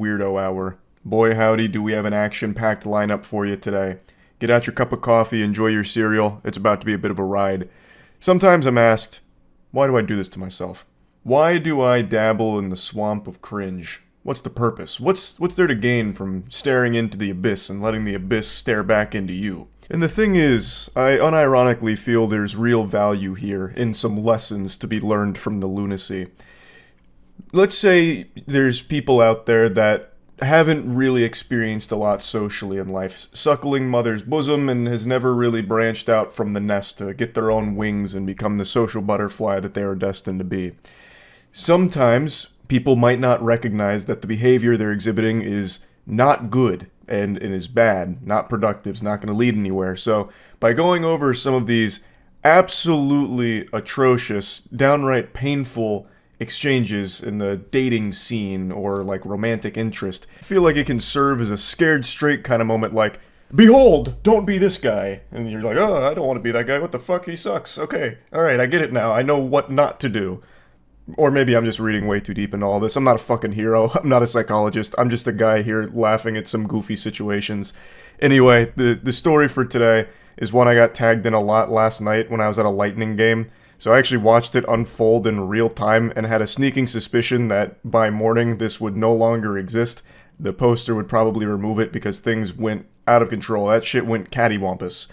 Weirdo Hour. Boy howdy, do we have an action-packed lineup for you today. Get out your cup of coffee, enjoy your cereal, it's about to be a bit of a ride. Sometimes I'm asked, why do I do this to myself? Why do I dabble in the swamp of cringe? What's the purpose? What's there to gain from staring into the abyss and letting the abyss stare back into you? And the thing is, I unironically feel there's real value here in some lessons to be learned from the lunacy. Let's say there's people out there that haven't really experienced a lot socially in life, suckling mother's bosom, and has never really branched out from the nest to get their own wings and become the social butterfly that they are destined to be. Sometimes people might not recognize that the behavior they're exhibiting is not good and is bad, not productive, it's not going to lead anywhere. So by going over some of these absolutely atrocious, downright painful exchanges in the dating scene or like romantic interest, I feel like it can serve as a scared straight kind of moment, like, behold, don't be this guy. And you're like, oh, I don't want to be that guy. What the fuck? He sucks. Okay. All right. I get it now. I know what not to do. Or maybe I'm just reading way too deep into all this. I'm not a fucking hero. I'm not a psychologist. I'm just a guy here laughing at some goofy situations. Anyway, the story for today is one I got tagged in a lot last night when I was at a Lightning game. So I actually watched it unfold in real time and had a sneaking suspicion that by morning this would no longer exist. The poster would probably remove it because things went out of control. That shit went cattywampus.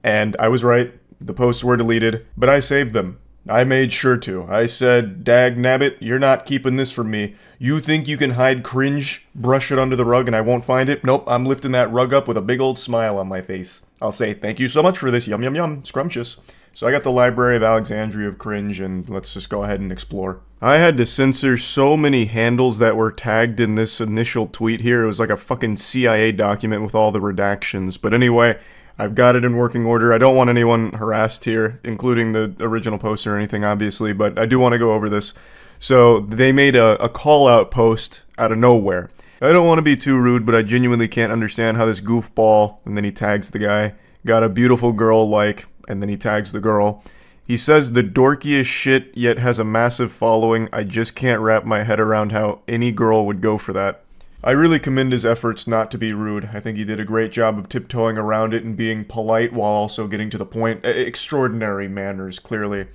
And I was right. The posts were deleted, but I saved them. I made sure to. I said, dag nabbit, you're not keeping this from me. You think you can hide cringe, brush it under the rug, and I won't find it? Nope, I'm lifting that rug up with a big old smile on my face. I'll say, thank you so much for this, yum yum yum, scrumptious. So I got the Library of Alexandria of Cringe, and let's just go ahead and explore. I had to censor so many handles that were tagged in this initial tweet here. It was like a fucking CIA document with all the redactions. But anyway, I've got it in working order. I don't want anyone harassed here, including the original poster or anything, obviously, but I do want to go over this. So they made a call-out post out of nowhere. I don't want to be too rude, but I genuinely can't understand how this goofball, and then he tags the guy, got a beautiful girl like, and then he tags the girl. He says the dorkiest shit, yet has a massive following. I just can't wrap my head around how any girl would go for that. I really commend his efforts not to be rude. I think he did a great job of tiptoeing around it and being polite while also getting to the point. Extraordinary manners, clearly.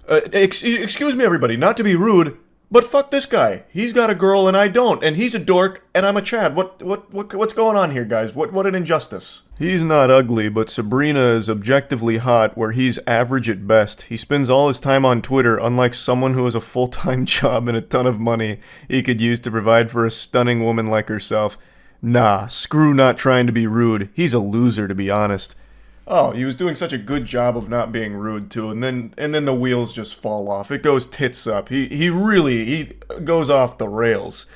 Excuse me, everybody, not to be rude, but fuck this guy. He's got a girl and I don't, and he's a dork and I'm a Chad. What's going on here, guys? What an injustice. He's not ugly, but Sabrina is objectively hot, where he's average at best. He spends all his time on Twitter, unlike someone who has a full-time job and a ton of money he could use to provide for a stunning woman like herself. Nah, screw not trying to be rude. He's a loser, to be honest. Oh, he was doing such a good job of not being rude too, and then the wheels just fall off. It goes tits up. He really goes off the rails.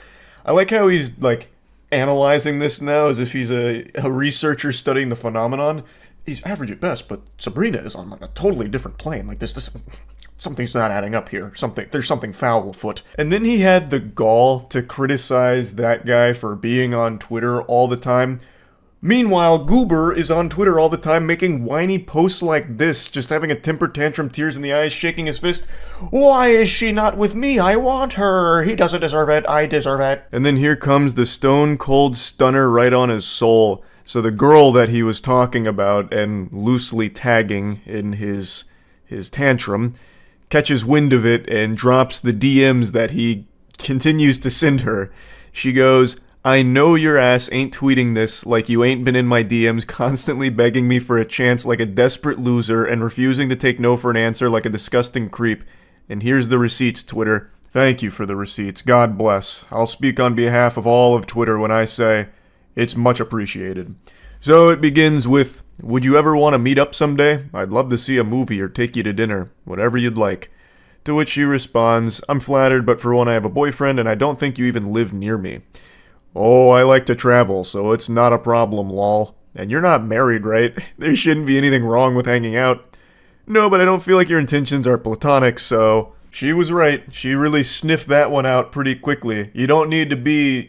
I like how he's like analyzing this now as if he's a researcher studying the phenomenon. He's average at best, but Sabrina is on like a totally different plane. Like this something's not adding up here. There's something foul afoot. And then he had the gall to criticize that guy for being on Twitter all the time. Meanwhile, Goober is on Twitter all the time making whiny posts like this, just having a temper tantrum, tears in the eyes, shaking his fist. Why is she not with me? I want her. He doesn't deserve it. I deserve it. And then here comes the stone cold stunner right on his soul. So the girl that he was talking about and loosely tagging in his tantrum catches wind of it and drops the DMs that he continues to send her. She goes, I know your ass ain't tweeting this like you ain't been in my DMs constantly begging me for a chance like a desperate loser and refusing to take no for an answer like a disgusting creep. And here's the receipts, Twitter. Thank you for the receipts. God bless. I'll speak on behalf of all of Twitter when I say it's much appreciated. So it begins with, would you ever want to meet up someday? I'd love to see a movie or take you to dinner. Whatever you'd like. To which she responds, I'm flattered, but for one I have a boyfriend and I don't think you even live near me. Oh, I like to travel, so it's not a problem, lol. And you're not married, right? There shouldn't be anything wrong with hanging out. No, but I don't feel like your intentions are platonic, so... She was right. She really sniffed that one out pretty quickly. You don't need to be,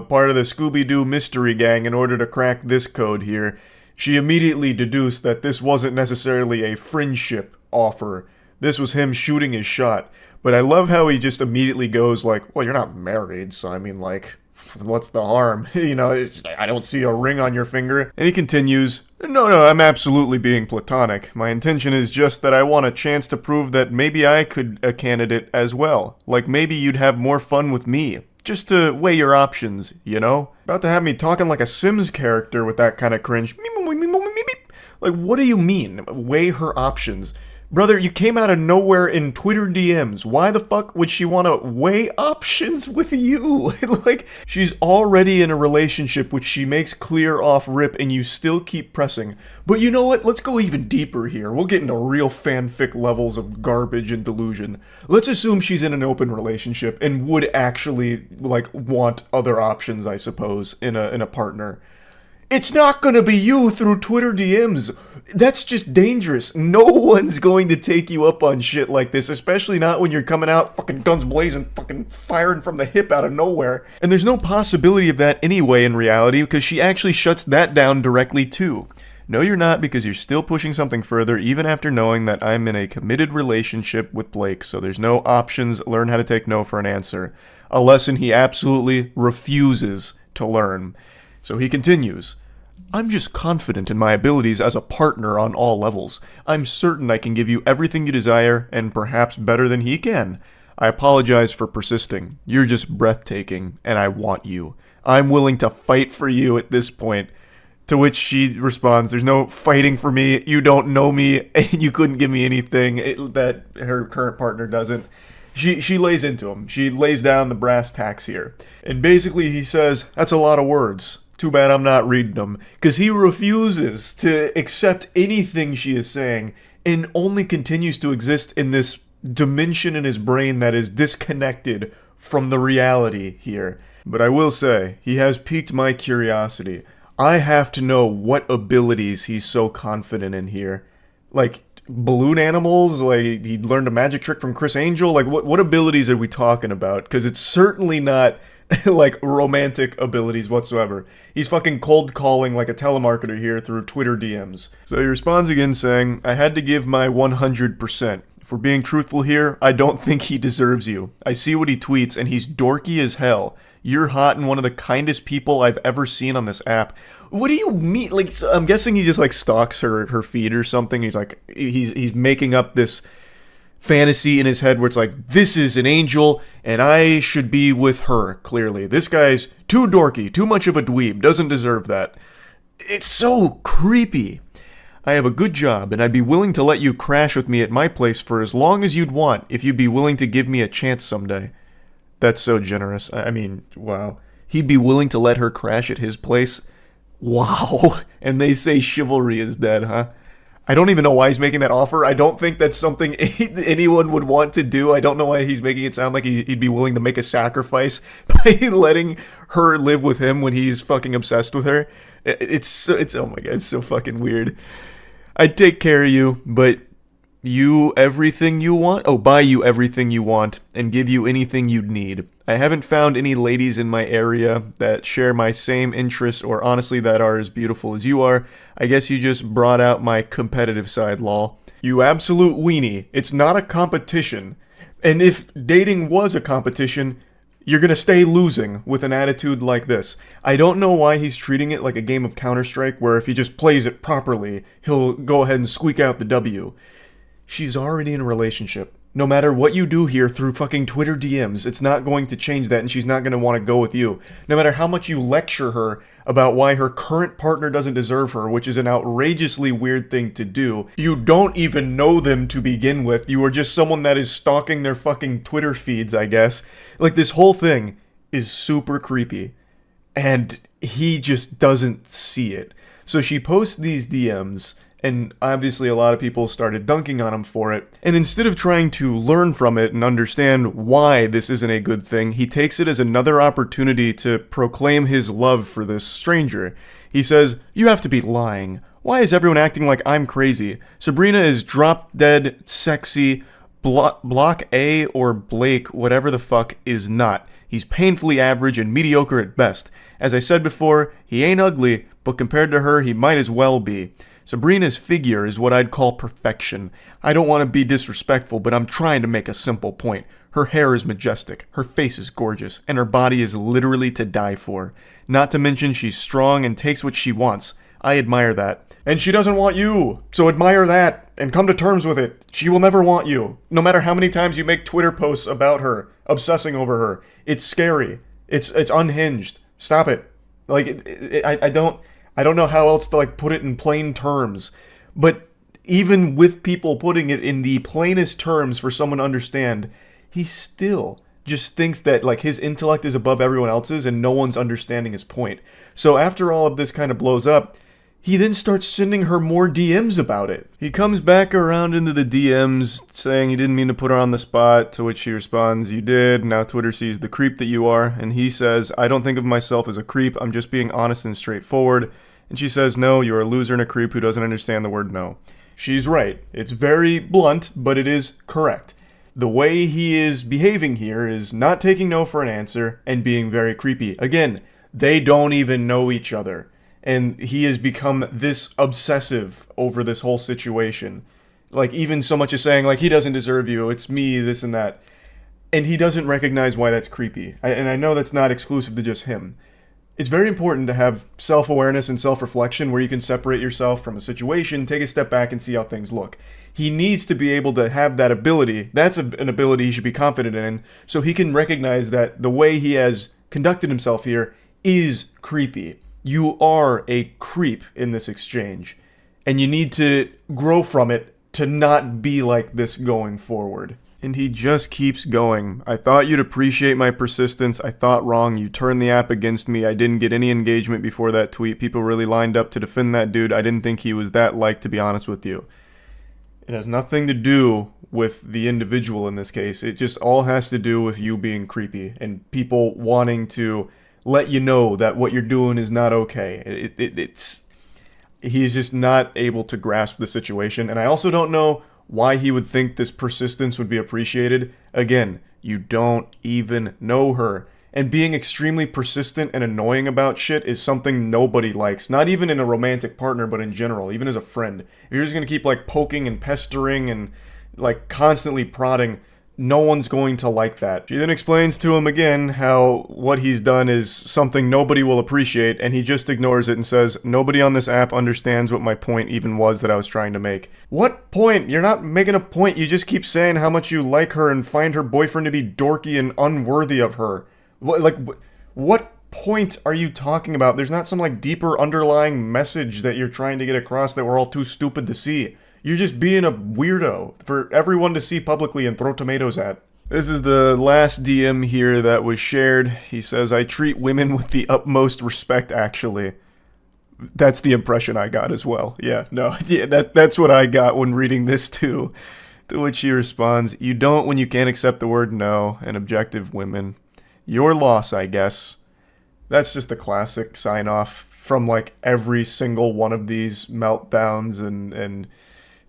part of the Scooby-Doo mystery gang in order to crack this code here. She immediately deduced that this wasn't necessarily a friendship offer. This was him shooting his shot. But I love how he just immediately goes like, well, you're not married, so I mean, like, what's the harm? I don't see a ring on your finger. And he continues, no, I'm absolutely being platonic. My intention is just that I want a chance to prove that maybe I could a candidate as well. Like maybe you'd have more fun with me. Just to weigh your options, About to have me talking like a Sims character with that kind of cringe. Like, what do you mean, weigh her options? Brother, you came out of nowhere in Twitter DMs. Why the fuck would she want to weigh options with you? Like, she's already in a relationship which she makes clear off rip and you still keep pressing. But you know what? Let's go even deeper here. We'll get into real fanfic levels of garbage and delusion. Let's assume she's in an open relationship and would actually, want other options, I suppose, in a partner. It's not gonna be you through Twitter DMs. That's just dangerous. No one's going to take you up on shit like this, especially not when you're coming out fucking guns blazing, fucking firing from the hip out of nowhere. And there's no possibility of that anyway in reality, because she actually shuts that down directly too. No, you're not, because you're still pushing something further even after knowing that I'm in a committed relationship with Blake, so there's no options. Learn how to take no for an answer. A lesson he absolutely refuses to learn. So he continues, I'm just confident in my abilities as a partner on all levels. I'm certain I can give you everything you desire, and perhaps better than he can. I apologize for persisting. You're just breathtaking, and I want you. I'm willing to fight for you at this point. To which she responds, there's no fighting for me, you don't know me, and you couldn't give me anything that her current partner doesn't. She lays into him. She lays down the brass tacks here. And basically he says, that's a lot of words. Too bad I'm not reading them. Because he refuses to accept anything she is saying and only continues to exist in this dimension in his brain that is disconnected from the reality here. But I will say, he has piqued my curiosity. I have to know what abilities he's so confident in here. Like, balloon animals? Like, he learned a magic trick from Chris Angel? Like, what abilities are we talking about? Because it's certainly not, like, romantic abilities whatsoever. He's fucking cold calling like a telemarketer here through Twitter DMs. So he responds again saying, I had to give my 100%. If we're being truthful here, I don't think he deserves you. I see what he tweets, and he's dorky as hell. You're hot and one of the kindest people I've ever seen on this app. What do you mean? Like, so I'm guessing he just, like, stalks her feed or something. He's like, he's making up this fantasy in his head where it's like, this is an angel, and I should be with her, clearly. This guy's too dorky, too much of a dweeb, doesn't deserve that. It's so creepy. I have a good job, and I'd be willing to let you crash with me at my place for as long as you'd want, if you'd be willing to give me a chance someday. That's so generous. I mean, wow. He'd be willing to let her crash at his place? Wow. And they say chivalry is dead, huh? I don't even know why he's making that offer. I don't think that's something anyone would want to do. I don't know why he's making it sound like he'd be willing to make a sacrifice by letting her live with him when he's fucking obsessed with her. It's oh my god, it's so fucking weird. I'd take care of you, but you everything you want? Oh, buy you everything you want and give you anything you'd need. I haven't found any ladies in my area that share my same interests or honestly that are as beautiful as you are. I guess you just brought out my competitive side, lol. You absolute weenie. It's not a competition. And if dating was a competition, you're gonna stay losing with an attitude like this. I don't know why he's treating it like a game of Counter-Strike where if he just plays it properly, he'll go ahead and squeak out the W. She's already in a relationship. No matter what you do here through fucking Twitter DMs, it's not going to change that and she's not going to want to go with you. No matter how much you lecture her about why her current partner doesn't deserve her, which is an outrageously weird thing to do. You don't even know them to begin with. You are just someone that is stalking their fucking Twitter feeds, I guess. Like, this whole thing is super creepy. And he just doesn't see it. So she posts these DMs, and obviously a lot of people started dunking on him for it. And instead of trying to learn from it and understand why this isn't a good thing, he takes it as another opportunity to proclaim his love for this stranger. He says, "You have to be lying. Why is everyone acting like I'm crazy? Sabrina is drop-dead, sexy. Block A or Blake, whatever the fuck, is not. He's painfully average and mediocre at best. As I said before, he ain't ugly, but compared to her, he might as well be. Sabrina's figure is what I'd call perfection. I don't want to be disrespectful, but I'm trying to make a simple point. Her hair is majestic, her face is gorgeous, and her body is literally to die for. Not to mention she's strong and takes what she wants. I admire that. And she doesn't want you, so admire that and come to terms with it. She will never want you, no matter how many times you make Twitter posts about her, obsessing over her. It's scary. It's unhinged. Stop it. Like, I don't know how else to like put it in plain terms. But even with people putting it in the plainest terms for someone to understand, he still just thinks that like his intellect is above everyone else's and no one's understanding his point. So after all of this kind of blows up, he then starts sending her more DMs about it. He comes back around into the DMs saying he didn't mean to put her on the spot, to which she responds, "You did. Now Twitter sees the creep that you are." And he says, "I don't think of myself as a creep. I'm just being honest and straightforward." And she says, "No, you're a loser and a creep who doesn't understand the word no." She's right. It's very blunt, but it is correct. The way he is behaving here is not taking no for an answer and being very creepy. Again, they don't even know each other. And he has become this obsessive over this whole situation. Like, even so much as saying, like, he doesn't deserve you, it's me, this and that. And he doesn't recognize why that's creepy. And I know that's not exclusive to just him. It's very important to have self-awareness and self-reflection where you can separate yourself from a situation, take a step back, and see how things look. He needs to be able to have that ability. That's an ability he should be confident in, so he can recognize that the way he has conducted himself here is creepy. You are a creep in this exchange, and you need to grow from it to not be like this going forward. And he just keeps going. "I thought you'd appreciate my persistence. I thought wrong. You turned the app against me. I didn't get any engagement before that tweet. People really lined up to defend that dude. I didn't think he was that like, to be honest with you." It has nothing to do with the individual in this case. It just all has to do with you being creepy and people wanting to let you know that what you're doing is not okay. He's just not able to grasp the situation. And I also don't know why he would think this persistence would be appreciated. Again, you don't even know her. And being extremely persistent and annoying about shit is something nobody likes. Not even in a romantic partner, but in general, even as a friend. If you're just gonna keep like poking and pestering and like constantly prodding, no one's going to like that. She then explains to him again how what he's done is something nobody will appreciate, and he just ignores it and says, "Nobody on this app understands what my point even was that I was trying to make." What point? You're not making a point. You just keep saying how much you like her and find her boyfriend to be dorky and unworthy of her. What point are you talking about? There's not some like deeper underlying message that you're trying to get across that we're all too stupid to see. You're just being a weirdo for everyone to see publicly and throw tomatoes at. This is the last DM here that was shared. He says, "I treat women with the utmost respect, actually." That's the impression I got as well. Yeah, that's what I got when reading this too. To which he responds, "You don't when you can't accept the word no and objective women. Your loss, I guess." That's just a classic sign-off from like every single one of these meltdowns and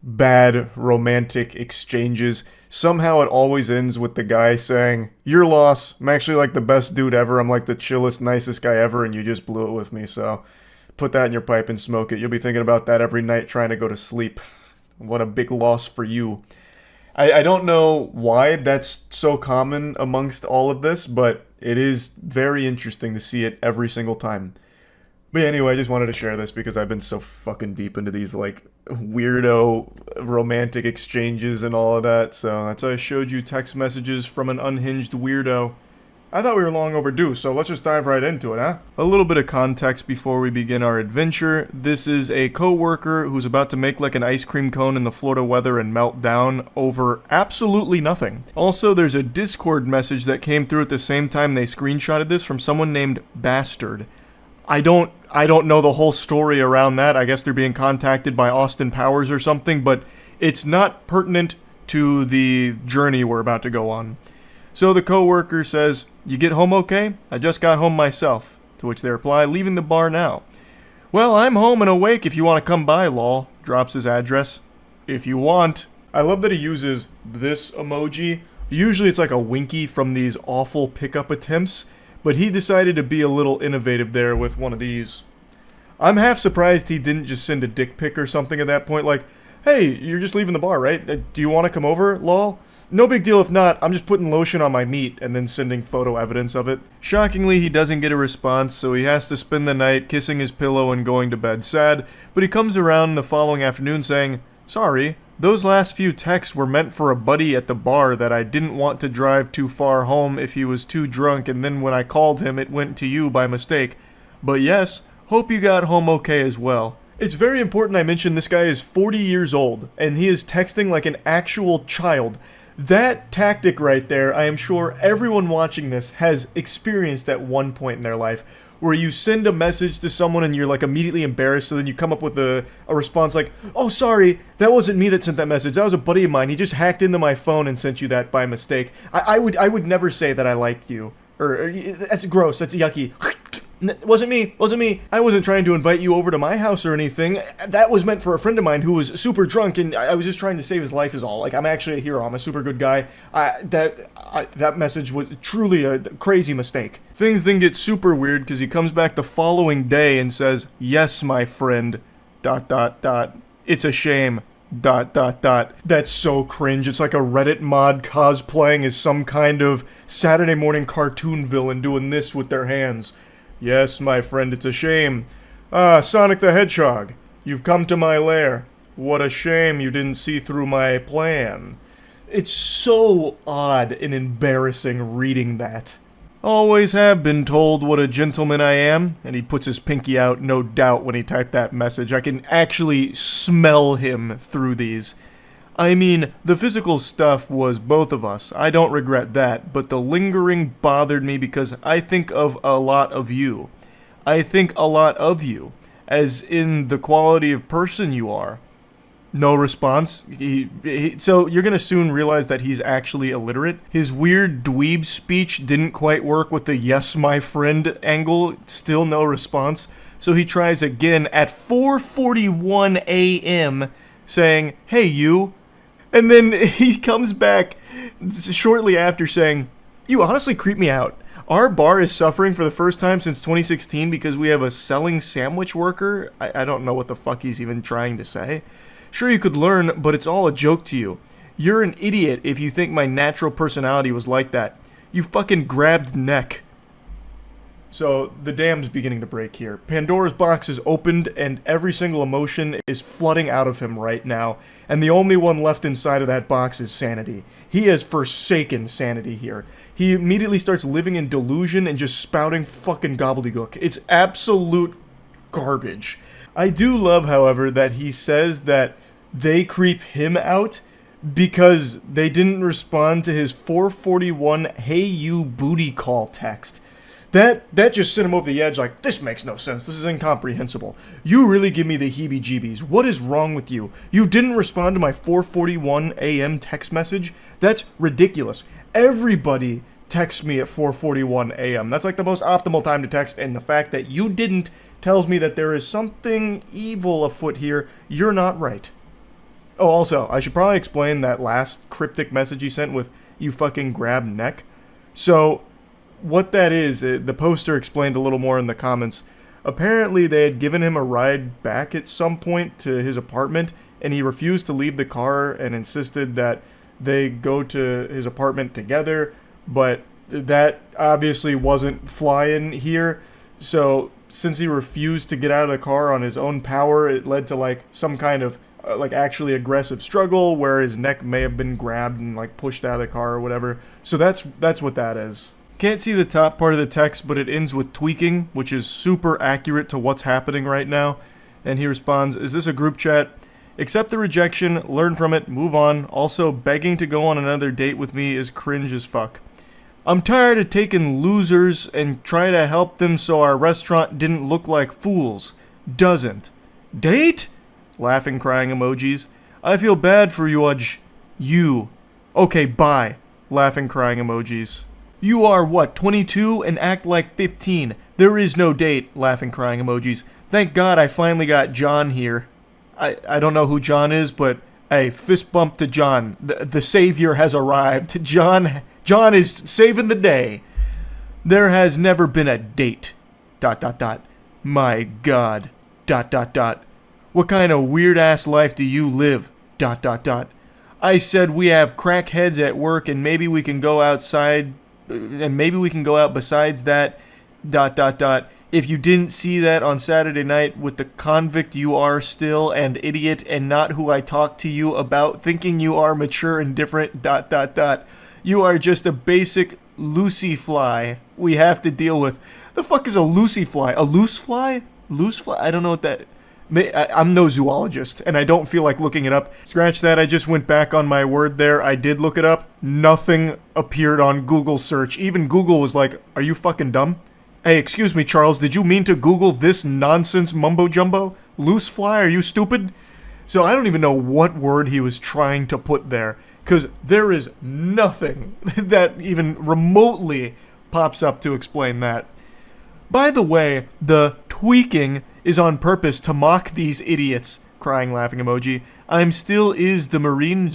bad romantic exchanges. Somehow it always ends with the guy saying, "Your loss. I'm actually like the best dude ever. I'm like the chillest, nicest guy ever, and you just blew it with me, so put that in your pipe and smoke it. You'll be thinking about that every night trying to go to sleep. What a big loss for you." I don't know why that's so common amongst all of this, but it is very interesting to see it every single time. But anyway, I just wanted to share this because I've been so fucking deep into these like weirdo romantic exchanges and all of that. So that's why I showed you text messages from an unhinged weirdo. I thought we were long overdue, so let's just dive right into it, huh? A little bit of context before we begin our adventure. This is a co-worker who's about to make like an ice cream cone in the Florida weather and melt down over absolutely nothing. Also, there's a Discord message that came through at the same time they screenshotted this from someone named Bastard. I don't know the whole story around that. I guess they're being contacted by Austin Powers or something, but it's not pertinent to the journey we're about to go on. So the coworker says, "You get home okay? I just got home myself." To which they reply, "Leaving the bar now." "Well, I'm home and awake if you want to come by, lol." Drops his address. "If you want." I love that he uses this emoji. Usually it's like a winky from these awful pickup attempts, but he decided to be a little innovative there with one of these. I'm half surprised he didn't just send a dick pic or something at that point, like, "Hey, you're just leaving the bar, right? Do you want to come over, lol?" No big deal if not, I'm just putting lotion on my meat and then sending photo evidence of it. Shockingly, he doesn't get a response, so he has to spend the night kissing his pillow and going to bed sad, but he comes around the following afternoon saying, "Sorry, those last few texts were meant for a buddy at the bar that I didn't want to drive too far home if he was too drunk, and then when I called him it went to you by mistake. But yes, hope you got home okay as well." It's very important I mention this guy is 40 years old, and he is texting like an actual child. That tactic right there, I am sure everyone watching this has experienced at one point in their life, where you send a message to someone and you're like immediately embarrassed, so then you come up with a response like, "Oh, sorry, that wasn't me that sent that message, that was a buddy of mine, he just hacked into my phone and sent you that by mistake. I would never say that I liked you." Or, "That's gross, that's yucky. Wasn't me. I wasn't trying to invite you over to my house or anything. That was meant for a friend of mine who was super drunk, and I was just trying to save his life is all. Like, I'm actually a hero. I'm a super good guy. That message was truly a crazy mistake." Things then get super weird because he comes back the following day and says, "Yes, my friend, ... It's a shame, ... That's so cringe. It's like a Reddit mod cosplaying as some kind of Saturday morning cartoon villain doing this with their hands. "Yes, my friend, it's a shame. Ah, Sonic the Hedgehog, you've come to my lair. What a shame you didn't see through my plan." It's so odd and embarrassing reading that. "Always have been told what a gentleman I am," and he puts his pinky out, no doubt, when he typed that message. I can actually smell him through these. I mean, the physical stuff was both of us, I don't regret that, but the lingering bothered me because I think of a lot of you. I think a lot of you, as in the quality of person you are. No response. So you're gonna soon realize that he's actually illiterate. His weird dweeb speech didn't quite work with the "yes, my friend" angle. Still no response. So he tries again at 4:41 a.m. saying, "Hey, you." And then he comes back shortly after saying, "You honestly creep me out. Our bar is suffering for the first time since 2016 because we have a selling sandwich worker." I don't know what the fuck he's even trying to say. "Sure, you could learn, but it's all a joke to you. You're an idiot if you think my natural personality was like that. You fucking grabbed neck." So, the dam's beginning to break here. Pandora's box is opened, and every single emotion is flooding out of him right now, and the only one left inside of that box is sanity. He has forsaken sanity here. He immediately starts living in delusion and just spouting fucking gobbledygook. It's absolute garbage. I do love, however, that he says that they creep him out because they didn't respond to his 441 "Hey you booty call" text. That just sent him over the edge like, this makes no sense, this is incomprehensible. You really give me the heebie-jeebies. What is wrong with you? You didn't respond to my 4:41 a.m. text message? That's ridiculous. Everybody texts me at 4:41 a.m. That's like the most optimal time to text, and the fact that you didn't tells me that there is something evil afoot here. You're not right. Oh, also, I should probably explain that last cryptic message he sent with "you fucking grab neck." So, what that is, the poster explained a little more in the comments. Apparently, they had given him a ride back at some point to his apartment, and he refused to leave the car and insisted that they go to his apartment together, but that obviously wasn't flying here. So, since he refused to get out of the car on his own power, it led to, like, some kind of, like, actually aggressive struggle where his neck may have been grabbed and, like, pushed out of the car or whatever. So that's what that is. Can't see the top part of the text, but it ends with tweaking, which is super accurate to what's happening right now. And he responds, "Is this a group chat? Accept the rejection, learn from it, move on. Also, begging to go on another date with me is cringe as fuck. I'm tired of taking losers and try to help them so our restaurant didn't look like fools. Doesn't. Date?" Laughing, crying emojis. "I feel bad for you, you. Okay, bye." Laughing, crying emojis. "You are, what, 22 and act like 15. There is no date." Laughing, crying emojis. "Thank God I finally got John here." I don't know who John is, but hey, fist bump to John. The savior has arrived. John is saving the day. "There has never been a date. ... My God. ... What kind of weird ass life do you live? ... I said we have crackheads at work and maybe we can go outside and maybe we can go out besides that, ... If you didn't see that on Saturday night with the convict you are still and idiot and not who I talked to you about thinking you are mature and different, ... You are just a basic Lucy fly we have to deal with. The fuck is a Lucy fly? A loose fly? Loose fly? I don't know what that... I'm no zoologist, and I don't feel like looking it up. Scratch that, I just went back on my word there. I did look it up. Nothing appeared on Google search. Even Google was like, are you fucking dumb? Hey, excuse me, Charles, did you mean to Google this nonsense mumbo-jumbo? Loose fly, are you stupid? So I don't even know what word he was trying to put there, because there is nothing that even remotely pops up to explain that. By the way, the tweaking is on purpose to mock these idiots. Crying laughing emoji. I'm still is the Marine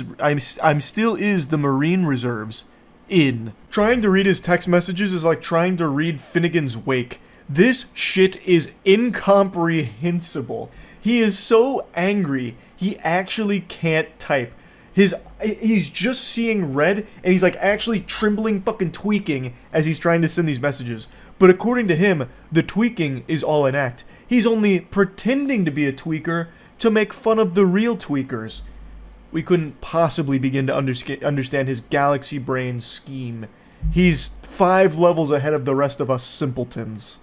Reserves. In. Trying to read his text messages is like trying to read Finnegan's Wake. This shit is incomprehensible. He is so angry, he actually can't type. He's just seeing red, and he's like actually trembling, fucking tweaking as he's trying to send these messages. But according to him, the tweaking is all an act. He's only pretending to be a tweaker to make fun of the real tweakers. We couldn't possibly begin to understand his galaxy brain scheme. He's 5 levels ahead of the rest of us simpletons.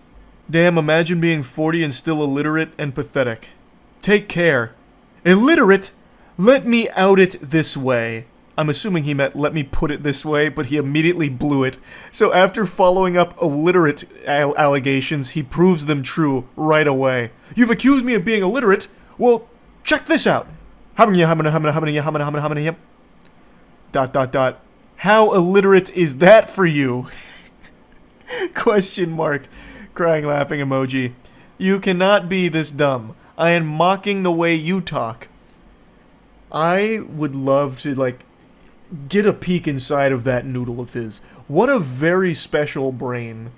Damn, imagine being 40 and still illiterate and pathetic. Take care. Illiterate? Let me out it this way. I'm assuming he meant let me put it this way, but he immediately blew it. So after following up illiterate allegations, he proves them true right away. You've accused me of being illiterate? Well, check this out. ... How illiterate is that for you? Question mark. Crying laughing emoji. You cannot be this dumb. I am mocking the way you talk. I would love to, like, get a peek inside of that noodle of his. What a very special brain.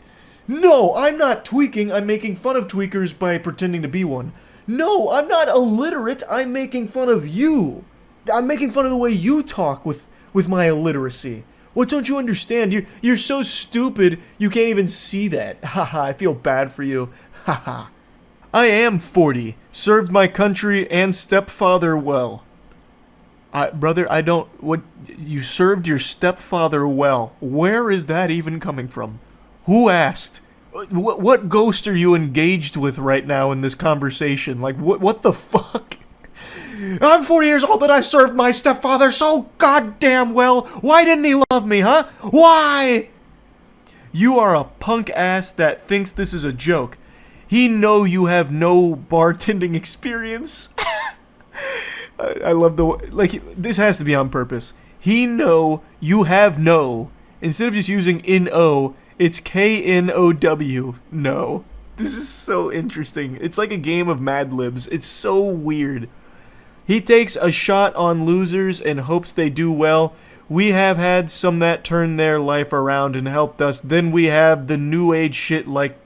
No, I'm not tweaking. I'm making fun of tweakers by pretending to be one. No, I'm not illiterate. I'm making fun of you. I'm making fun of the way you talk with my illiteracy. What don't you understand? You're so stupid, you can't even see that. Haha, I feel bad for you. Haha. I am 40. Served my country and stepfather well. Brother, I don't... What? You served your stepfather well. Where is that even coming from? Who asked? What ghost are you engaged with right now in this conversation? Like, what the fuck? I'm 40 years old and I served my stepfather so goddamn well. Why didn't he love me, huh? Why? You are a punk ass that thinks this is a joke. He know you have no bartending experience. I love the... Like, this has to be on purpose. He know you have no. Instead of just using N-O... It's K-N-O-W. No. This is so interesting. It's like a game of Mad Libs. It's so weird. He takes a shot on losers and hopes they do well. We have had some that turned their life around and helped us. Then we have the new age shit like ...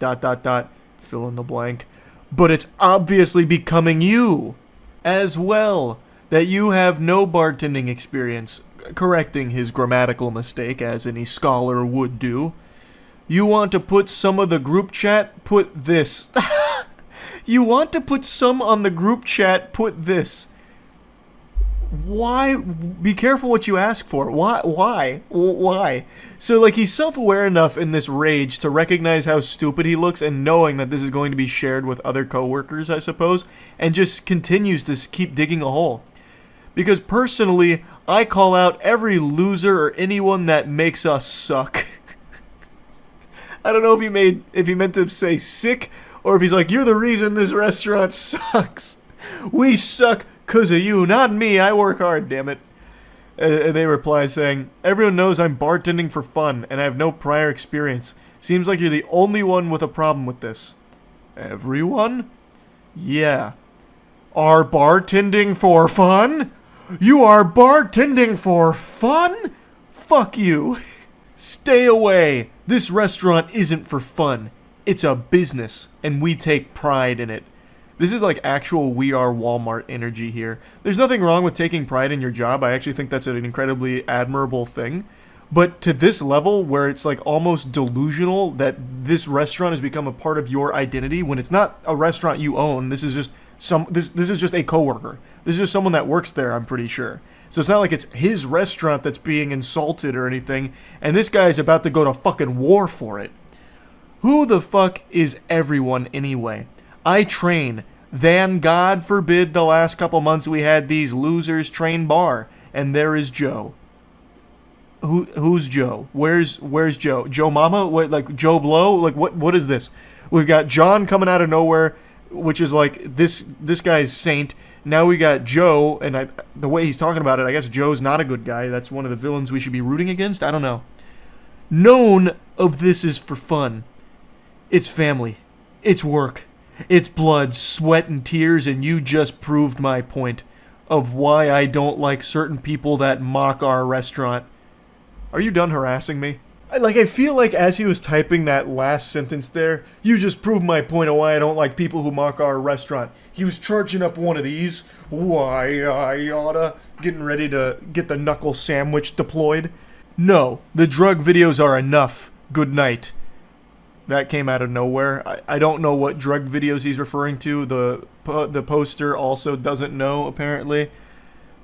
Fill in the blank. But it's obviously becoming you as well. That you have no bartending experience. Correcting his grammatical mistake as any scholar would do. You want to put some of the group chat? Put this. You want to put some on the group chat? Put this. Why? Be careful what you ask for. Why? So, like, he's self-aware enough in this rage to recognize how stupid he looks and knowing that this is going to be shared with other coworkers, I suppose, and just continues to keep digging a hole. Because personally, I call out every loser or anyone that makes us suck. I don't know if he meant to say sick, or if he's like, you're the reason this restaurant sucks. We suck 'cause of you, not me. I work hard, damn it. And they reply saying, everyone knows I'm bartending for fun, and I have no prior experience. Seems like you're the only one with a problem with this. Everyone? Yeah. Are bartending for fun? You are bartending for fun? Fuck you. Stay away. This restaurant isn't for fun. It's a business, and we take pride in it. This is like actual We Are Walmart energy here. There's nothing wrong with taking pride in your job. I actually think that's an incredibly admirable thing. But to this level where it's like almost delusional that this restaurant has become a part of your identity when it's not a restaurant you own, this is just this is just a coworker. This is just someone that works there, I'm pretty sure. So it's not like it's his restaurant that's being insulted or anything, and this guy is about to go to fucking war for it. Who the fuck is everyone anyway? I train. Then God forbid the last couple months we had these losers train bar, and there is Joe. Who's Joe? Where's Joe? Joe Mama? What, like Joe Blow? Like what is this? We've got John coming out of nowhere, which is like this guy's saint. Now we got Joe, and the way he's talking about it, I guess Joe's not a good guy. That's one of the villains we should be rooting against. I don't know. None of this is for fun. It's family. It's work. It's blood, sweat, and tears, and you just proved my point of why I don't like certain people that mock our restaurant. Are you done harassing me? I feel like as he was typing that last sentence there, you just proved my point of why I don't like people who mock our restaurant. He was charging up one of these. Why I oughta. Getting ready to get the knuckle sandwich deployed. No, the drug videos are enough. Good night. That came out of nowhere. I don't know what drug videos he's referring to. The poster also doesn't know, apparently.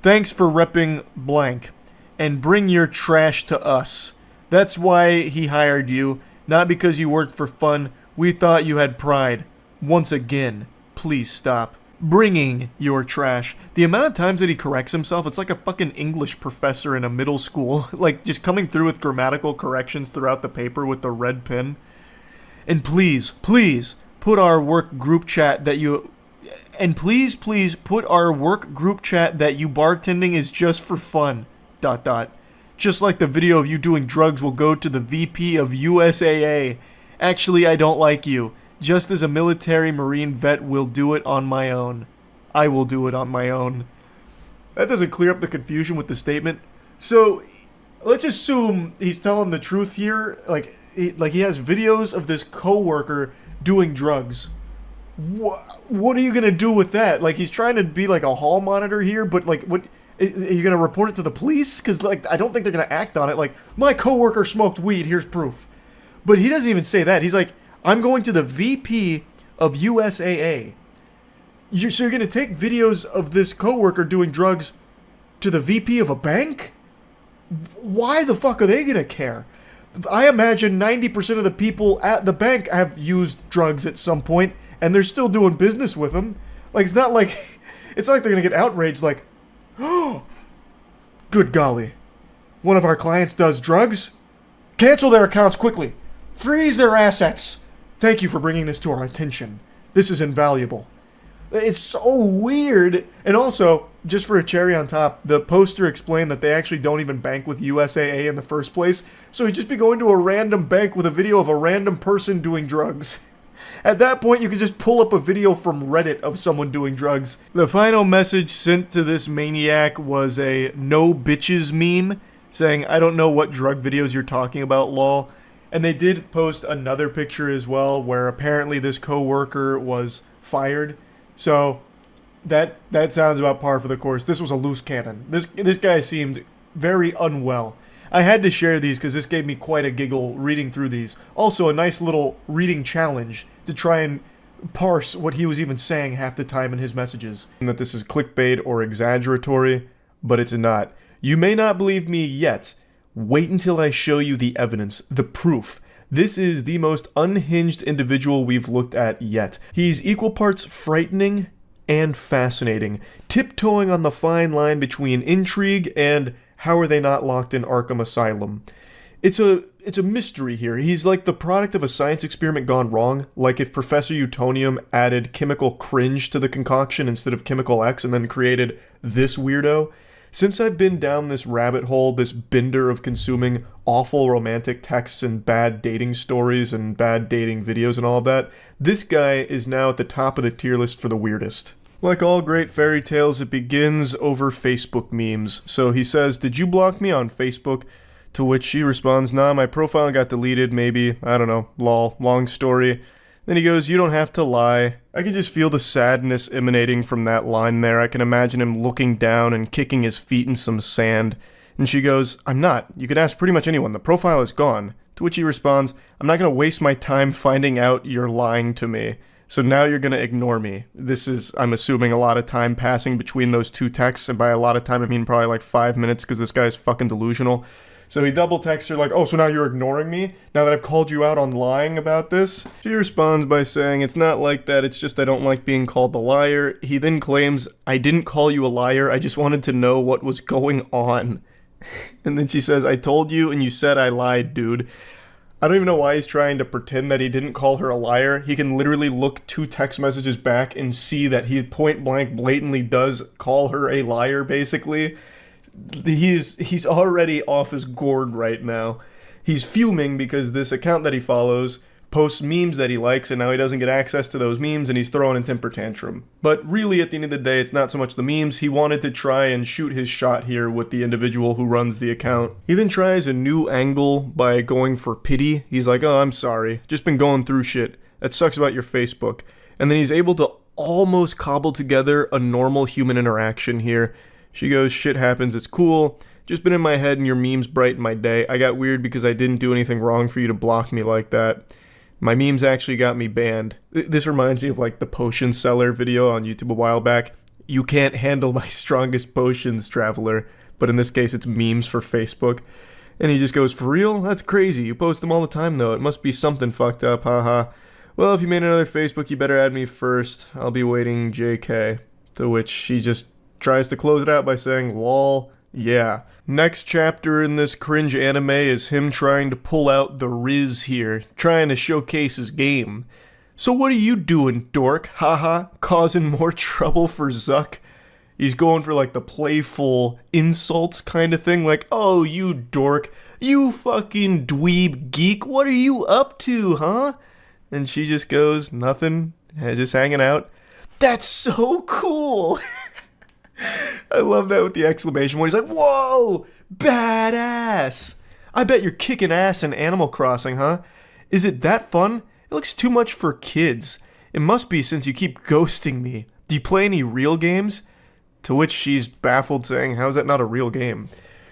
Thanks for repping blank. And bring your trash to us. That's why he hired you. Not because you worked for fun. We thought you had pride. Once again, please stop. Bringing your trash. The amount of times that he corrects himself, it's like a fucking English professor in a middle school. Like, just coming through with grammatical corrections throughout the paper with the red pen. And please, put our work group chat that you... And please put our work group chat that you bartending is just for fun. ... Just like the video of you doing drugs will go to the VP of USAA. Actually, I don't like you. Just as a military Marine vet will do it on my own. I will do it on my own. That doesn't clear up the confusion with the statement. So, let's assume he's telling the truth here. Like he has videos of this coworker doing drugs. What are you gonna do with that? Like, he's trying to be like a hall monitor here, but like, what... Are you going to report it to the police? Because, like, I don't think they're going to act on it. Like, my coworker smoked weed, here's proof. But he doesn't even say that. He's like, I'm going to the VP of USAA. So you're going to take videos of this coworker doing drugs to the VP of a bank? Why the fuck are they going to care? I imagine 90% of the people at the bank have used drugs at some point, and they're still doing business with them. Like, it's not like they're going to get outraged, like, oh, good golly. One of our clients does drugs? Cancel their accounts quickly. Freeze their assets. Thank you for bringing this to our attention. This is invaluable. It's so weird. And also, just for a cherry on top, the poster explained that they actually don't even bank with USAA in the first place. So he'd just be going to a random bank with a video of a random person doing drugs. At that point, you can just pull up a video from Reddit of someone doing drugs. The final message sent to this maniac was a no bitches meme saying, I don't know what drug videos you're talking about, lol. And they did post another picture as well where apparently this coworker was fired. So that sounds about par for the course. This was a loose cannon. This guy seemed very unwell. I had to share these because this gave me quite a giggle reading through these. Also, a nice little reading challenge to try and parse what he was even saying half the time in his messages. And that this is clickbait or exaggeratory, but it's not. You may not believe me yet. Wait until I show you the evidence, the proof. This is the most unhinged individual we've looked at yet. He's equal parts frightening and fascinating, tiptoeing on the fine line between intrigue and how are they not locked in Arkham Asylum. It's a mystery here. He's like the product of a science experiment gone wrong, like if Professor Utonium added chemical cringe to the concoction instead of chemical X and then created this weirdo. Since I've been down this rabbit hole, this bender of consuming awful romantic texts and bad dating stories and bad dating videos and all of that, this guy is now at the top of the tier list for the weirdest. Like all great fairy tales, it begins over Facebook memes. So he says, did you block me on Facebook? To which she responds, nah, my profile got deleted, maybe, I don't know, lol, long story. Then he goes, you don't have to lie. I can just feel the sadness emanating from that line there. I can imagine him looking down and kicking his feet in some sand. And she goes, I'm not. You can ask pretty much anyone. The profile is gone. To which he responds, I'm not going to waste my time finding out you're lying to me. So now you're going to ignore me. This is, I'm assuming, a lot of time passing between those two texts. And by a lot of time, I mean probably like 5 minutes because this guy's fucking delusional. So he double texts her like, oh, so now you're ignoring me? Now that I've called you out on lying about this? She responds by saying, it's not like that, it's just I don't like being called a liar. He then claims, I didn't call you a liar, I just wanted to know what was going on. And then she says, I told you and you said I lied, dude. I don't even know why he's trying to pretend that he didn't call her a liar. He can literally look 2 text messages back and see that he point blank blatantly does call her a liar, basically. He's already off his gourd right now. He's fuming because this account that he follows posts memes that he likes, and now he doesn't get access to those memes, and he's throwing a temper tantrum. But really, at the end of the day, it's not so much the memes. He wanted to try and shoot his shot here with the individual who runs the account. He then tries a new angle by going for pity. He's like, oh, I'm sorry. Just been going through shit. That sucks about your Facebook. And then he's able to almost cobble together a normal human interaction here. She goes, shit happens, it's cool. Just been in my head and your memes brighten my day. I got weird because I didn't do anything wrong for you to block me like that. My memes actually got me banned. This reminds me of like the potion seller video on YouTube a while back. You can't handle my strongest potions, traveler. But in this case, it's memes for Facebook. And he just goes, for real? That's crazy. You post them all the time though. It must be something fucked up, haha. Well, if you made another Facebook, you better add me first. I'll be waiting, JK. To which she just tries to close it out by saying, lol, yeah. Next chapter in this cringe anime is him trying to pull out the Riz here, trying to showcase his game. So what are you doing, dork? Haha, causing more trouble for Zuck? He's going for like the playful insults kind of thing, like, oh, you dork, you fucking dweeb geek, what are you up to, huh? And she just goes, nothing, just hanging out. That's so cool! I love that with the exclamation point. He's like, whoa, badass. I bet you're kicking ass in Animal Crossing, huh? Is it that fun? It looks too much for kids. It must be since you keep ghosting me. Do you play any real games? To which she's baffled saying, how is that not a real game?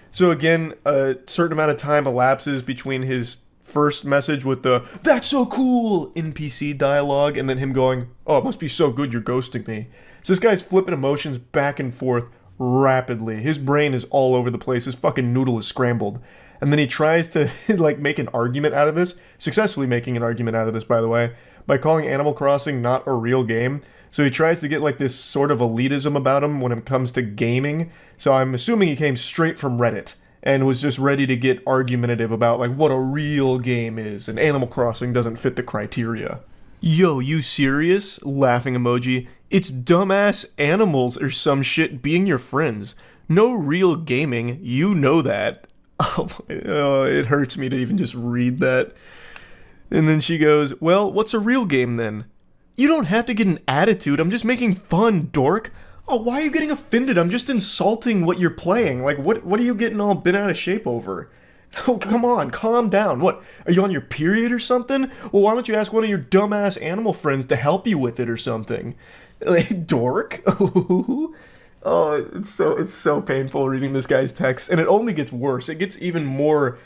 So again, a certain amount of time elapses between his first message with the, that's so cool, NPC dialogue, and then him going, oh, it must be so good you're ghosting me. So this guy's flipping emotions back and forth rapidly. His brain is all over the place. His fucking noodle is scrambled. And then he tries to like make an argument out of this, successfully making an argument out of this, by the way, by calling Animal Crossing not a real game. So he tries to get like this sort of elitism about him when it comes to gaming. So I'm assuming he came straight from Reddit and was just ready to get argumentative about like what a real game is, and Animal Crossing doesn't fit the criteria. Yo, you serious? Laughing emoji. It's dumbass animals or some shit being your friends. No real gaming, you know that. Oh, it hurts me to even just read that. And then she goes, well, what's a real game then? You don't have to get an attitude, I'm just making fun, dork. Oh, why are you getting offended? I'm just insulting what you're playing. Like, what are you getting all bent out of shape over? Oh, come on, calm down. What, are you on your period or something? Well, why don't you ask one of your dumbass animal friends to help you with it or something? Like, dork? Oh, it's so painful reading this guy's text, and it only gets worse. It gets even more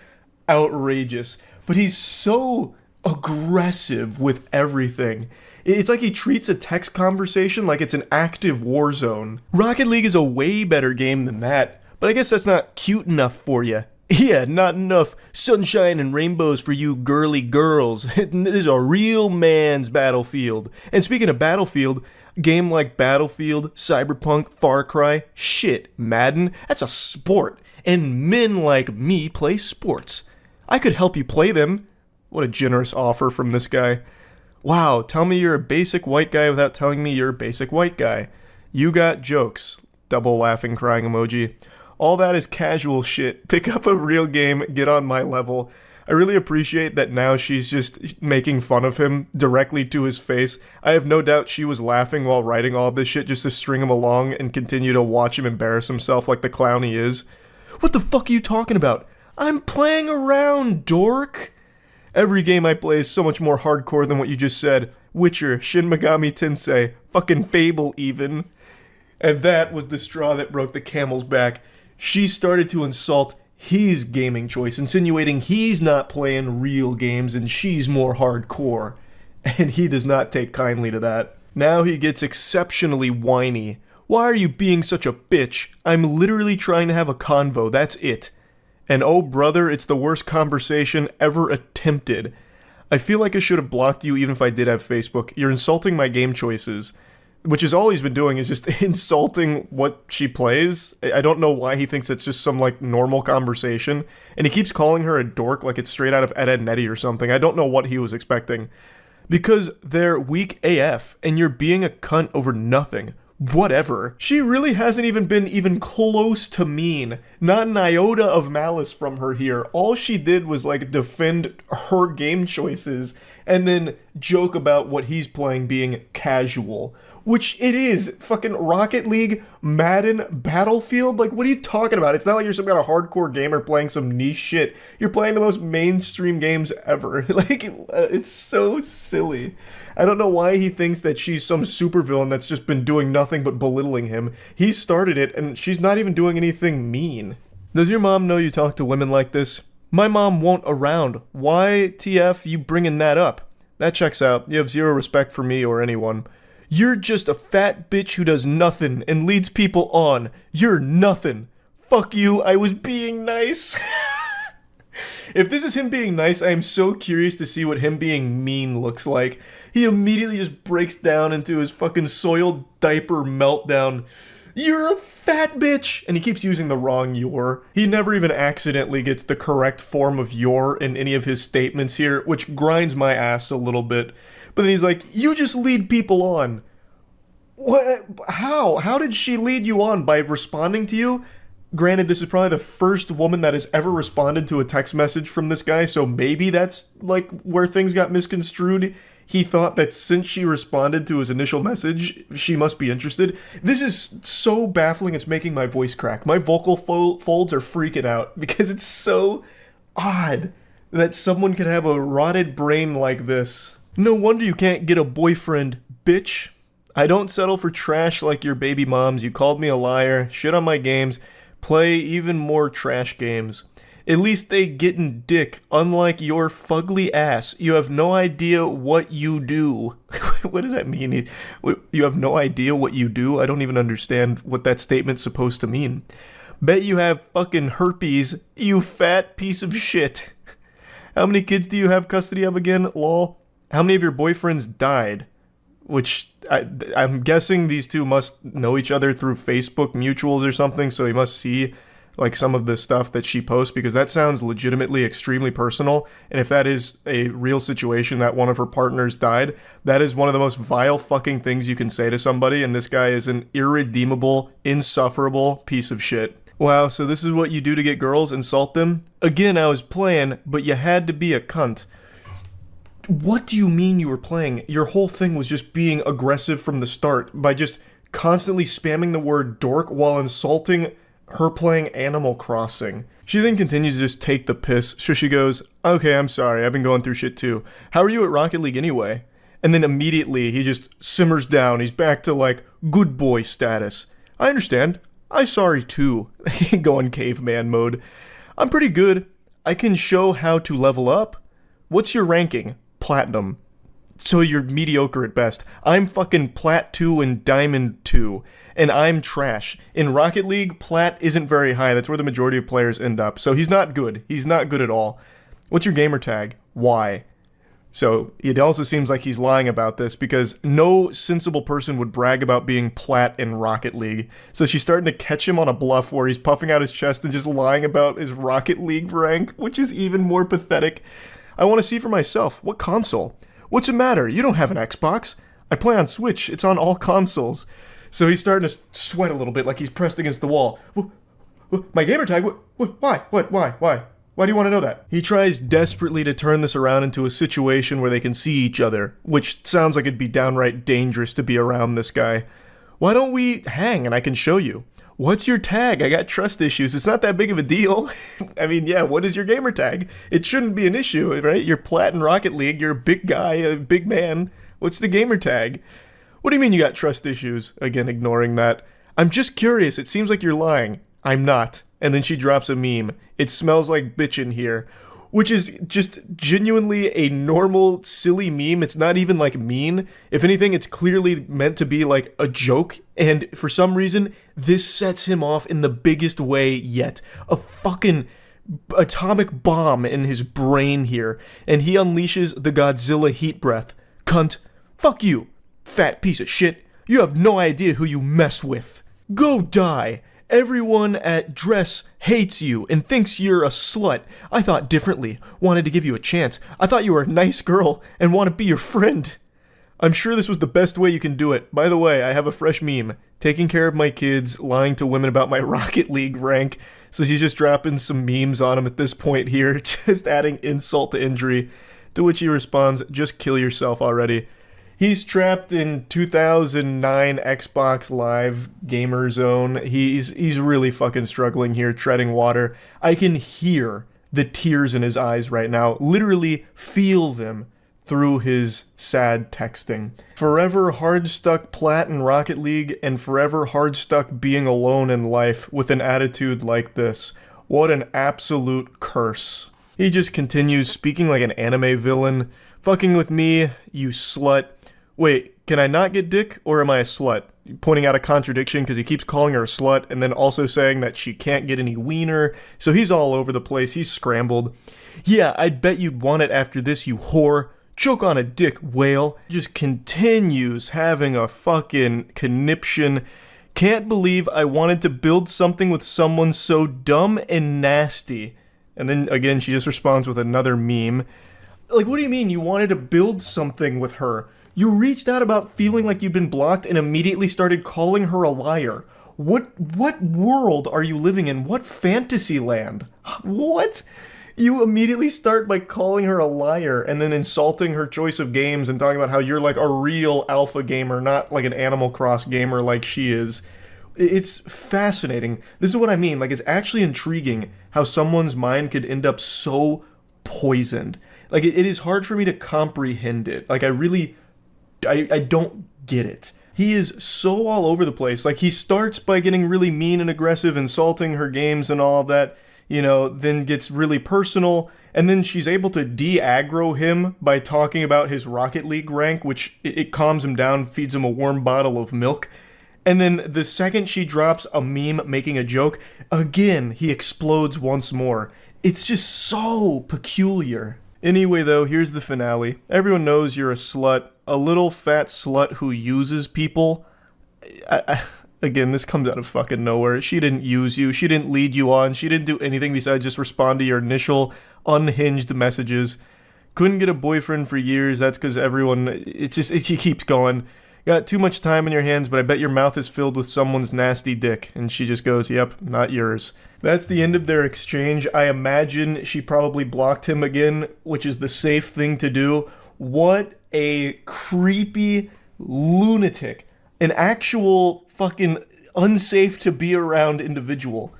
outrageous. But he's so aggressive with everything. It's like he treats a text conversation like it's an active war zone. Rocket League is a way better game than that, but I guess that's not cute enough for you. Yeah, not enough sunshine and rainbows for you girly girls. This is a real man's Battlefield. And speaking of Battlefield, game like Battlefield, Cyberpunk, Far Cry, shit, Madden, that's a sport. And men like me play sports. I could help you play them. What a generous offer from this guy. Wow, tell me you're a basic white guy without telling me you're a basic white guy. You got jokes. Double laughing crying emoji. All that is casual shit. Pick up a real game, get on my level. I really appreciate that now she's just making fun of him directly to his face. I have no doubt she was laughing while writing all this shit just to string him along and continue to watch him embarrass himself like the clown he is. What the fuck are you talking about? I'm playing around, dork. Every game I play is so much more hardcore than what you just said. Witcher, Shin Megami Tensei, fucking Fable even. And that was the straw that broke the camel's back. She started to insult his gaming choice, insinuating he's not playing real games and she's more hardcore. And he does not take kindly to that. Now he gets exceptionally whiny. Why are you being such a bitch? I'm literally trying to have a convo, that's it. And oh brother, it's the worst conversation ever attempted. I feel like I should have blocked you even if I did have Facebook. You're insulting my game choices. Which is all he's been doing is just insulting what she plays. I don't know why he thinks it's just some, like, normal conversation. And he keeps calling her a dork like it's straight out of Ed, Edd n Eddy or something. I don't know what he was expecting. Because they're weak AF, and you're being a cunt over nothing. Whatever. She really hasn't even been even close to mean. Not an iota of malice from her here. All she did was, like, defend her game choices and then joke about what he's playing being casual. Which it is. Fucking Rocket League, Madden, Battlefield. Like, what are you talking about? It's not like you're some kind of hardcore gamer playing some niche shit. You're playing the most mainstream games ever. Like, it's so silly. I don't know why he thinks that she's some supervillain that's just been doing nothing but belittling him. He started it, and she's not even doing anything mean. Does your mom know you talk to women like this? My mom won't around. Why, TF, you bringing that up? That checks out. You have zero respect for me or anyone. You're just a fat bitch who does nothing and leads people on. You're nothing. Fuck you, I was being nice. If this is him being nice, I am so curious to see what him being mean looks like. He immediately just breaks down into his fucking soiled diaper meltdown. You're a fat bitch! And he keeps using the wrong "you're." He never even accidentally gets the correct form of "you're" in any of his statements here, which grinds my ass a little bit. But then he's like, you just lead people on. What? How? How did she lead you on? By responding to you? Granted, this is probably the first woman that has ever responded to a text message from this guy, so maybe that's, like, where things got misconstrued. He thought that since she responded to his initial message, she must be interested. This is so baffling, it's making my voice crack. My vocal folds are freaking out because it's so odd that someone could have a rotted brain like this. No wonder you can't get a boyfriend, bitch. I don't settle for trash like your baby moms. You called me a liar, shit on my games, play even more trash games. At least they gettin' dick, unlike your fugly ass. You have no idea what you do. What does that mean? You have no idea what you do? I don't even understand what that statement's supposed to mean. Bet you have fucking herpes, you fat piece of shit. How many kids do you have custody of again, lol? How many of your boyfriends died? Which, I'm guessing these two must know each other through Facebook mutuals or something, so he must see, like, some of the stuff that she posts, because that sounds legitimately extremely personal, and if that is a real situation that one of her partners died, that is one of the most vile fucking things you can say to somebody, and this guy is an irredeemable, insufferable piece of shit. Wow, so this is what you do to get girls? Insult them? Again, I was playing, but you had to be a cunt. What do you mean you were playing? Your whole thing was just being aggressive from the start by just constantly spamming the word dork while insulting her playing Animal Crossing. She then continues to just take the piss, so she goes, okay, I'm sorry, I've been going through shit too. How are you at Rocket League anyway? And then immediately he just simmers down, he's back to, like, good boy status. I understand, I'm sorry too. Going caveman mode. I'm pretty good, I can show how to level up. What's your ranking? Platinum. So you're mediocre at best. I'm fucking Plat 2 and Diamond 2, and I'm trash. In Rocket League, Plat isn't very high. That's where the majority of players end up. So he's not good. He's not good at all. What's your gamer tag? Y. So it also seems like he's lying about this because no sensible person would brag about being Plat in Rocket League. So she's starting to catch him on a bluff where he's puffing out his chest and just lying about his Rocket League rank, which is even more pathetic. I want to see for myself. What console? What's the matter? You don't have an Xbox. I play on Switch. It's on all consoles. So he's starting to sweat a little bit like he's pressed against the wall. My gamer tag? Why? Why do you want to know that? He tries desperately to turn this around into a situation where they can see each other, which sounds like it'd be downright dangerous to be around this guy. Why don't we hang and I can show you? What's your tag? I got trust issues. It's not that big of a deal. I mean, yeah, what is your gamer tag? It shouldn't be an issue, right? You're plat in Rocket League. You're a big guy, a big man. What's the gamer tag? What do you mean you got trust issues? Again, ignoring that. I'm just curious. It seems like you're lying. I'm not. And then she drops a meme. It smells like bitch in here. Which is just genuinely a normal, silly meme. It's not even like mean. If anything, it's clearly meant to be like a joke. And for some reason, this sets him off in the biggest way yet. A fucking atomic bomb in his brain here. And he unleashes the Godzilla heat breath. Cunt. Fuck you. Fat piece of shit. You have no idea who you mess with. Go die. Everyone at Dress hates you and thinks you're a slut. I thought differently, wanted to give you a chance. I thought you were a nice girl and want to be your friend. I'm sure this was the best way you can do it. By the way, I have a fresh meme. Taking care of my kids, lying to women about my Rocket League rank. So she's just dropping some memes on him at this point here, just adding insult to injury. To which he responds, just kill yourself already. He's trapped in 2009 Xbox Live gamer zone. He's really fucking struggling here, treading water. I can hear the tears in his eyes right now. Literally feel them through his sad texting. Forever hard stuck plat in Rocket League and forever hard stuck being alone in life with an attitude like this. What an absolute curse. He just continues speaking like an anime villain. Fucking with me, you slut. Wait, can I not get dick, or am I a slut? Pointing out a contradiction because he keeps calling her a slut and then also saying that she can't get any wiener. So he's all over the place. He's scrambled. Yeah, I'd bet you'd want it after this, you whore. Choke on a dick, whale. Just continues having a fucking conniption. Can't believe I wanted to build something with someone so dumb and nasty. And then again, she just responds with another meme. Like, what do you mean you wanted to build something with her? You reached out about feeling like you'd been blocked and immediately started calling her a liar. What world are you living in? What fantasy land? What? You immediately start by calling her a liar and then insulting her choice of games and talking about how you're like a real alpha gamer, not like an Animal Cross gamer like she is. It's fascinating. This is what I mean. Like, it's actually intriguing how someone's mind could end up so poisoned. Like, it is hard for me to comprehend it. Like, I don't get it. He is so all over the place. Like, he starts by getting really mean and aggressive, insulting her games and all of that, you know, then gets really personal, and then she's able to de-aggro him by talking about his Rocket League rank, which it calms him down, feeds him a warm bottle of milk. And then the second she drops a meme making a joke, again, he explodes once more. It's just so peculiar. Anyway, though, here's the finale. Everyone knows you're a slut. A little fat slut who uses people. Again, this comes out of fucking nowhere. She didn't use you. She didn't lead you on. She didn't do anything besides just respond to your initial unhinged messages. Couldn't get a boyfriend for years. That's because everyone... it keeps going. Got too much time in your hands, but I bet your mouth is filled with someone's nasty dick. And she just goes, yep, not yours. That's the end of their exchange. I imagine she probably blocked him again, which is the safe thing to do. What a creepy lunatic. An actual fucking unsafe to be around individual.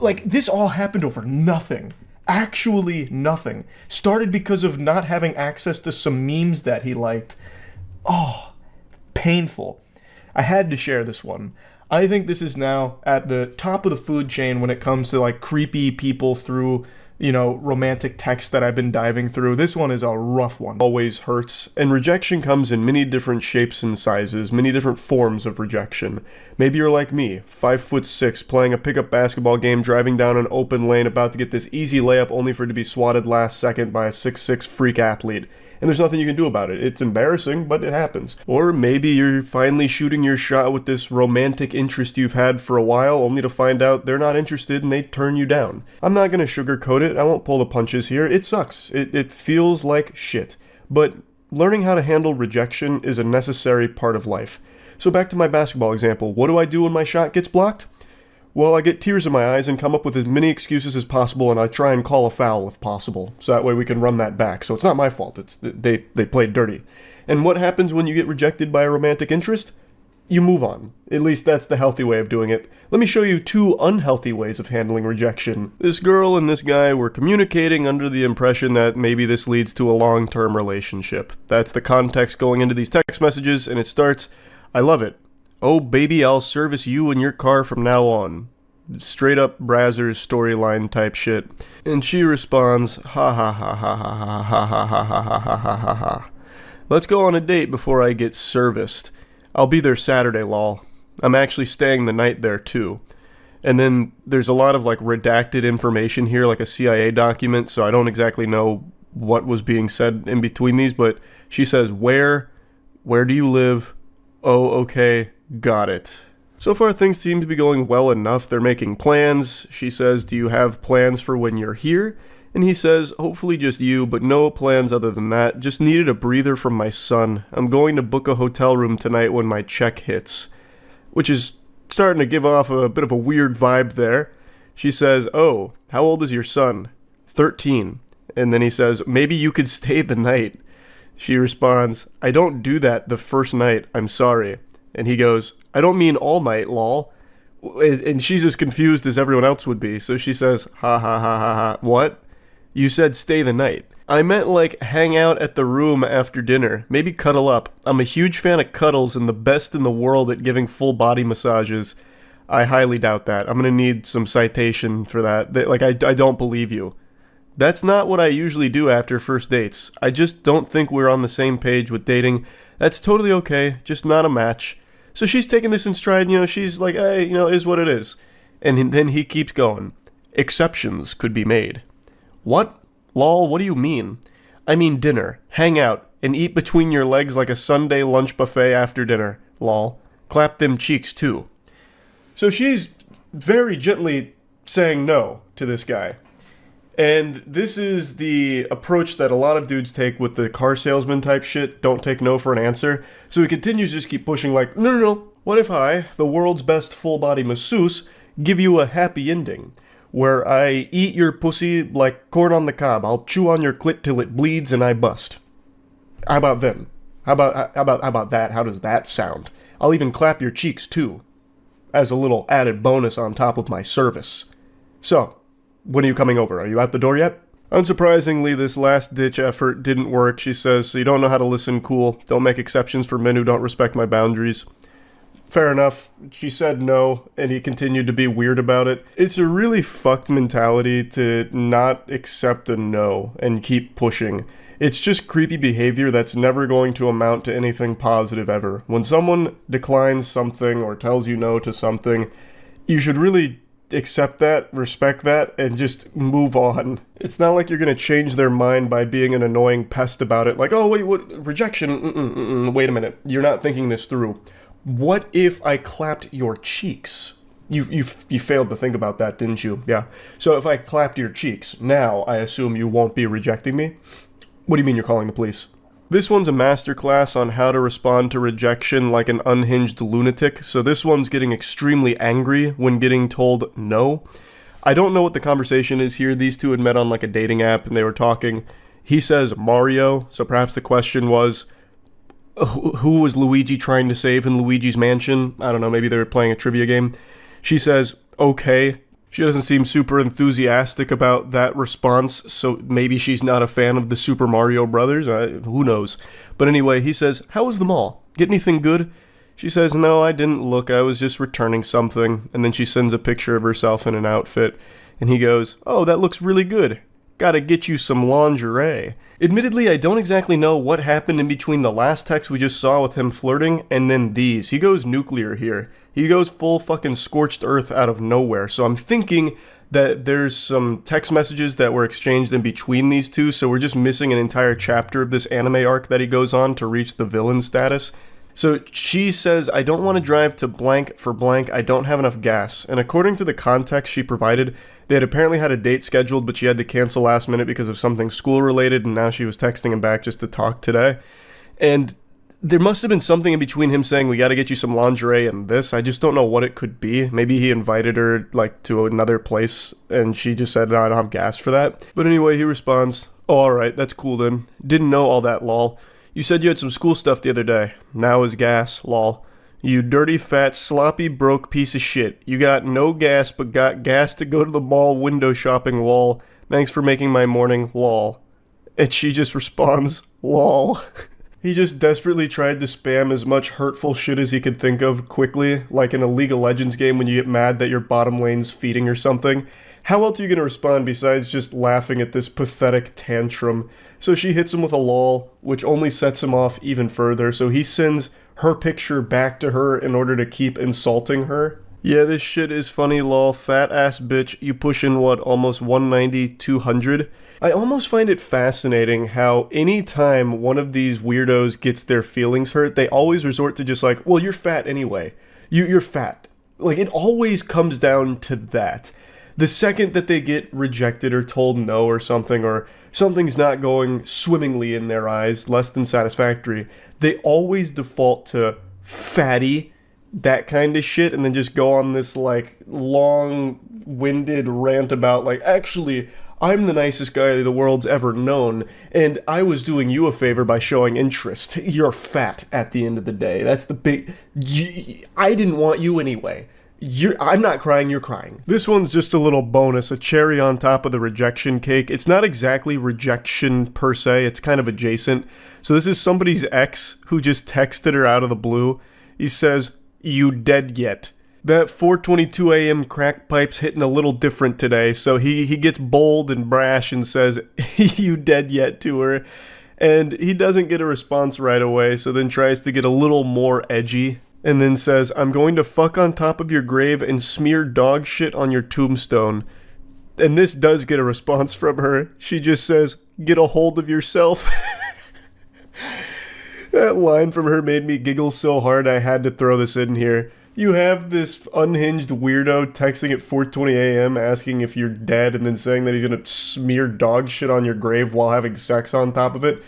Like, this all happened over nothing. Actually nothing. Started because of not having access to some memes that he liked. Oh, painful. I had to share this one. I think this is now at the top of the food chain when it comes to like creepy people through, you know, romantic texts that I've been diving through. This one is a rough one. Always hurts. And rejection comes in many different shapes and sizes, many different forms of rejection. Maybe you're like me, 5'6", playing a pickup basketball game, driving down an open lane, about to get this easy layup only for it to be swatted last second by a 6'6" freak athlete. And there's nothing you can do about it. It's embarrassing, but it happens. Or maybe you're finally shooting your shot with this romantic interest you've had for a while, only to find out they're not interested and they turn you down. I'm not gonna sugarcoat it. I won't pull the punches here. It sucks. It feels like shit. But learning how to handle rejection is a necessary part of life. So back to my basketball example. What do I do when my shot gets blocked? Well, I get tears in my eyes and come up with as many excuses as possible, and I try and call a foul if possible, so that way we can run that back. So it's not my fault. It's they played dirty. And what happens when you get rejected by a romantic interest? you move on. At least that's the healthy way of doing it. Let me show you 2 unhealthy ways of handling rejection. This girl and this guy were communicating under the impression that maybe this leads to a long-term relationship. That's the context going into these text messages, and it starts, I love it. Oh baby, I'll service you in your car from now on. Straight up Brazzers storyline type shit. And she responds, ha ha ha ha ha ha ha ha ha ha ha ha ha ha. Let's go on a date before I get serviced. I'll be there Saturday, lol. I'm actually staying the night there too. And then there's a lot of like redacted information here, like a CIA document, so I don't exactly know what was being said in between these, but she says, where do you live? Oh, okay, got it. So far things seem to be going well enough. They're making plans. She says, do you have plans for when you're here? And he says, hopefully just you, but no plans other than that. Just needed a breather from my son. I'm going to book a hotel room tonight when my check hits. Which is starting to give off a bit of a weird vibe there. She says, oh, how old is your son? 13. And then he says, maybe you could stay the night. She responds, I don't do that the first night, I'm sorry. And he goes, I don't mean all night, lol. And she's as confused as everyone else would be. So she says, ha ha ha ha ha, what? You said stay the night. I meant like hang out at the room after dinner, maybe cuddle up. I'm a huge fan of cuddles and the best in the world at giving full body massages. I highly doubt that. I'm gonna need some citation for that. Like I don't believe you. That's not what I usually do after first dates. I just don't think we're on the same page with dating. That's totally okay, just not a match. So she's taking this in stride, she's like, hey, is what it is. And then he keeps going. Exceptions could be made. What? Lol, what do you mean? I mean dinner, hang out, and eat between your legs like a Sunday lunch buffet after dinner. Lol. Clap them cheeks too. So she's very gently saying no to this guy. And this is the approach that a lot of dudes take with the car salesman type shit, don't take no for an answer. So he continues to just keep pushing like, no, what if I, the world's best full body masseuse, give you a happy ending? Where I eat your pussy like corn on the cob. I'll chew on your clit till it bleeds and I bust. How about then? How about that? How does that sound? I'll even clap your cheeks too, as a little added bonus on top of my service. So, when are you coming over? Are you out the door yet? Unsurprisingly, this last-ditch effort didn't work, she says, so you don't know how to listen, cool. Don't make exceptions for men who don't respect my boundaries. Fair enough. She said no, and he continued to be weird about it. It's a really fucked mentality to not accept a no and keep pushing. It's just creepy behavior that's never going to amount to anything positive ever. When someone declines something or tells you no to something, you should really accept that, respect that, and just move on. It's not like you're going to change their mind by being an annoying pest about it. Like, oh, wait, what? Rejection? Wait a minute. You're not thinking this through. What if I clapped your cheeks? You failed to think about that, didn't you? Yeah. So if I clapped your cheeks, now I assume you won't be rejecting me? What do you mean you're calling the police? This one's a masterclass on how to respond to rejection like an unhinged lunatic, so this one's getting extremely angry when getting told no. I don't know what the conversation is here. These two had met on like a dating app and they were talking. He says Mario, so perhaps the question was, who was Luigi trying to save in Luigi's Mansion? I don't know, maybe they were playing a trivia game. She says, okay. She doesn't seem super enthusiastic about that response, so maybe she's not a fan of the Super Mario Brothers. Who knows? But anyway, he says, how was the mall? Get anything good? She says, no, I didn't look. I was just returning something. And then she sends a picture of herself in an outfit. And he goes, oh, that looks really good. Gotta get you some lingerie. Admittedly, I don't exactly know what happened in between the last text we just saw with him flirting and then these. He goes nuclear here. He goes full fucking scorched earth out of nowhere. So I'm thinking that there's some text messages that were exchanged in between these two, so we're just missing an entire chapter of this anime arc that he goes on to reach the villain status. So she says, I don't want to drive to blank for blank, I don't have enough gas. And according to the context she provided, they had apparently had a date scheduled, but she had to cancel last minute because of something school related, and now she was texting him back just to talk today. And there must have been something in between him saying, we gotta get you some lingerie and this. I just don't know what it could be. Maybe he invited her, like, to another place, and she just said, no, I don't have gas for that. But anyway, he responds, oh, alright, that's cool then. Didn't know all that, lol. You said you had some school stuff the other day. Now is gas, lol. You dirty, fat, sloppy, broke piece of shit. You got no gas, but got gas to go to the mall window shopping, lol. Thanks for making my morning, lol. And she just responds, lol. He just desperately tried to spam as much hurtful shit as he could think of quickly, like in a League of Legends game when you get mad that your bottom lane's feeding or something. How else are you going to respond besides just laughing at this pathetic tantrum? So she hits him with a lol, which only sets him off even further, so he sends her picture back to her in order to keep insulting her. Yeah, this shit is funny, lol, fat ass bitch, you pushing what, almost 190, 200? I almost find it fascinating how anytime one of these weirdos gets their feelings hurt, they always resort to just like, well, you're fat anyway. You're fat. Like, it always comes down to that. The second that they get rejected or told no or something's not going swimmingly in their eyes, less than satisfactory, they always default to fatty, that kind of shit, and then just go on this, like, long-winded rant about, like, actually, I'm the nicest guy the world's ever known, and I was doing you a favor by showing interest. You're fat at the end of the day. That's the big... I didn't want you anyway. I'm not crying, you're crying. This one's just a little bonus, a cherry on top of the rejection cake. It's not exactly rejection per se, it's kind of adjacent. So this is somebody's ex who just texted her out of the blue. He says, "You dead yet?" That 4:22 a.m. crack pipe's hitting a little different today, so he gets bold and brash and says, "You dead yet?" to her. And he doesn't get a response right away, so then tries to get a little more edgy. And then says, "I'm going to fuck on top of your grave and smear dog shit on your tombstone." And this does get a response from her. She just says, "Get a hold of yourself." That line from her made me giggle so hard I had to throw this in here. You have this unhinged weirdo texting at 4:20 a.m. asking if you're dead and then saying that he's gonna smear dog shit on your grave while having sex on top of it.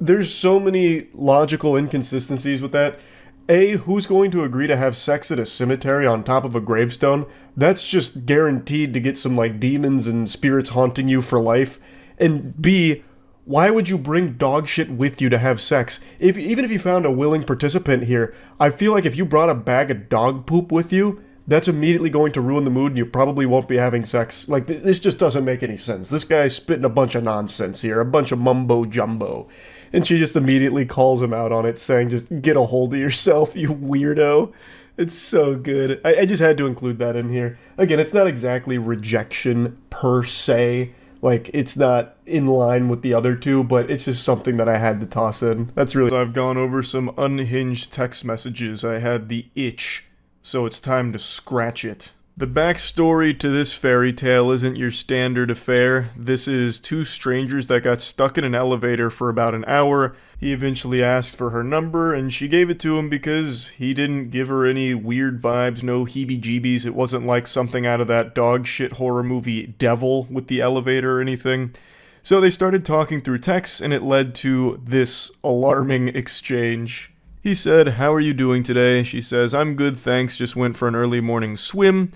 There's so many logical inconsistencies with that. A, who's going to agree to have sex at a cemetery on top of a gravestone? That's just guaranteed to get some, like, demons and spirits haunting you for life. And B, why would you bring dog shit with you to have sex? Even if you found a willing participant here, I feel like if you brought a bag of dog poop with you, that's immediately going to ruin the mood and you probably won't be having sex. Like, this just doesn't make any sense. This guy's spitting a bunch of nonsense here, a bunch of mumbo-jumbo. And she just immediately calls him out on it, saying, just get a hold of yourself, you weirdo. It's so good. I just had to include that in here. Again, it's not exactly rejection per se. Like, it's not in line with the other two, but it's just something that I had to toss in. That's really... I've gone over some unhinged text messages. I had the itch, so it's time to scratch it. The backstory to this fairy tale isn't your standard affair. This is two strangers that got stuck in an elevator for about an hour. He eventually asked for her number, and she gave it to him because he didn't give her any weird vibes, no heebie-jeebies. It wasn't like something out of that dog shit horror movie Devil with the elevator or anything. So they started talking through text, and it led to this alarming exchange. He said, "How are you doing today?" She says, "I'm good, thanks, just went for an early morning swim."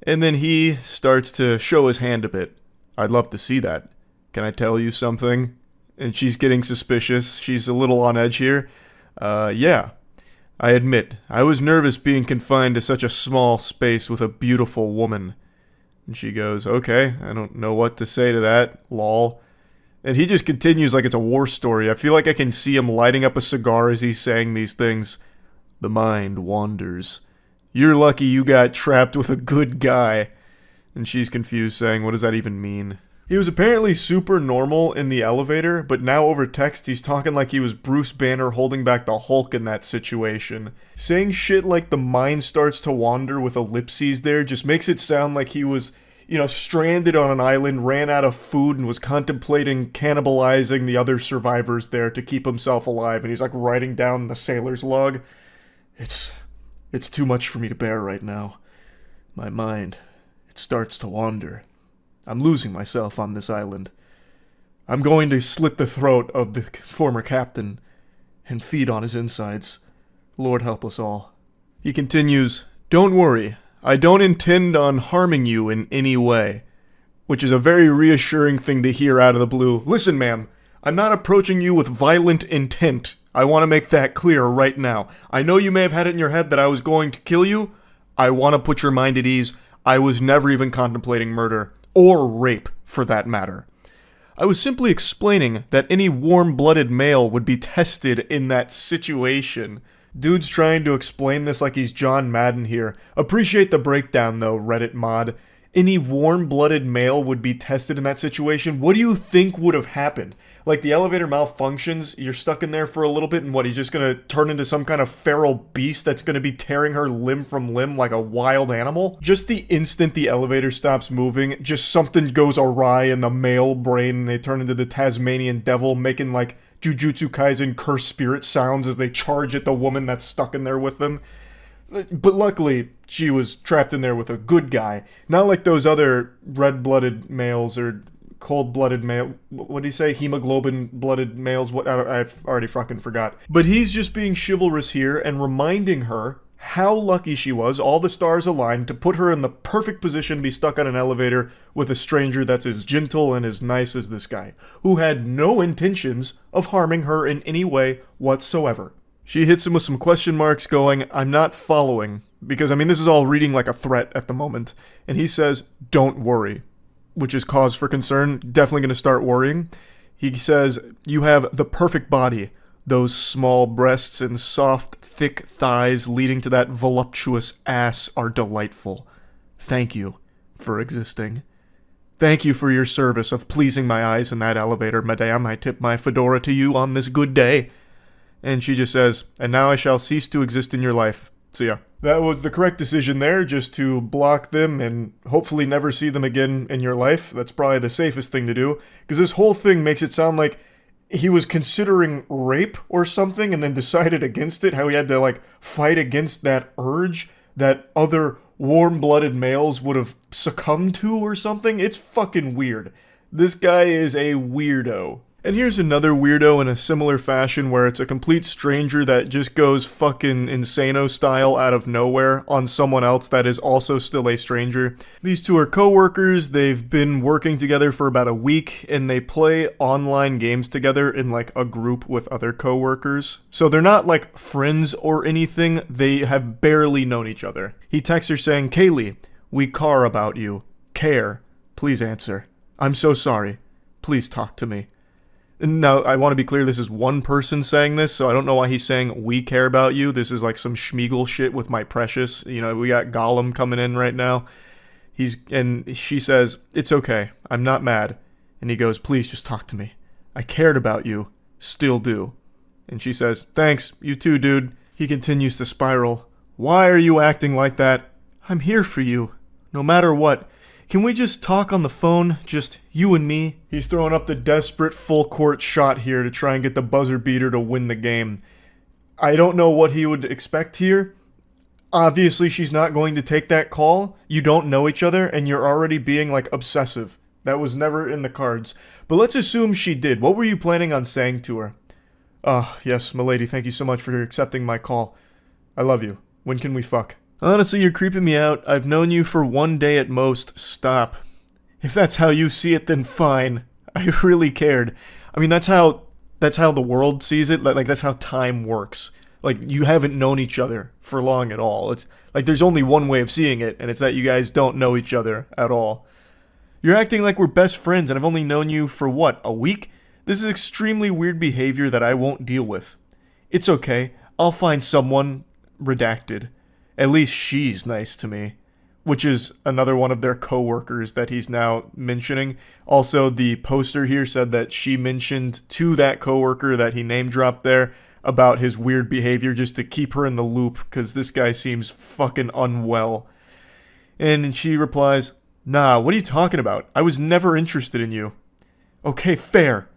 And then he starts to show his hand a bit. "I'd love to see that. Can I tell you something?" And she's getting suspicious. She's a little on edge here. Yeah. I admit, I was nervous being confined to such a small space with a beautiful woman. And she goes, "Okay, I don't know what to say to that, lol." And he just continues like it's a war story. I feel like I can see him lighting up a cigar as he's saying these things. "The mind wanders. You're lucky you got trapped with a good guy." And she's confused, saying, "What does that even mean?" He was apparently super normal in the elevator, but now over text he's talking like he was Bruce Banner holding back the Hulk in that situation. Saying shit like the mind starts to wander with ellipses there just makes it sound like he was, stranded on an island, ran out of food, and was contemplating cannibalizing the other survivors there to keep himself alive, and he's like writing down the sailor's log. It's too much for me to bear right now. My mind, it starts to wander. I'm losing myself on this island. I'm going to slit the throat of the former captain and feed on his insides. Lord help us all. He continues, "Don't worry, I don't intend on harming you in any way." Which is a very reassuring thing to hear out of the blue. "Listen, ma'am, I'm not approaching you with violent intent. I want to make that clear right now. I know you may have had it in your head that I was going to kill you. I want to put your mind at ease. I was never even contemplating murder, or rape, for that matter. I was simply explaining that any warm-blooded male would be tested in that situation. Dude's trying to explain this like he's John Madden here. Appreciate the breakdown though, Reddit mod. Any warm-blooded male would be tested in that situation? What do you think would have happened? Like, the elevator malfunctions, you're stuck in there for a little bit, and what, he's just gonna turn into some kind of feral beast that's gonna be tearing her limb from limb like a wild animal? Just the instant the elevator stops moving, just something goes awry in the male brain, and they turn into the Tasmanian devil, making, like, Jujutsu Kaisen curse spirit sounds as they charge at the woman that's stuck in there with them. But luckily, she was trapped in there with a good guy. Not like those other red-blooded males or cold-blooded male. What did he say? Hemoglobin-blooded males? What? I've already fucking forgot. But he's just being chivalrous here and reminding her how lucky she was, all the stars aligned, to put her in the perfect position to be stuck on an elevator with a stranger that's as gentle and as nice as this guy, who had no intentions of harming her in any way whatsoever. She hits him with some question marks going, I'm not following, because, I mean, this is all reading like a threat at the moment. And he says, don't worry, which is cause for concern, definitely going to start worrying. He says, you have the perfect body, those small breasts and soft, thick thighs leading to that voluptuous ass are delightful. Thank you for existing. Thank you for your service of pleasing my eyes in that elevator, madame. I tip my fedora to you on this good day. And she just says, and now I shall cease to exist in your life. See ya. That was the correct decision there, just to block them and hopefully never see them again in your life. That's probably the safest thing to do, because this whole thing makes it sound like he was considering rape or something and then decided against it, how he had to, like, fight against that urge that other warm-blooded males would have succumbed to or something. It's fucking weird. This guy is a weirdo. And here's another weirdo in a similar fashion where it's a complete stranger that just goes fucking insano style out of nowhere on someone else that is also still a stranger. These two are co-workers, they've been working together for about a week, and they play online games together in like a group with other co-workers. So they're not like friends or anything, they have barely known each other. He texts her saying, Kaylee, we care about you. Care. Please answer. I'm so sorry. Please talk to me. Now, I want to be clear, this is one person saying this, so I don't know why he's saying, we care about you. This is like some Schmeagle shit with my precious. You know, we got Gollum coming in right now. And she says, it's okay, I'm not mad. And he goes, please just talk to me. I cared about you. Still do. And she says, thanks, you too, dude. He continues to spiral. Why are you acting like that? I'm here for you, no matter what. Can we just talk on the phone, just you and me? He's throwing up the desperate full-court shot here to try and get the buzzer beater to win the game. I don't know what he would expect here. Obviously, she's not going to take that call. You don't know each other, and you're already being, like, obsessive. That was never in the cards. But let's assume she did. What were you planning on saying to her? Yes, milady, thank you so much for accepting my call. I love you. When can we fuck? Honestly, you're creeping me out. I've known you for 1 day at most. Stop. If that's how you see it, then fine. I really cared. I mean, that's how the world sees it. Like, that's how time works. Like, you haven't known each other for long at all. It's like there's only one way of seeing it, and it's that you guys don't know each other at all. You're acting like we're best friends, and I've only known you for what, a week? This is extremely weird behavior that I won't deal with. It's okay. I'll find someone redacted. At least she's nice to me. Which is another one of their co-workers that he's now mentioning. Also, the poster here said that she mentioned to that co-worker that he name-dropped there about his weird behavior just to keep her in the loop, because this guy seems fucking unwell. And she replies, nah, what are you talking about? I was never interested in you. Okay, fair.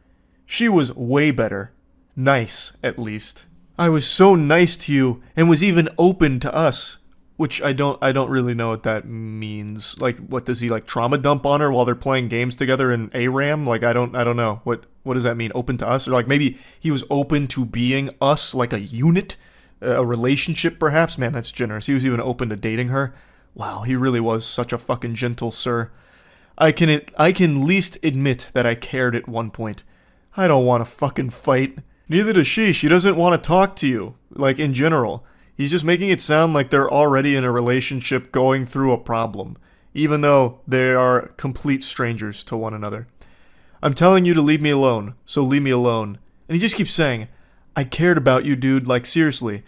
She was way better. Nice, at least. I was so nice to you, and was even open to us. Which I don't really know what that means. Like, what does he, like, trauma dump on her while they're playing games together in ARAM? Like, I don't know. What does that mean? Open to us? Or, like, maybe he was open to being us, like a unit? A relationship, perhaps? Man, that's generous. He was even open to dating her. Wow, he really was such a fucking gentle sir. I can least admit that I cared at one point. I don't want to fucking fight. Neither does she. She doesn't want to talk to you, like in general. He's just making it sound like they're already in a relationship going through a problem, even though they are complete strangers to one another. I'm telling you to leave me alone, so leave me alone. And he just keeps saying, I cared about you, dude, like seriously.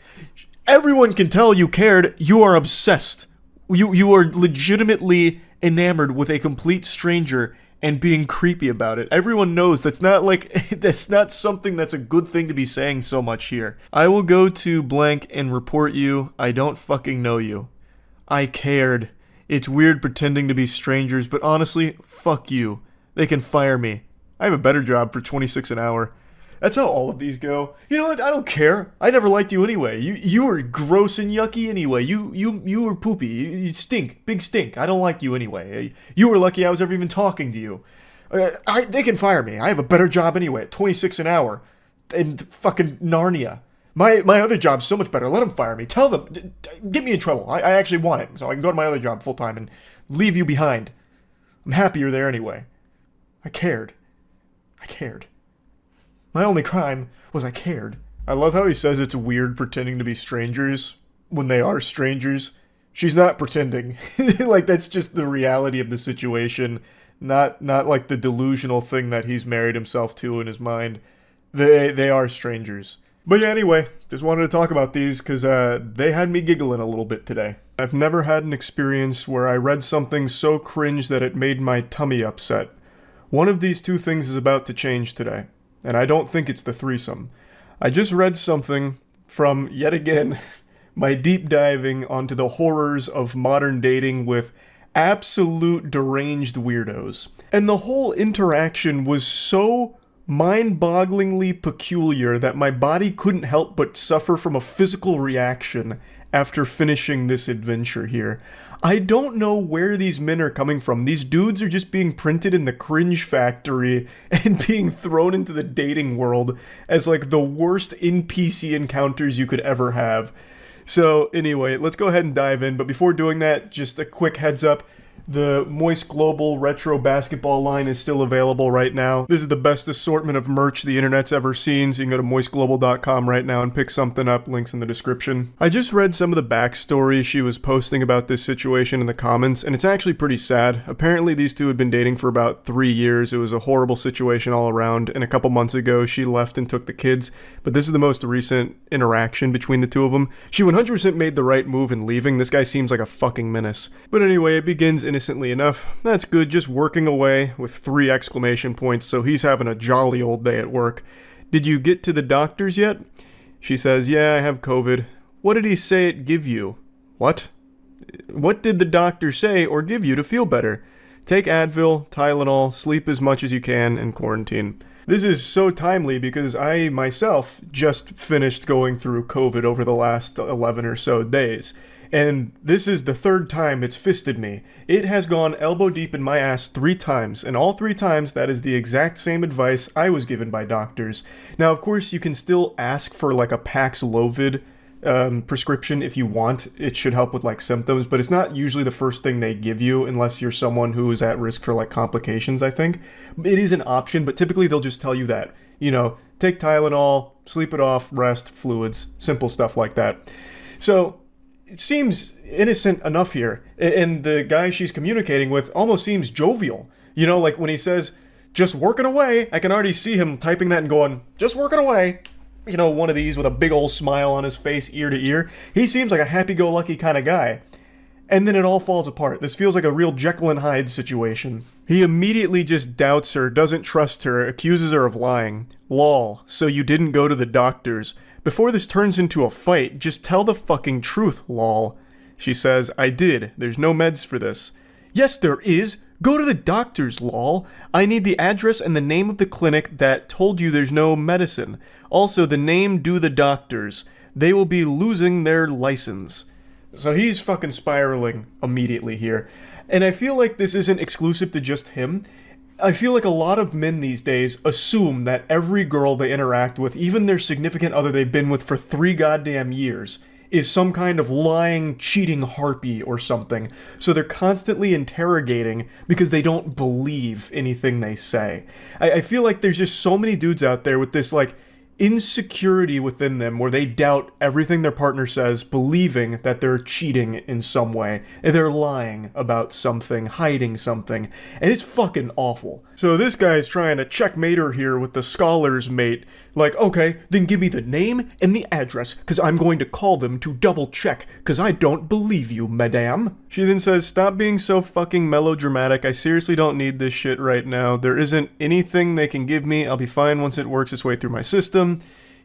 Everyone can tell you cared. You are obsessed. You are legitimately enamored with a complete stranger and being creepy about it. Everyone knows that's not something that's a good thing to be saying so much here. I will go to blank and report you. I don't fucking know you. I cared. It's weird pretending to be strangers, but honestly, fuck you. They can fire me. I have a better job for $26 an hour. That's how all of these go. You know what? I don't care. I never liked you anyway. You were gross and yucky anyway. You were poopy. You stink. Big stink. I don't like you anyway. You were lucky I was ever even talking to you. They can fire me. I have a better job anyway at $26 an hour. In fucking Narnia. My other job's so much better. Let them fire me. Tell them. Get me in trouble. I actually want it. So I can go to my other job full time and leave you behind. I'm happier there anyway. I cared. My only crime was I cared. I love how he says it's weird pretending to be strangers when they are strangers. She's not pretending. Like, that's just the reality of the situation. Not like the delusional thing that he's married himself to in his mind. They are strangers. But yeah, anyway, just wanted to talk about these because they had me giggling a little bit today. I've never had an experience where I read something so cringe that it made my tummy upset. One of these two things is about to change today. And I don't think it's the threesome. I just read something from, yet again, my deep diving onto the horrors of modern dating with absolute deranged weirdos. And the whole interaction was so mind-bogglingly peculiar that my body couldn't help but suffer from a physical reaction after finishing this adventure here. I don't know where these men are coming from. These dudes are just being printed in the Cringe factory and being thrown into the dating world as like the worst NPC encounters you could ever have. So anyway, let's go ahead and dive in. But before doing that, just a quick heads up. The Moist Global retro basketball line is still available right now. This is the best assortment of merch the internet's ever seen, so you can go to moistglobal.com right now and pick something up. Links in the description. I just read some of the backstory she was posting about this situation in the comments, and it's actually pretty sad. Apparently these two had been dating for about 3 years. It was a horrible situation all around, and a couple months ago she left and took the kids, but this is the most recent interaction between the two of them. She 100% made the right move in leaving. This guy seems like a fucking menace. But anyway, it begins innocently enough. That's good, just working away with 3 exclamation points, so he's having a jolly old day at work. Did you get to the doctors yet? She says, yeah, I have COVID. What did he say it give you? What? What did the doctor say or give you to feel better? Take Advil, Tylenol, sleep as much as you can, and quarantine. This is so timely because I myself just finished going through COVID over the last 11 or so days. And this is the 3rd time it's fisted me. It has gone elbow deep in my ass 3 times, and all 3 times that is the exact same advice I was given by doctors. Now, of course, you can still ask for like a Paxlovid prescription if you want. It should help with like symptoms, but it's not usually the first thing they give you unless you're someone who is at risk for like complications, I think. It is an option, but typically they'll just tell you that. You know, take Tylenol, sleep it off, rest, fluids, simple stuff like that. So it seems innocent enough here, and the guy she's communicating with almost seems jovial. You know, like when he says, just working away, I can already see him typing that and going, just working away. You know, one of these with a big old smile on his face, ear to ear. He seems like a happy-go-lucky kind of guy. And then it all falls apart. This feels like a real Jekyll and Hyde situation. He immediately just doubts her, doesn't trust her, accuses her of lying. Lol, so you didn't go to the doctors. Before this turns into a fight, just tell the fucking truth, lol. She says, I did. There's no meds for this. Yes, there is. Go to the doctors, lol. I need the address and the name of the clinic that told you there's no medicine. Also, the name do the doctors. They will be losing their license. So he's fucking spiraling immediately here. And I feel like this isn't exclusive to just him. I feel like a lot of men these days assume that every girl they interact with, even their significant other they've been with for 3 goddamn years, is some kind of lying, cheating harpy or something. So they're constantly interrogating because they don't believe anything they say. I feel like there's just so many dudes out there with this, like, insecurity within them where they doubt everything their partner says, believing that they're cheating in some way, and they're lying about something, hiding something, and it's fucking awful. So this guy's trying to checkmate her here with the scholar's mate, like, okay, then give me the name and the address, because I'm going to call them to double check, because I don't believe you, madame. She then says, stop being so fucking melodramatic, I seriously don't need this shit right now, there isn't anything they can give me, I'll be fine once it works its way through my system.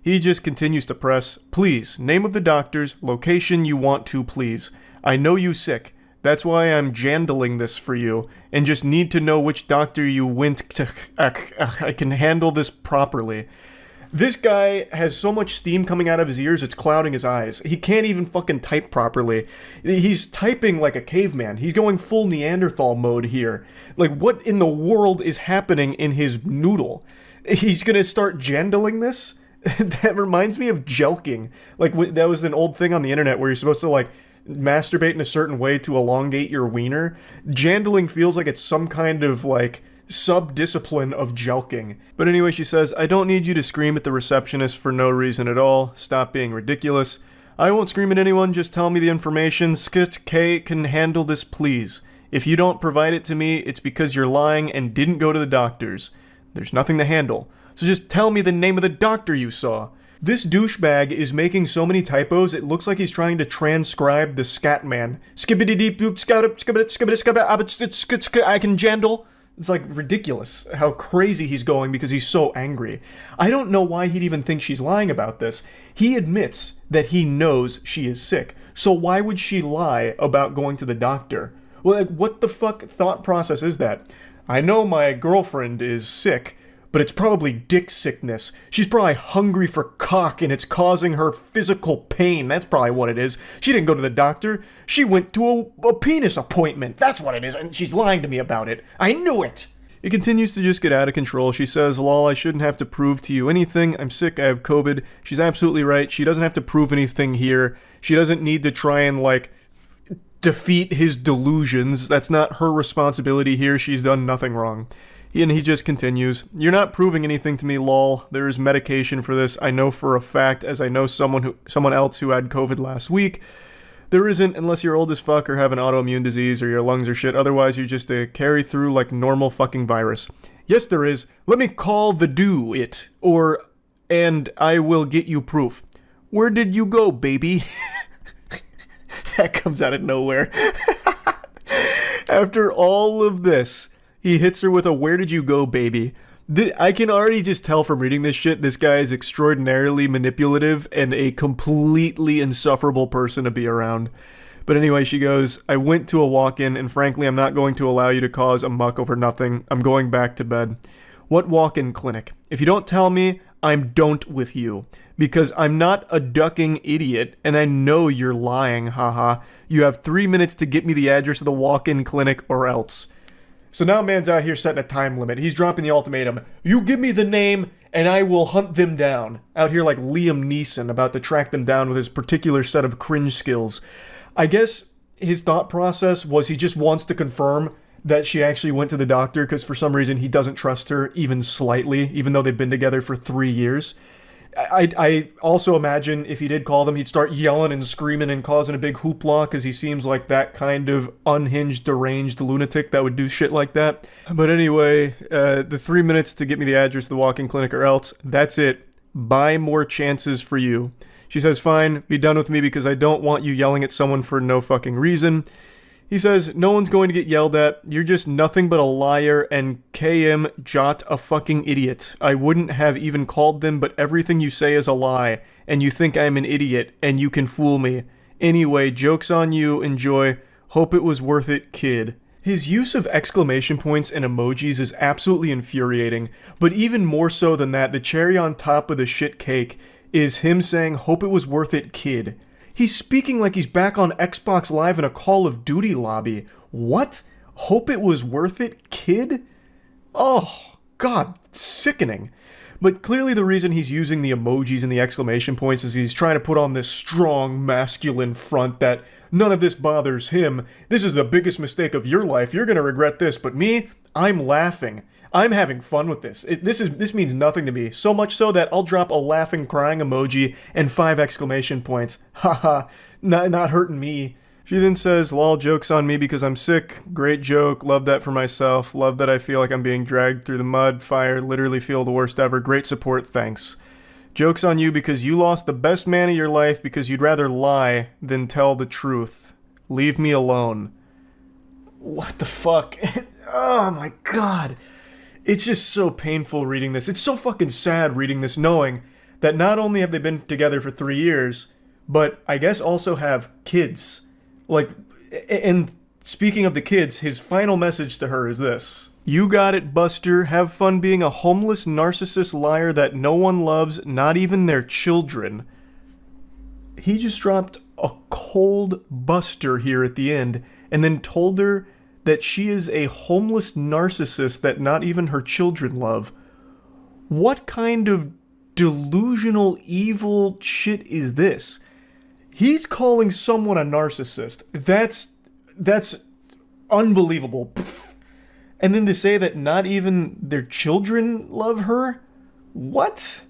He just continues to press, please, name of the doctors, location you want to, please. I know you sick. That's why I'm jandling this for you, and just need to know which doctor you went to. I can handle this properly. This guy has so much steam coming out of his ears, it's clouding his eyes. He can't even fucking type properly. He's typing like a caveman. He's going full Neanderthal mode here. Like, what in the world is happening in his noodle? He's gonna start jandling this? That reminds me of jelking. Like, that was an old thing on the internet where you're supposed to, like, masturbate in a certain way to elongate your wiener. Jandling feels like it's some kind of, like, sub-discipline of jelking. But anyway, she says, I don't need you to scream at the receptionist for no reason at all. Stop being ridiculous. I won't scream at anyone, just tell me the information. Skit K can handle this, please. If you don't provide it to me, it's because you're lying and didn't go to the doctors. There's nothing to handle. So just tell me the name of the doctor you saw. This douchebag is making so many typos, it looks like he's trying to transcribe the Scatman. I can jandle. It's like ridiculous how crazy he's going because he's so angry. I don't know why he'd even think she's lying about this. He admits that he knows she is sick. So why would she lie about going to the doctor? Well, like, what the fuck thought process is that? I know my girlfriend is sick, but it's probably dick sickness. She's probably hungry for cock and it's causing her physical pain. That's probably what it is. She didn't go to the doctor. She went to a penis appointment. That's what it is, and she's lying to me about it. I knew it! It continues to just get out of control. She says, lol, I shouldn't have to prove to you anything. I'm sick, I have COVID. She's absolutely right. She doesn't have to prove anything here. She doesn't need to try and, like, defeat his delusions. That's not her responsibility here. She's done nothing wrong. And he just continues, you're not proving anything to me, lol. There is medication for this. I know for a fact, as I know someone else who had COVID last week. There isn't, unless you're old as fuck or have an autoimmune disease or your lungs are shit. Otherwise, you're just a carry through like normal fucking virus. Yes, there is. Let me call the do it. And I will get you proof. Where did you go, baby? That comes out of nowhere. After all of this, he hits her with a where did you go, baby? I can already just tell from reading this shit, this guy is extraordinarily manipulative and a completely insufferable person to be around. But anyway, she goes, I went to a walk-in and frankly, I'm not going to allow you to cause a muck over nothing. I'm going back to bed. What walk-in clinic? If you don't tell me, I'm don't with you. Because I'm not a ducking idiot, and I know you're lying, haha. You have 3 minutes to get me the address of the walk-in clinic or else. So now man's out here setting a time limit. He's dropping the ultimatum. You give me the name, and I will hunt them down. Out here like Liam Neeson, about to track them down with his particular set of cringe skills. I guess his thought process was he just wants to confirm that she actually went to the doctor, because for some reason he doesn't trust her even slightly, even though they've been together for 3 years. I also imagine if he did call them, he'd start yelling and screaming and causing a big hoopla, because he seems like that kind of unhinged, deranged lunatic that would do shit like that. But anyway, the 3 minutes to get me the address of the walk-in clinic or else, that's it. Buy more chances for you. She says, fine, be done with me because I don't want you yelling at someone for no fucking reason. He says, no one's going to get yelled at. You're just nothing but a liar and KM Jot a fucking idiot. I wouldn't have even called them, but everything you say is a lie. And you think I'm an idiot, and you can fool me. Anyway, joke's on you. Enjoy. Hope it was worth it, kid. His use of exclamation points and emojis is absolutely infuriating. But even more so than that, the cherry on top of the shit cake is him saying, hope it was worth it, kid. He's speaking like he's back on Xbox Live in a Call of Duty lobby. What? Hope it was worth it, kid? Oh, God, sickening. But clearly the reason he's using the emojis and the exclamation points is he's trying to put on this strong, masculine front that none of this bothers him. This is the biggest mistake of your life. You're going to regret this. But me, I'm laughing. I'm having fun with this. This means nothing to me. So much so that I'll drop a laughing, crying emoji and 5 exclamation points. Haha, not hurting me. She then says, lol, joke's on me because I'm sick. Great joke. Love that for myself. Love that I feel like I'm being dragged through the mud, fire, literally feel the worst ever. Great support, thanks. Joke's on you because you lost the best man of your life because you'd rather lie than tell the truth. Leave me alone. What the fuck? Oh my god. It's just so painful reading this. It's so fucking sad reading this, knowing that not only have they been together for 3 years, but I guess also have kids. Like, and speaking of the kids, his final message to her is this. You got it, Buster. Have fun being a homeless narcissist liar that no one loves, not even their children. He just dropped a cold Buster here at the end, and then told her that she is a homeless narcissist that not even her children love. What kind of delusional, evil shit is this? He's calling someone a narcissist. That's unbelievable. Pfft. And then to say that not even their children love her? What?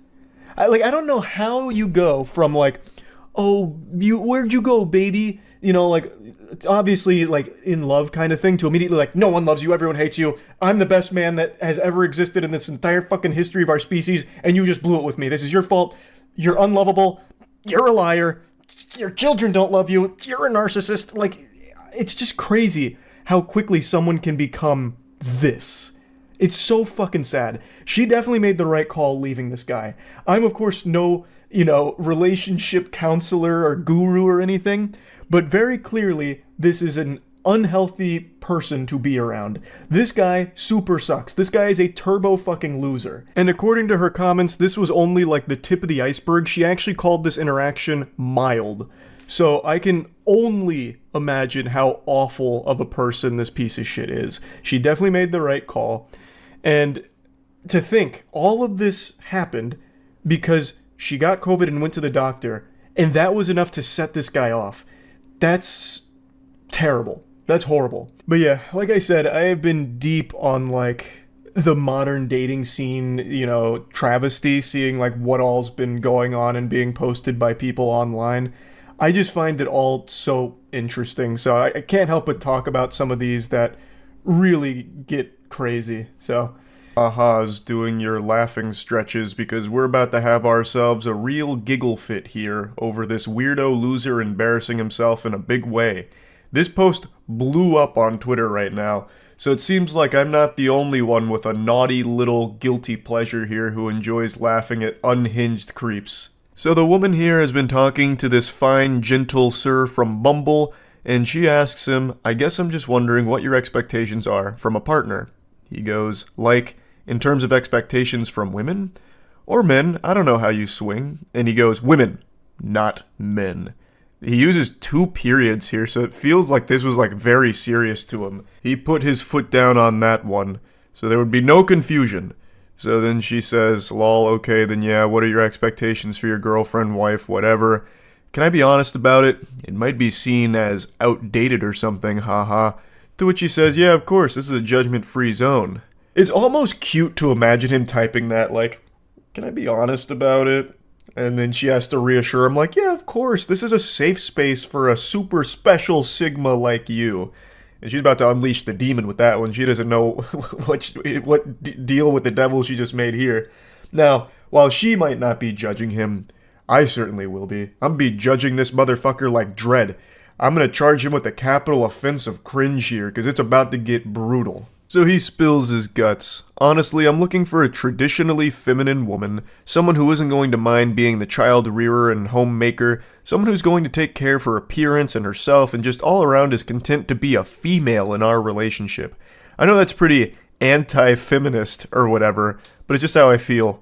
I don't know how you go from like, oh, where'd you go, baby? You know, like, obviously, like, in love kind of thing, to immediately, like, no one loves you, everyone hates you, I'm the best man that has ever existed in this entire fucking history of our species, and you just blew it with me. This is your fault. You're unlovable. You're a liar. Your children don't love you. You're a narcissist. Like, it's just crazy how quickly someone can become this. It's so fucking sad. She definitely made the right call leaving this guy. I'm, of course, no, relationship counselor or guru or anything, but very clearly, this is an unhealthy person to be around. This guy super sucks. This guy is a turbo fucking loser. And according to her comments, this was only like the tip of the iceberg. She actually called this interaction mild. So I can only imagine how awful of a person this piece of shit is. She definitely made the right call. And to think all of this happened because she got COVID and went to the doctor, and that was enough to set this guy off. That's terrible. That's horrible. But yeah, like I said, I have been deep on like the modern dating scene, travesty, seeing like what all's been going on and being posted by people online. I just find it all so interesting. So I can't help but talk about some of these that really get crazy. So ahas doing your laughing stretches because we're about to have ourselves a real giggle fit here over this weirdo loser embarrassing himself in a big way. This post blew up on Twitter right now, so it seems like I'm not the only one with a naughty little guilty pleasure here who enjoys laughing at unhinged creeps. So the woman here has been talking to this fine, gentle sir from Bumble, and she asks him, I guess I'm just wondering what your expectations are from a partner. He goes, like, in terms of expectations from women? Or men, I don't know how you swing. And he goes, women, not men. He uses 2 periods here, so it feels like this was like very serious to him. He put his foot down on that one, so there would be no confusion. So then she says, lol, okay, then yeah, what are your expectations for your girlfriend, wife, whatever? Can I be honest about it? It might be seen as outdated or something, haha. To which he says, yeah, of course, this is a judgment-free zone. It's almost cute to imagine him typing that, like, can I be honest about it? And then she has to reassure him, like, yeah, of course, this is a safe space for a super special Sigma like you. And she's about to unleash the demon with that one. She doesn't know what deal with the devil she just made here. Now, while she might not be judging him, I certainly will be. I'm be judging this motherfucker like dread. I'm gonna charge him with the capital offense of cringe here, because it's about to get brutal. So he spills his guts. Honestly, I'm looking for a traditionally feminine woman, someone who isn't going to mind being the child rearer and homemaker, someone who's going to take care of her appearance and herself and just all around is content to be a female in our relationship. I know that's pretty anti-feminist or whatever, but it's just how I feel.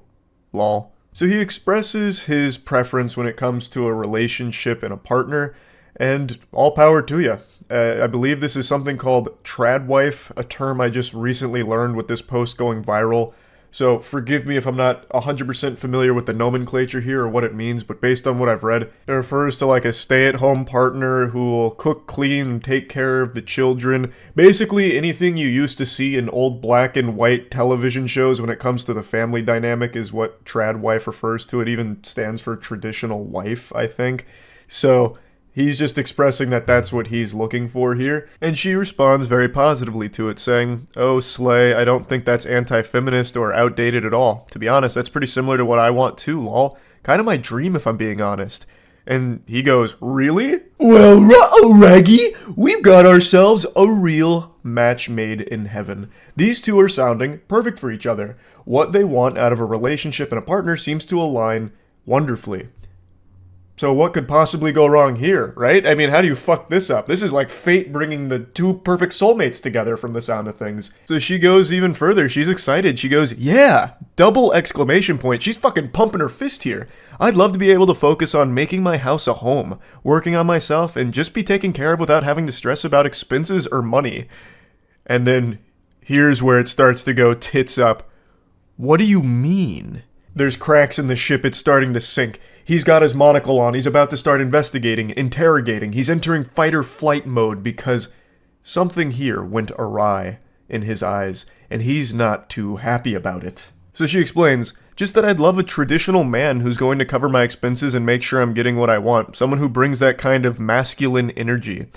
Lol. So he expresses his preference when it comes to a relationship and a partner, and all power to you. I believe this is something called tradwife, a term I just recently learned with this post going viral. So forgive me if I'm not 100% familiar with the nomenclature here or what it means, but based on what I've read, it refers to like a stay-at-home partner who will cook, clean, and take care of the children. Basically anything you used to see in old black and white television shows when it comes to the family dynamic is what trad wife refers to. It even stands for traditional wife, I think. So he's just expressing that that's what he's looking for here, and she responds very positively to it, saying, "Oh, slay, I don't think that's anti-feminist or outdated at all. To be honest, that's pretty similar to what I want too, lol. Kind of my dream if I'm being honest." And he goes, "Really? Well, Raggy, we've got ourselves a real match made in heaven. These two are sounding perfect for each other. What they want out of a relationship and a partner seems to align wonderfully. So what could possibly go wrong here, right? I mean, how do you fuck this up? This is like fate bringing the two perfect soulmates together from the sound of things." So she goes even further. She's excited. She goes, "Yeah, double exclamation point. She's fucking pumping her fist here. I'd love to be able to focus on making my house a home, working on myself, and just be taken care of without having to stress about expenses or money." And then here's where it starts to go tits up. "What do you mean?" There's cracks in the ship. It's starting to sink. He's got his monocle on. He's about to start investigating, interrogating. He's entering fight or flight mode because something here went awry in his eyes, and he's not too happy about it. So she explains, "Just that I'd love a traditional man who's going to cover my expenses and make sure I'm getting what I want. Someone who brings that kind of masculine energy."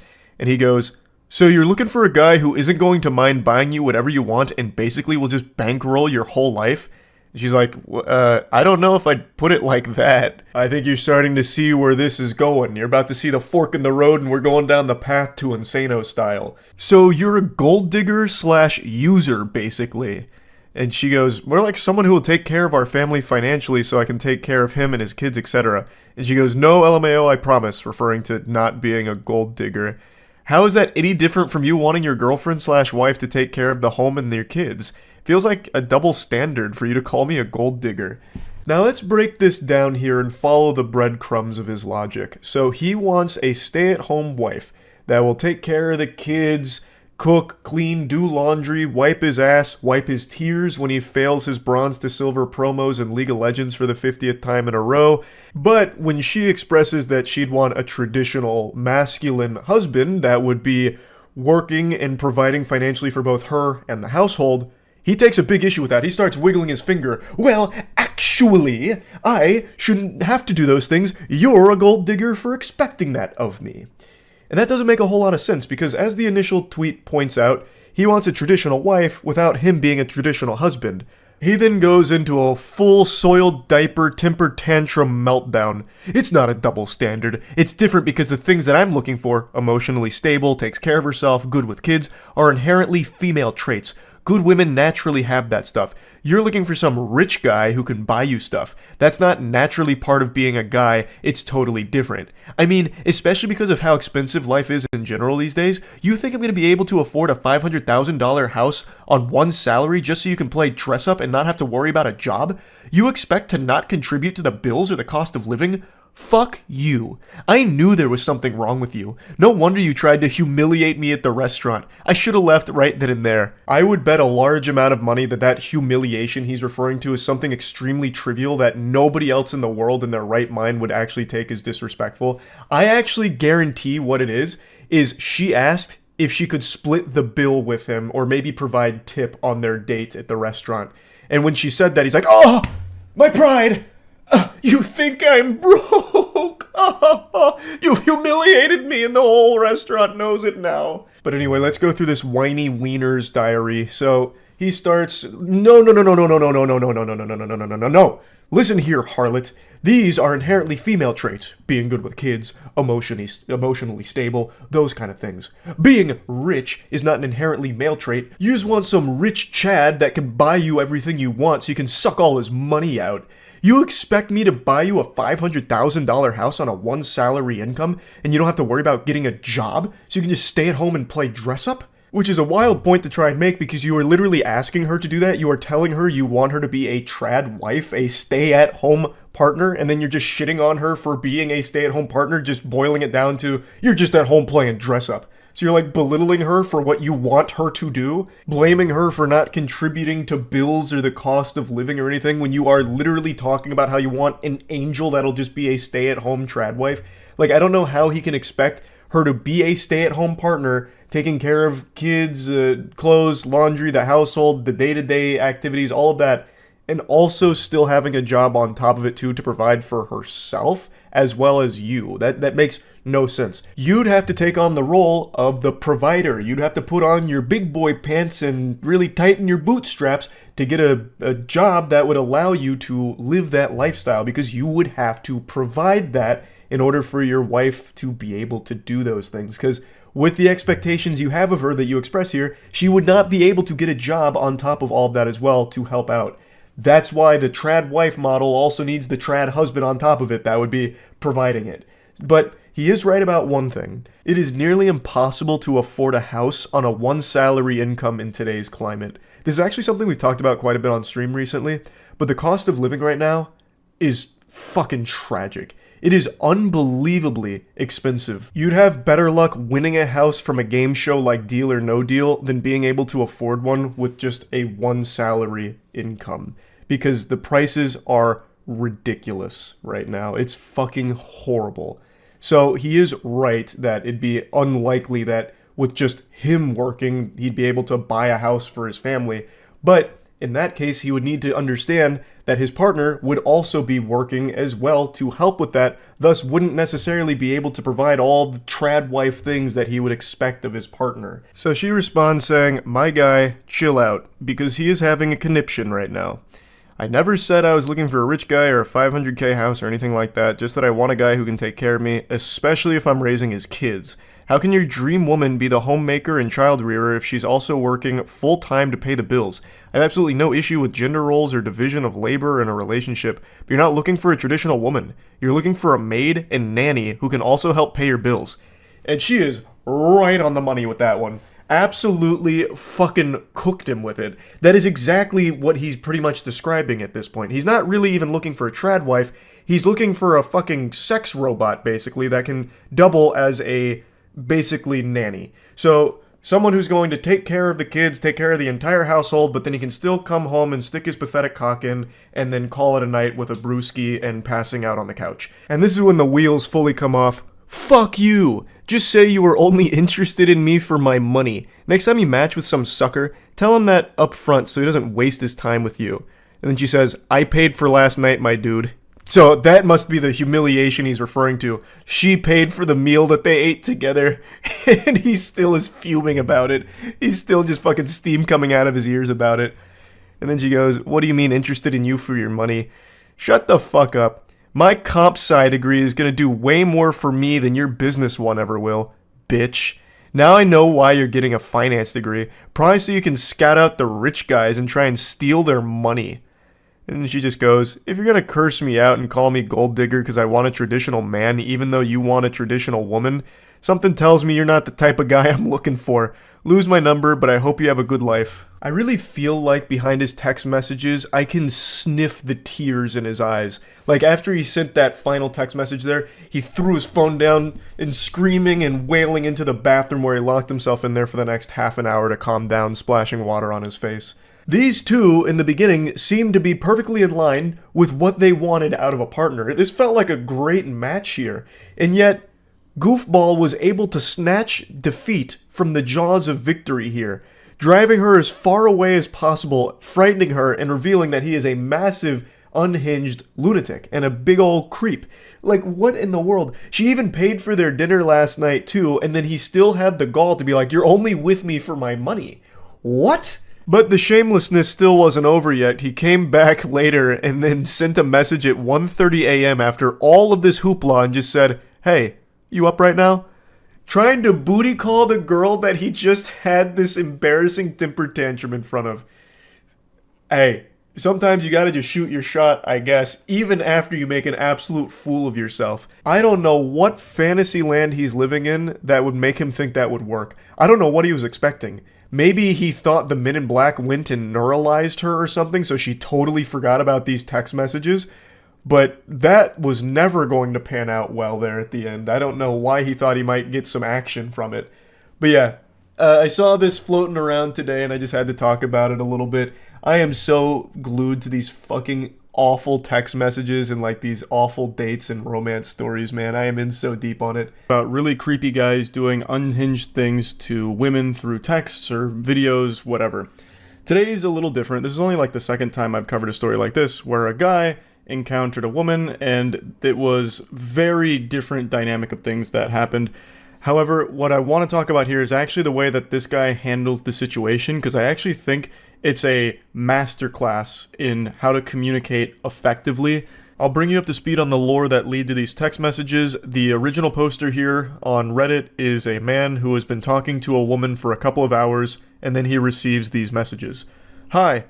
And he goes, "So you're looking for a guy who isn't going to mind buying you whatever you want and basically will just bankroll your whole life?" She's like, "I don't know if I'd put it like that. I think you're starting to see where this is going. You're about to see the fork in the road and we're going down the path to Insano style. So you're a gold digger / user, basically." And she goes, "More like someone who will take care of our family financially so I can take care of him and his kids, etc." And she goes, "No, LMAO, I promise," referring to not being a gold digger. "How is that any different from you wanting your girlfriend / wife to take care of the home and their kids? Feels like a double standard for you to call me a gold digger." Now let's break this down here and follow the breadcrumbs of his logic. So he wants a stay-at-home wife that will take care of the kids, cook, clean, do laundry, wipe his ass, wipe his tears when he fails his bronze to silver promos in League of Legends for the 50th time in a row. But when she expresses that she'd want a traditional masculine husband that would be working and providing financially for both her and the household, he takes a big issue with that. He starts wiggling his finger. "Well, actually, I shouldn't have to do those things. You're a gold digger for expecting that of me." And that doesn't make a whole lot of sense because as the initial tweet points out, he wants a traditional wife without him being a traditional husband. He then goes into a full soiled diaper temper tantrum meltdown. "It's not a double standard. It's different because the things that I'm looking for, emotionally stable, takes care of herself, good with kids, are inherently female traits. Good women naturally have that stuff. You're looking for some rich guy who can buy you stuff. That's not naturally part of being a guy, it's totally different. I mean, especially because of how expensive life is in general these days, you think I'm going to be able to afford a $500,000 house on one salary just so you can play dress up and not have to worry about a job? You expect to not contribute to the bills or the cost of living? Fuck you. I knew there was something wrong with you. No wonder you tried to humiliate me at the restaurant. I should have left right then and there." I would bet a large amount of money that that humiliation he's referring to is something extremely trivial that nobody else in the world in their right mind would actually take as disrespectful. I actually guarantee what it is she asked if she could split the bill with him or maybe provide tip on their date at the restaurant. And when she said that, he's like, "Oh, my pride! You think I'm broke? You've humiliated me and the whole restaurant knows it now." But anyway, let's go through this whiny wiener's diary. So he starts, no. "Listen here, harlot. These are inherently female traits. Being good with kids, emotionally stable, those kind of things. Being rich is not an inherently male trait. You just want some rich Chad that can buy you everything you want so you can suck all his money out. You expect me to buy you a $500,000 house on a one salary income and you don't have to worry about getting a job so you can just stay at home and play dress up? Which is a wild point to try and make because you are literally asking her to do that. You are telling her you want her to be a trad wife, a stay-at-home partner, and then you're just shitting on her for being a stay-at-home partner, just boiling it down to, you're just at home playing dress up. So you're like belittling her for what you want her to do, blaming her for not contributing to bills or the cost of living or anything when you are literally talking about how you want an angel that'll just be a stay-at-home trad wife. Like, I don't know how he can expect her to be a stay-at-home partner, taking care of kids, clothes, laundry, the household, the day-to-day activities, all of that, and also still having a job on top of it too to provide for herself as well as you. That makes no sense. You'd have to take on the role of the provider. You'd have to put on your big boy pants and really tighten your bootstraps to get a job that would allow you to live that lifestyle, because you would have to provide that in order for your wife to be able to do those things. Because with the expectations you have of her that you express here, she would not be able to get a job on top of all of that as well to help out. That's why the trad wife model also needs the trad husband on top of it that would be providing it. But he is right about one thing. It is nearly impossible to afford a house on a one-salary income in today's climate. This is actually something we've talked about quite a bit on stream recently, but the cost of living right now is fucking tragic. It is unbelievably expensive. You'd have better luck winning a house from a game show like Deal or No Deal than being able to afford one with just a one-salary income, because the prices are ridiculous right now. It's fucking horrible. So he is right that it'd be unlikely that with just him working, he'd be able to buy a house for his family. But in that case, he would need to understand that his partner would also be working as well to help with that, thus wouldn't necessarily be able to provide all the trad wife things that he would expect of his partner. So she responds saying, "My guy, chill out, because he is having a conniption right now. I never said I was looking for a rich guy or a 500k house or anything like that, just that I want a guy who can take care of me, especially if I'm raising his kids. How can your dream woman be the homemaker and child rearer if she's also working full-time to pay the bills? I have absolutely no issue with gender roles or division of labor in a relationship, but you're not looking for a traditional woman. You're looking for a maid and nanny who can also help pay your bills." And she is right on the money with that one. Absolutely fucking cooked him with it. That is exactly what he's pretty much describing at this point. He's not really even looking for a trad wife. He's looking for a fucking sex robot, basically, that can double as a basically nanny. So someone who's going to take care of the kids, take care of the entire household, but then he can still come home and stick his pathetic cock in and then call it a night with a brewski and passing out on the couch. And this is when the wheels fully come off. Fuck you! Just say you were only interested in me for my money. Next time you match with some sucker, tell him that up front so he doesn't waste his time with you. And then she says, "I paid for last night, my dude." So that must be the humiliation he's referring to. She paid for the meal that they ate together, and he still is fuming about it. He's still just fucking steam coming out of his ears about it. And then she goes, "What do you mean interested in you for your money? Shut the fuck up. My comp sci degree is gonna do way more for me than your business one ever will, bitch. Now I know why you're getting a finance degree. Probably so you can scout out the rich guys and try and steal their money." And she just goes, "If you're gonna curse me out and call me gold digger because I want a traditional man even though you want a traditional woman, something tells me you're not the type of guy I'm looking for. Lose my number, but I hope you have a good life." I really feel like behind his text messages, I can sniff the tears in his eyes. Like after he sent that final text message there, he threw his phone down and screaming and wailing into the bathroom where he locked himself in there for the next half an hour to calm down, splashing water on his face. These two, in the beginning, seemed to be perfectly in line with what they wanted out of a partner. This felt like a great match here. And yet, Goofball was able to snatch defeat from the jaws of victory here, driving her as far away as possible, frightening her, and revealing that he is a massive, unhinged lunatic and a big old creep. Like, what in the world? She even paid for their dinner last night, too, and then he still had the gall to be like, "You're only with me for my money." What? But the shamelessness still wasn't over yet. He came back later and then sent a message at 1:30 a.m. after all of this hoopla and just said, "Hey, you up right now?" Trying to booty call the girl that he just had this embarrassing temper tantrum in front of. Hey, sometimes you gotta just shoot your shot, I guess, even after you make an absolute fool of yourself. I don't know what fantasy land he's living in that would make him think that would work. I don't know what he was expecting. Maybe he thought the Men in Black went and neuralized her or something, so she totally forgot about these text messages. But that was never going to pan out well there at the end. I don't know why he thought he might get some action from it. But yeah, I saw this floating around today and I just had to talk about it a little bit. I am so glued to these fucking awful text messages and like these awful dates and romance stories, man. I am in so deep on it. About really creepy guys doing unhinged things to women through texts or videos, whatever. Today is a little different. This is only like the second time I've covered a story like this where a guy encountered a woman and it was very different dynamic of things that happened. However, what I want to talk about here is actually the way that this guy handles the situation, because I actually think it's a masterclass in how to communicate effectively. I'll bring you up to speed on the lore that lead to these text messages. The original poster here on Reddit is a man who has been talking to a woman for a couple of hours, and then he receives these messages. Hi.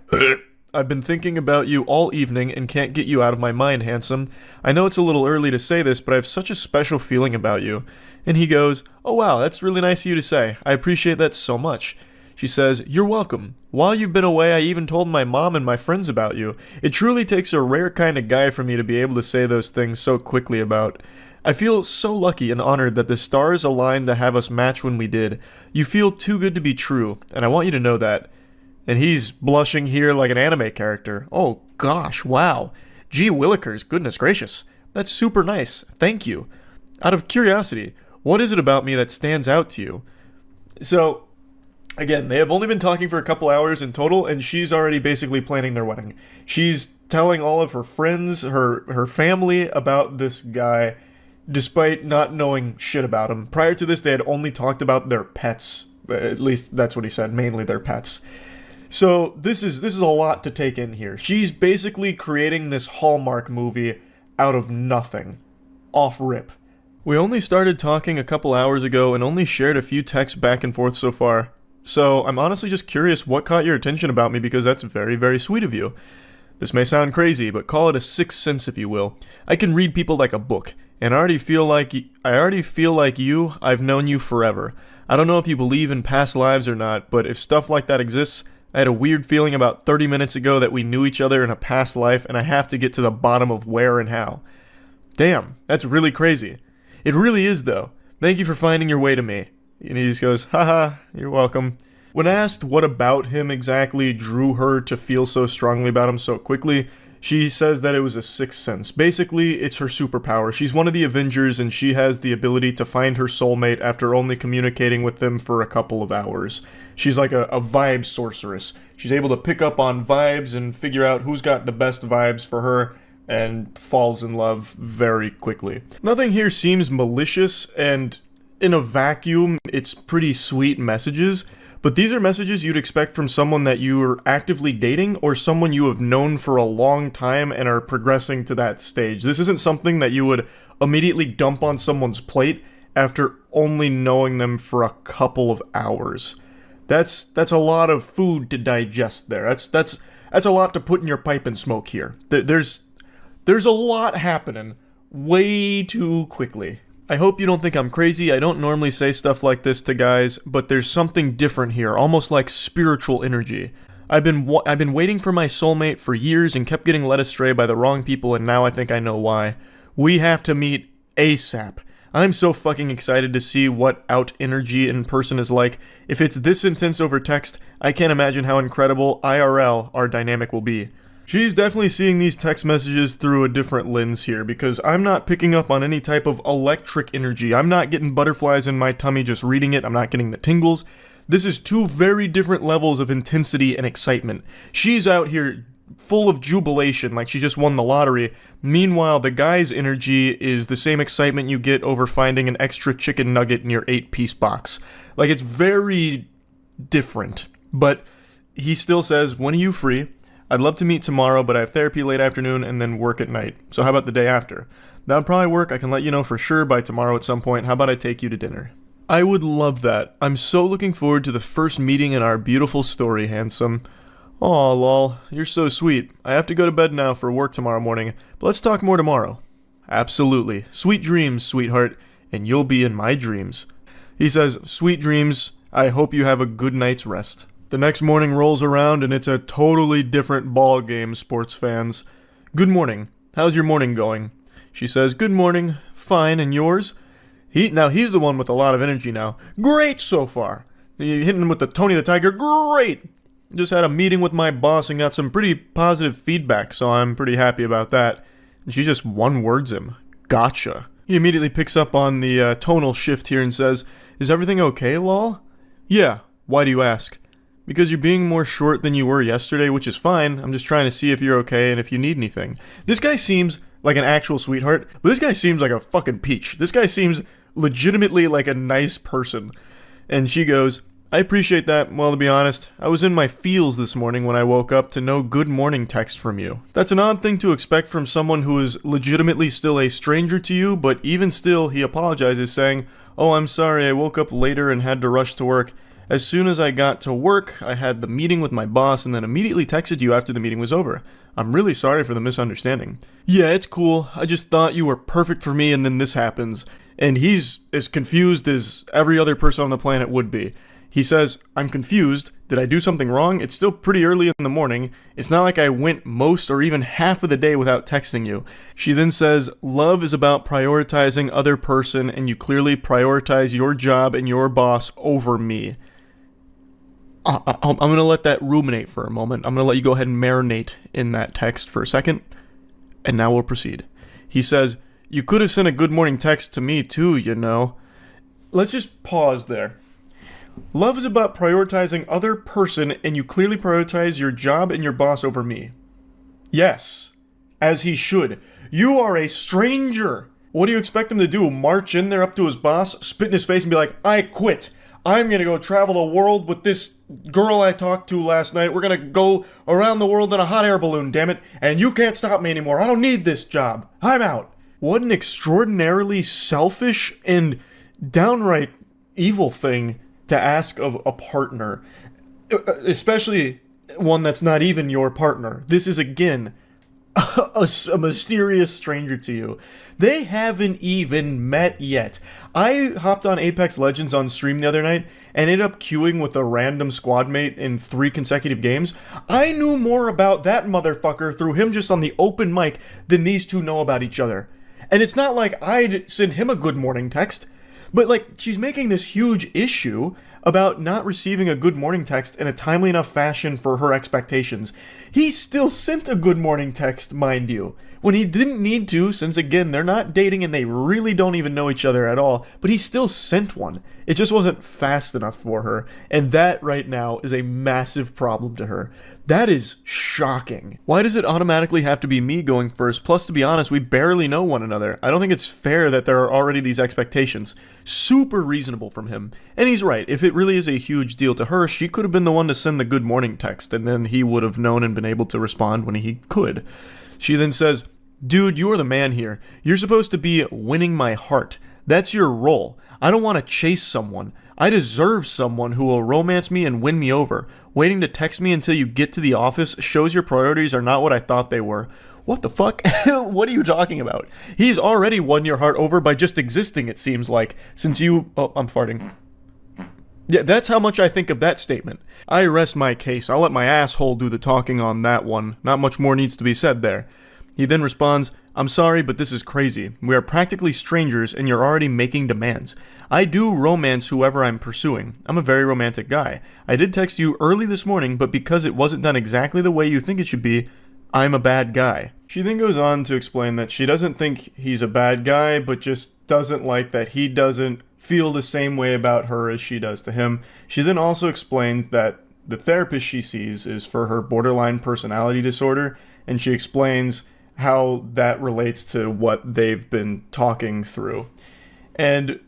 I've been thinking about you all evening and can't get you out of my mind, handsome. I know it's a little early to say this, but I have such a special feeling about you. And he goes, oh wow, that's really nice of you to say. I appreciate that so much. She says, you're welcome. While you've been away, I even told my mom and my friends about you. It truly takes a rare kind of guy for me to be able to say those things so quickly about. I feel so lucky and honored that the stars aligned to have us match when we did. You feel too good to be true, and I want you to know that. And he's blushing here like an anime character. Oh gosh, wow. Gee willikers, goodness gracious. That's super nice. Thank you. Out of curiosity, what is it about me that stands out to you? So, again, they have only been talking for a couple hours in total, and she's already basically planning their wedding. She's telling all of her friends, her family about this guy, despite not knowing shit about him. Prior to this, they had only talked about their pets. At least that's what he said, mainly their pets. So this is a lot to take in here. She's basically creating this Hallmark movie out of nothing. Off rip. We only started talking a couple hours ago and only shared a few texts back and forth so far. So I'm honestly just curious what caught your attention about me, because that's very, very sweet of you. This may sound crazy, but call it a sixth sense if you will. I can read people like a book, and I already feel like you, I've known you forever. I don't know if you believe in past lives or not, but if stuff like that exists, I had a weird feeling about 30 minutes ago that we knew each other in a past life, and I have to get to the bottom of where and how. Damn, that's really crazy. It really is, though. Thank you for finding your way to me. And he just goes, haha, you're welcome. When asked what about him exactly drew her to feel so strongly about him so quickly, she says that it was a sixth sense. Basically, it's her superpower. She's one of the Avengers, and she has the ability to find her soulmate after only communicating with them for a couple of hours. She's like a vibe sorceress. She's able to pick up on vibes and figure out who's got the best vibes for her, and falls in love very quickly. Nothing here seems malicious, and in a vacuum, it's pretty sweet messages. But these are messages you'd expect from someone that you are actively dating or someone you have known for a long time and are progressing to that stage. This isn't something that you would immediately dump on someone's plate after only knowing them for a couple of hours. That's a lot of food to digest there. That's a lot to put in your pipe and smoke here. There's a lot happening way too quickly. I hope you don't think I'm crazy. I don't normally say stuff like this to guys, but there's something different here, almost like spiritual energy. I've been waiting for my soulmate for years and kept getting led astray by the wrong people, and now I think I know why. We have to meet ASAP. I'm so fucking excited to see what out energy in person is like. If it's this intense over text, I can't imagine how incredible IRL our dynamic will be. She's definitely seeing these text messages through a different lens here, because I'm not picking up on any type of electric energy. I'm not getting butterflies in my tummy just reading it. I'm not getting the tingles. This is two very different levels of intensity and excitement. She's out here full of jubilation, like she just won the lottery. Meanwhile, the guy's energy is the same excitement you get over finding an extra chicken nugget in your 8-piece box. Like, it's very different. But he still says, when are you free? I'd love to meet tomorrow, but I have therapy late afternoon and then work at night. So how about the day after? That would probably work. I can let you know for sure by tomorrow at some point. How about I take you to dinner? I would love that. I'm so looking forward to the first meeting in our beautiful story, handsome. Aw, lol. You're so sweet. I have to go to bed now for work tomorrow morning, but let's talk more tomorrow. Absolutely. Sweet dreams, sweetheart, and you'll be in my dreams. He says, sweet dreams. I hope you have a good night's rest. The next morning rolls around and it's a totally different ball game, sports fans. Good morning. How's your morning going? She says, good morning. Fine, and yours? He's the one with a lot of energy now. Great so far. You're hitting him with the Tony the Tiger. Great. Just had a meeting with my boss and got some pretty positive feedback, so I'm pretty happy about that. And she just one-words him. Gotcha. He immediately picks up on the tonal shift here and says, "Is everything okay, lol?" "Yeah. Why do you ask?" "Because you're being more short than you were yesterday, which is fine. I'm just trying to see if you're okay and if you need anything." This guy seems like an actual sweetheart, but this guy seems like a fucking peach. This guy seems legitimately like a nice person. And she goes, "I appreciate that. Well, to be honest, I was in my feels this morning when I woke up to no good morning text from you." That's an odd thing to expect from someone who is legitimately still a stranger to you, but even still, he apologizes, saying, "Oh, I'm sorry, I woke up later and had to rush to work. As soon as I got to work, I had the meeting with my boss and then immediately texted you after the meeting was over. I'm really sorry for the misunderstanding." "Yeah, it's cool. I just thought you were perfect for me and then this happens." And he's as confused as every other person on the planet would be. He says, "I'm confused. Did I do something wrong? It's still pretty early in the morning. It's not like I went most or even half of the day without texting you." She then says, "Love is about prioritizing other person, and you clearly prioritize your job and your boss over me." I'm going to let that ruminate for a moment. I'm going to let you go ahead and marinate in that text for a second, and now we'll proceed. He says, "You could have sent a good morning text to me too, you know." Let's just pause there. Love is about prioritizing other person, and you clearly prioritize your job and your boss over me. Yes, as he should. You are a stranger. What do you expect him to do? March in there up to his boss, spit in his face, and be like, "I quit. I'm gonna go travel the world with this girl I talked to last night. We're gonna go around the world in a hot air balloon, damn it, and you can't stop me anymore. I don't need this job. I'm out." What an extraordinarily selfish and downright evil thing to ask of a partner, especially one that's not even your partner. This is, again, a mysterious stranger to you. They haven't even met yet. I hopped on Apex Legends on stream the other night and ended up queuing with a random squad mate in 3 consecutive games. I knew more about that motherfucker through him just on the open mic than these two know about each other. And it's not like I'd send him a good morning text. But, like, she's making this huge issue about not receiving a good morning text in a timely enough fashion for her expectations. He still sent a good morning text, mind you, when he didn't need to, since, again, they're not dating and they really don't even know each other at all, but he still sent one. It just wasn't fast enough for her, and that, right now, is a massive problem to her. That is shocking. Why does it automatically have to be me going first? Plus, to be honest, we barely know one another. I don't think it's fair that there are already these expectations. Super reasonable from him. And he's right. If it really is a huge deal to her, she could have been the one to send the good morning text, and then he would have known and been able to respond when he could. She then says, "Dude, you are the man here. You're supposed to be winning my heart. That's your role. I don't want to chase someone. I deserve someone who will romance me and win me over. Waiting to text me until you get to the office shows your priorities are not what I thought they were." What the fuck? What are you talking about? He's already won your heart over by just existing, it seems like, since you... Oh, I'm farting. Yeah, that's how much I think of that statement. I rest my case. I'll let my asshole do the talking on that one. Not much more needs to be said there. He then responds, "I'm sorry, but this is crazy. We are practically strangers and you're already making demands. I do romance whoever I'm pursuing. I'm a very romantic guy. I did text you early this morning, but because it wasn't done exactly the way you think it should be, I'm a bad guy." She then goes on to explain that she doesn't think he's a bad guy, but just doesn't like that he doesn't feel the same way about her as she does to him. She then also explains that the therapist she sees is for her borderline personality disorder, and she explains how that relates to what they've been talking through. And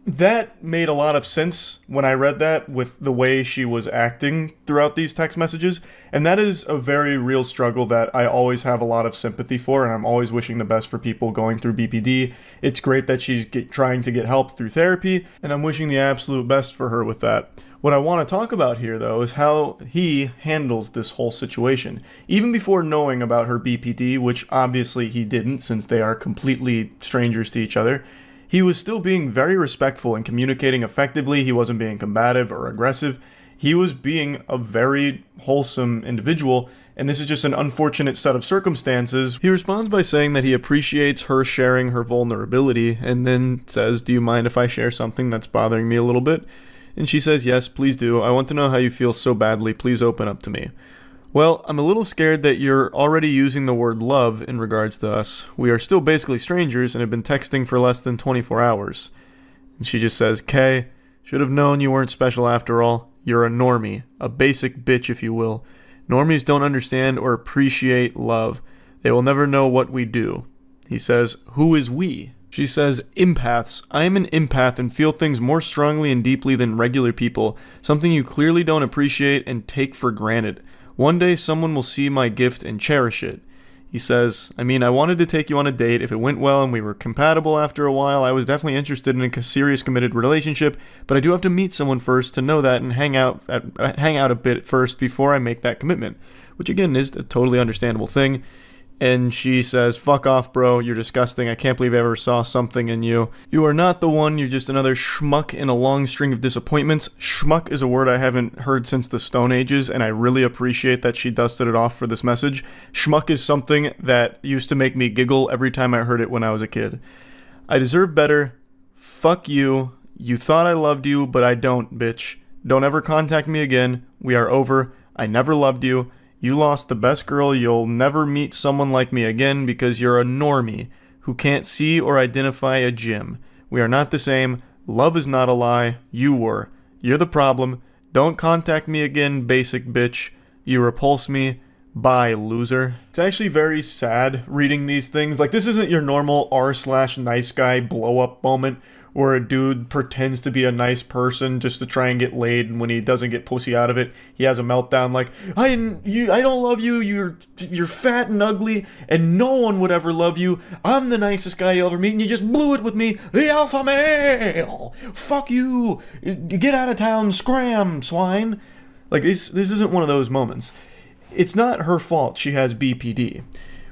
that made a lot of sense when I read that with the way she was acting throughout these text messages. And that is a very real struggle that I always have a lot of sympathy for, and I'm always wishing the best for people going through BPD. It's great that she's trying to get help through therapy, and I'm wishing the absolute best for her with that. What I want to talk about here, though, is how he handles this whole situation. Even before knowing about her BPD, which obviously he didn't since they are completely strangers to each other, he was still being very respectful and communicating effectively. He wasn't being combative or aggressive. He was being a very wholesome individual, and this is just an unfortunate set of circumstances. He responds by saying that he appreciates her sharing her vulnerability, and then says, "Do you mind if I share something that's bothering me a little bit?" And she says, "Yes, please do. I want to know how you feel so badly. Please open up to me." "Well, I'm a little scared that you're already using the word love in regards to us. We are still basically strangers and have been texting for less than 24 hours. And she just says, "Kay, should have known you weren't special after all. You're a normie, a basic bitch if you will. Normies don't understand or appreciate love. They will never know what we do." He says, "Who is we?" She says, "Empaths. I am an empath and feel things more strongly and deeply than regular people, something you clearly don't appreciate and take for granted. One day someone will see my gift and cherish it." He says, "I mean, I wanted to take you on a date. If it went well and we were compatible after a while, I was definitely interested in a serious committed relationship, but I do have to meet someone first to know that and hang out a bit first before I make that commitment," which again is a totally understandable thing. And she says, "Fuck off, bro. You're disgusting. I can't believe I ever saw something in you. You are not the one. You're just another schmuck in a long string of disappointments." Schmuck is a word I haven't heard since the Stone Ages, and I really appreciate that she dusted it off for this message. Schmuck is something that used to make me giggle every time I heard it when I was a kid. "I deserve better. Fuck you. You thought I loved you, but I don't, bitch. Don't ever contact me again. We are over. I never loved you. You lost the best girl. You'll never meet someone like me again because you're a normie who can't see or identify a gym. We are not the same. Love is not a lie. You were. You're the problem. Don't contact me again, basic bitch. You repulse me. Bye, loser." It's actually very sad reading these things. Like, this isn't your normal r/nice guy blow up moment where a dude pretends to be a nice person just to try and get laid, and when he doesn't get pussy out of it, he has a meltdown like, I don't love you, you're fat and ugly, and no one would ever love you. I'm the nicest guy you'll ever meet, and you just blew it with me, the alpha male. Fuck you. Get out of town, scram, swine. Like, this isn't one of those moments. It's not her fault she has BPD.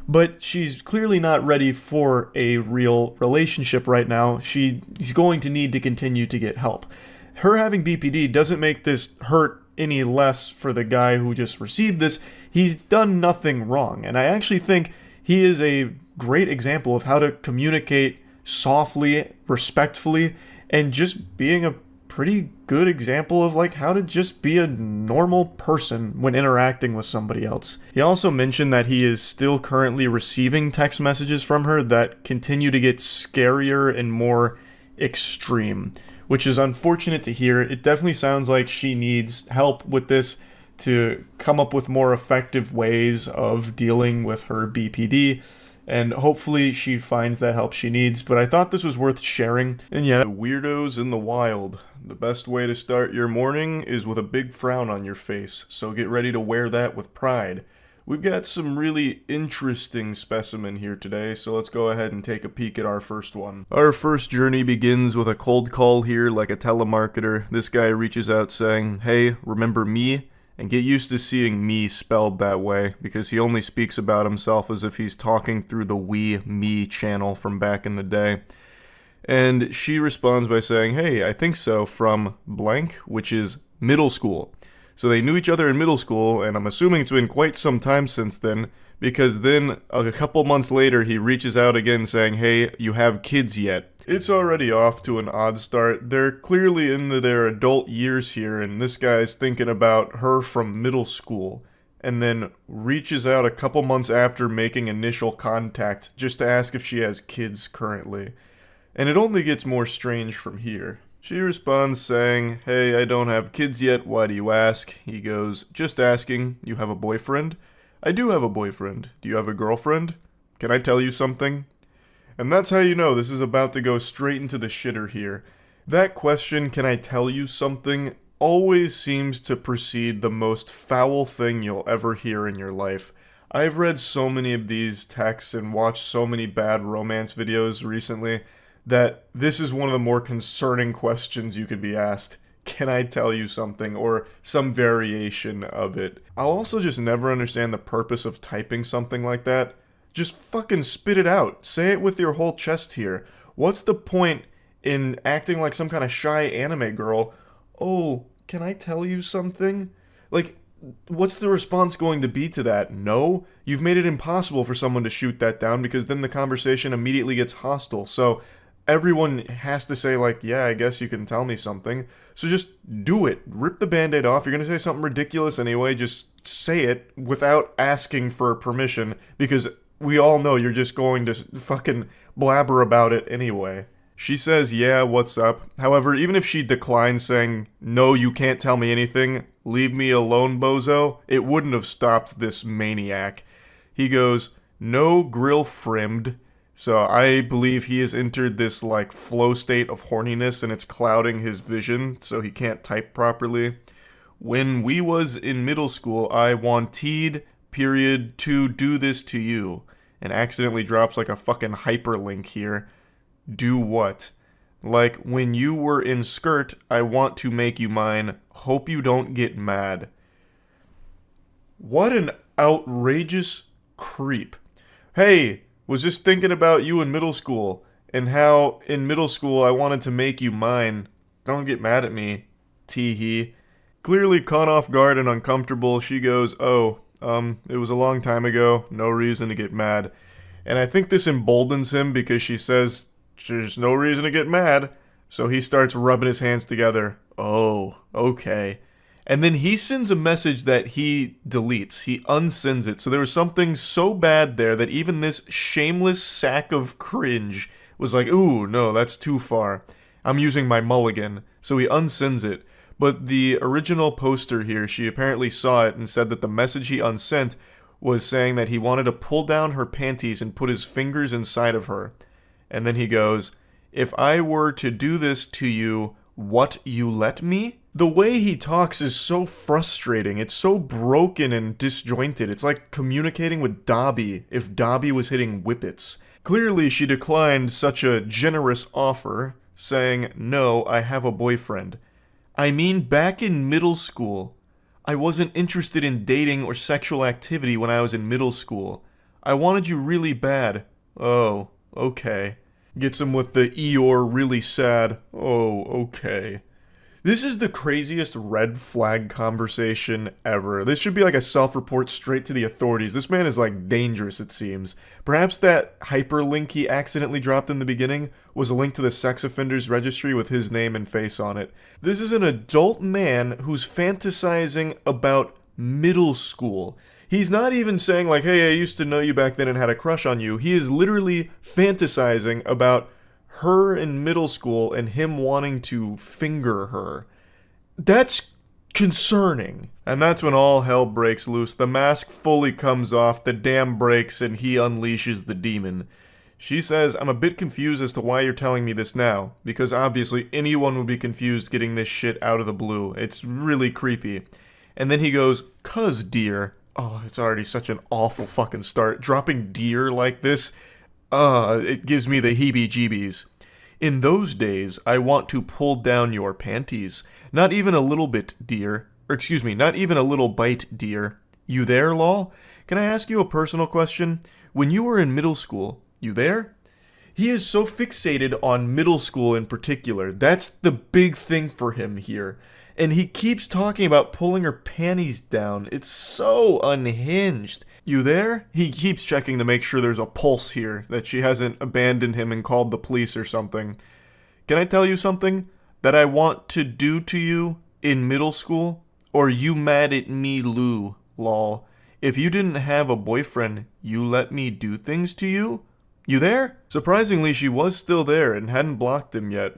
But she's clearly not ready for a real relationship right now. She's going to need to continue to get help. Her having BPD doesn't make this hurt any less for the guy who just received this. He's done nothing wrong. And I actually think he is a great example of how to communicate softly, respectfully, and just being a pretty good example of like how to just be a normal person when interacting with somebody else. He also mentioned that he is still currently receiving text messages from her that continue to get scarier and more extreme, which is unfortunate to hear. It definitely sounds like she needs help with this to come up with more effective ways of dealing with her BPD. And hopefully she finds that help she needs. But I thought this was worth sharing. And yeah, weirdos in the wild. The best way to start your morning is with a big frown on your face. So get ready to wear that with pride. We've got some really interesting specimen here today. So let's go ahead and take a peek at our first one. Our first journey begins with a cold call here like a telemarketer. This guy reaches out saying, "Hey, remember me?" And get used to seeing me spelled that way, because he only speaks about himself as if he's talking through the We Me channel from back in the day. And she responds by saying, "Hey, I think so, from blank," which is middle school. So they knew each other in middle school, and I'm assuming it's been quite some time since then, because then a couple months later he reaches out again saying, "Hey, you have kids yet?" It's already off to an odd start. They're clearly in their adult years here, and this guy's thinking about her from middle school, and then reaches out a couple months after making initial contact just to ask if she has kids currently. And it only gets more strange from here. She responds saying, "Hey, I don't have kids yet, why do you ask?" He goes, "Just asking, you have a boyfriend?" "I do have a boyfriend. Do you have a girlfriend? Can I tell you something?" And that's how you know this is about to go straight into the shitter here. That question, "Can I tell you something?" always seems to precede the most foul thing you'll ever hear in your life. I've read so many of these texts and watched so many bad romance videos recently that this is one of the more concerning questions you could be asked. Can I tell you something? Or some variation of it. I'll also just never understand the purpose of typing something like that. Just fucking spit it out. Say it with your whole chest here. What's the point in acting like some kind of shy anime girl? "Oh, can I tell you something?" Like, what's the response going to be to that? No? You've made it impossible for someone to shoot that down because then the conversation immediately gets hostile. So everyone has to say, like, yeah, I guess you can tell me something. So just do it. Rip the band-aid off. You're going to say something ridiculous anyway. Just say it without asking for permission because we all know you're just going to fucking blabber about it anyway. She says, yeah, what's up? However, even if she declines saying, no, you can't tell me anything, leave me alone, bozo, it wouldn't have stopped this maniac. He goes, no grill frimmed. So I believe he has entered this, like, flow state of horniness and it's clouding his vision, so he can't type properly. When we was in middle school, I wanted, period, to do this to you. And accidentally drops, like, a fucking hyperlink here. Do what? Like, when you were in skirt, I want to make you mine. Hope you don't get mad. What an outrageous creep. Hey, was just thinking about you in middle school, and how in middle school I wanted to make you mine. Don't get mad at me, tee-hee. Clearly caught off guard and uncomfortable, she goes, oh, it was a long time ago, no reason to get mad. And I think this emboldens him because she says, there's no reason to get mad. So he starts rubbing his hands together. Oh, okay. And then he sends a message that he deletes. He unsends it. So there was something so bad there that even this shameless sack of cringe was like, ooh, no, that's too far. I'm using my mulligan. So he unsends it. But the original poster here, she apparently saw it and said that the message he unsent was saying that he wanted to pull down her panties and put his fingers inside of her. And then he goes, if I were to do this to you, what, you let me? The way he talks is so frustrating. It's so broken and disjointed. It's like communicating with Dobby if Dobby was hitting whippets. Clearly, she declined such a generous offer, saying, no, I have a boyfriend. I mean, back in middle school. I wasn't interested in dating or sexual activity when I was in middle school. I wanted you really bad. Oh, okay. Gets him with the Eeyore really sad. Oh, okay. This is the craziest red flag conversation ever. This should be like a self-report straight to the authorities. This man is like dangerous, it seems. Perhaps that hyperlink he accidentally dropped in the beginning was a link to the sex offenders registry with his name and face on it. This is an adult man who's fantasizing about middle school. He's not even saying like, hey, I used to know you back then and had a crush on you. He is literally fantasizing about her in middle school and him wanting to finger her. That's concerning. And that's when all hell breaks loose. The mask fully comes off, the dam breaks, and he unleashes the demon. She says, I'm a bit confused as to why you're telling me this now, because obviously anyone would be confused getting this shit out of the blue. It's really creepy. And then he goes, 'cause dear. Oh, it's already such an awful fucking start. Dropping dear like this, it gives me the heebie-jeebies. In those days, I want to pull down your panties. Not even a little bit, dear. Or excuse me, not even a little bite, dear. You there, lol? Can I ask you a personal question? When you were in middle school, you there? He is so fixated on middle school in particular. That's the big thing for him here. And he keeps talking about pulling her panties down. It's so unhinged. You there? He keeps checking to make sure there's a pulse here, that she hasn't abandoned him and called the police or something. Can I tell you something that I want to do to you in middle school? Or you mad at me, Lou, lol. If you didn't have a boyfriend, you let me do things to you? You there? Surprisingly, she was still there and hadn't blocked him yet.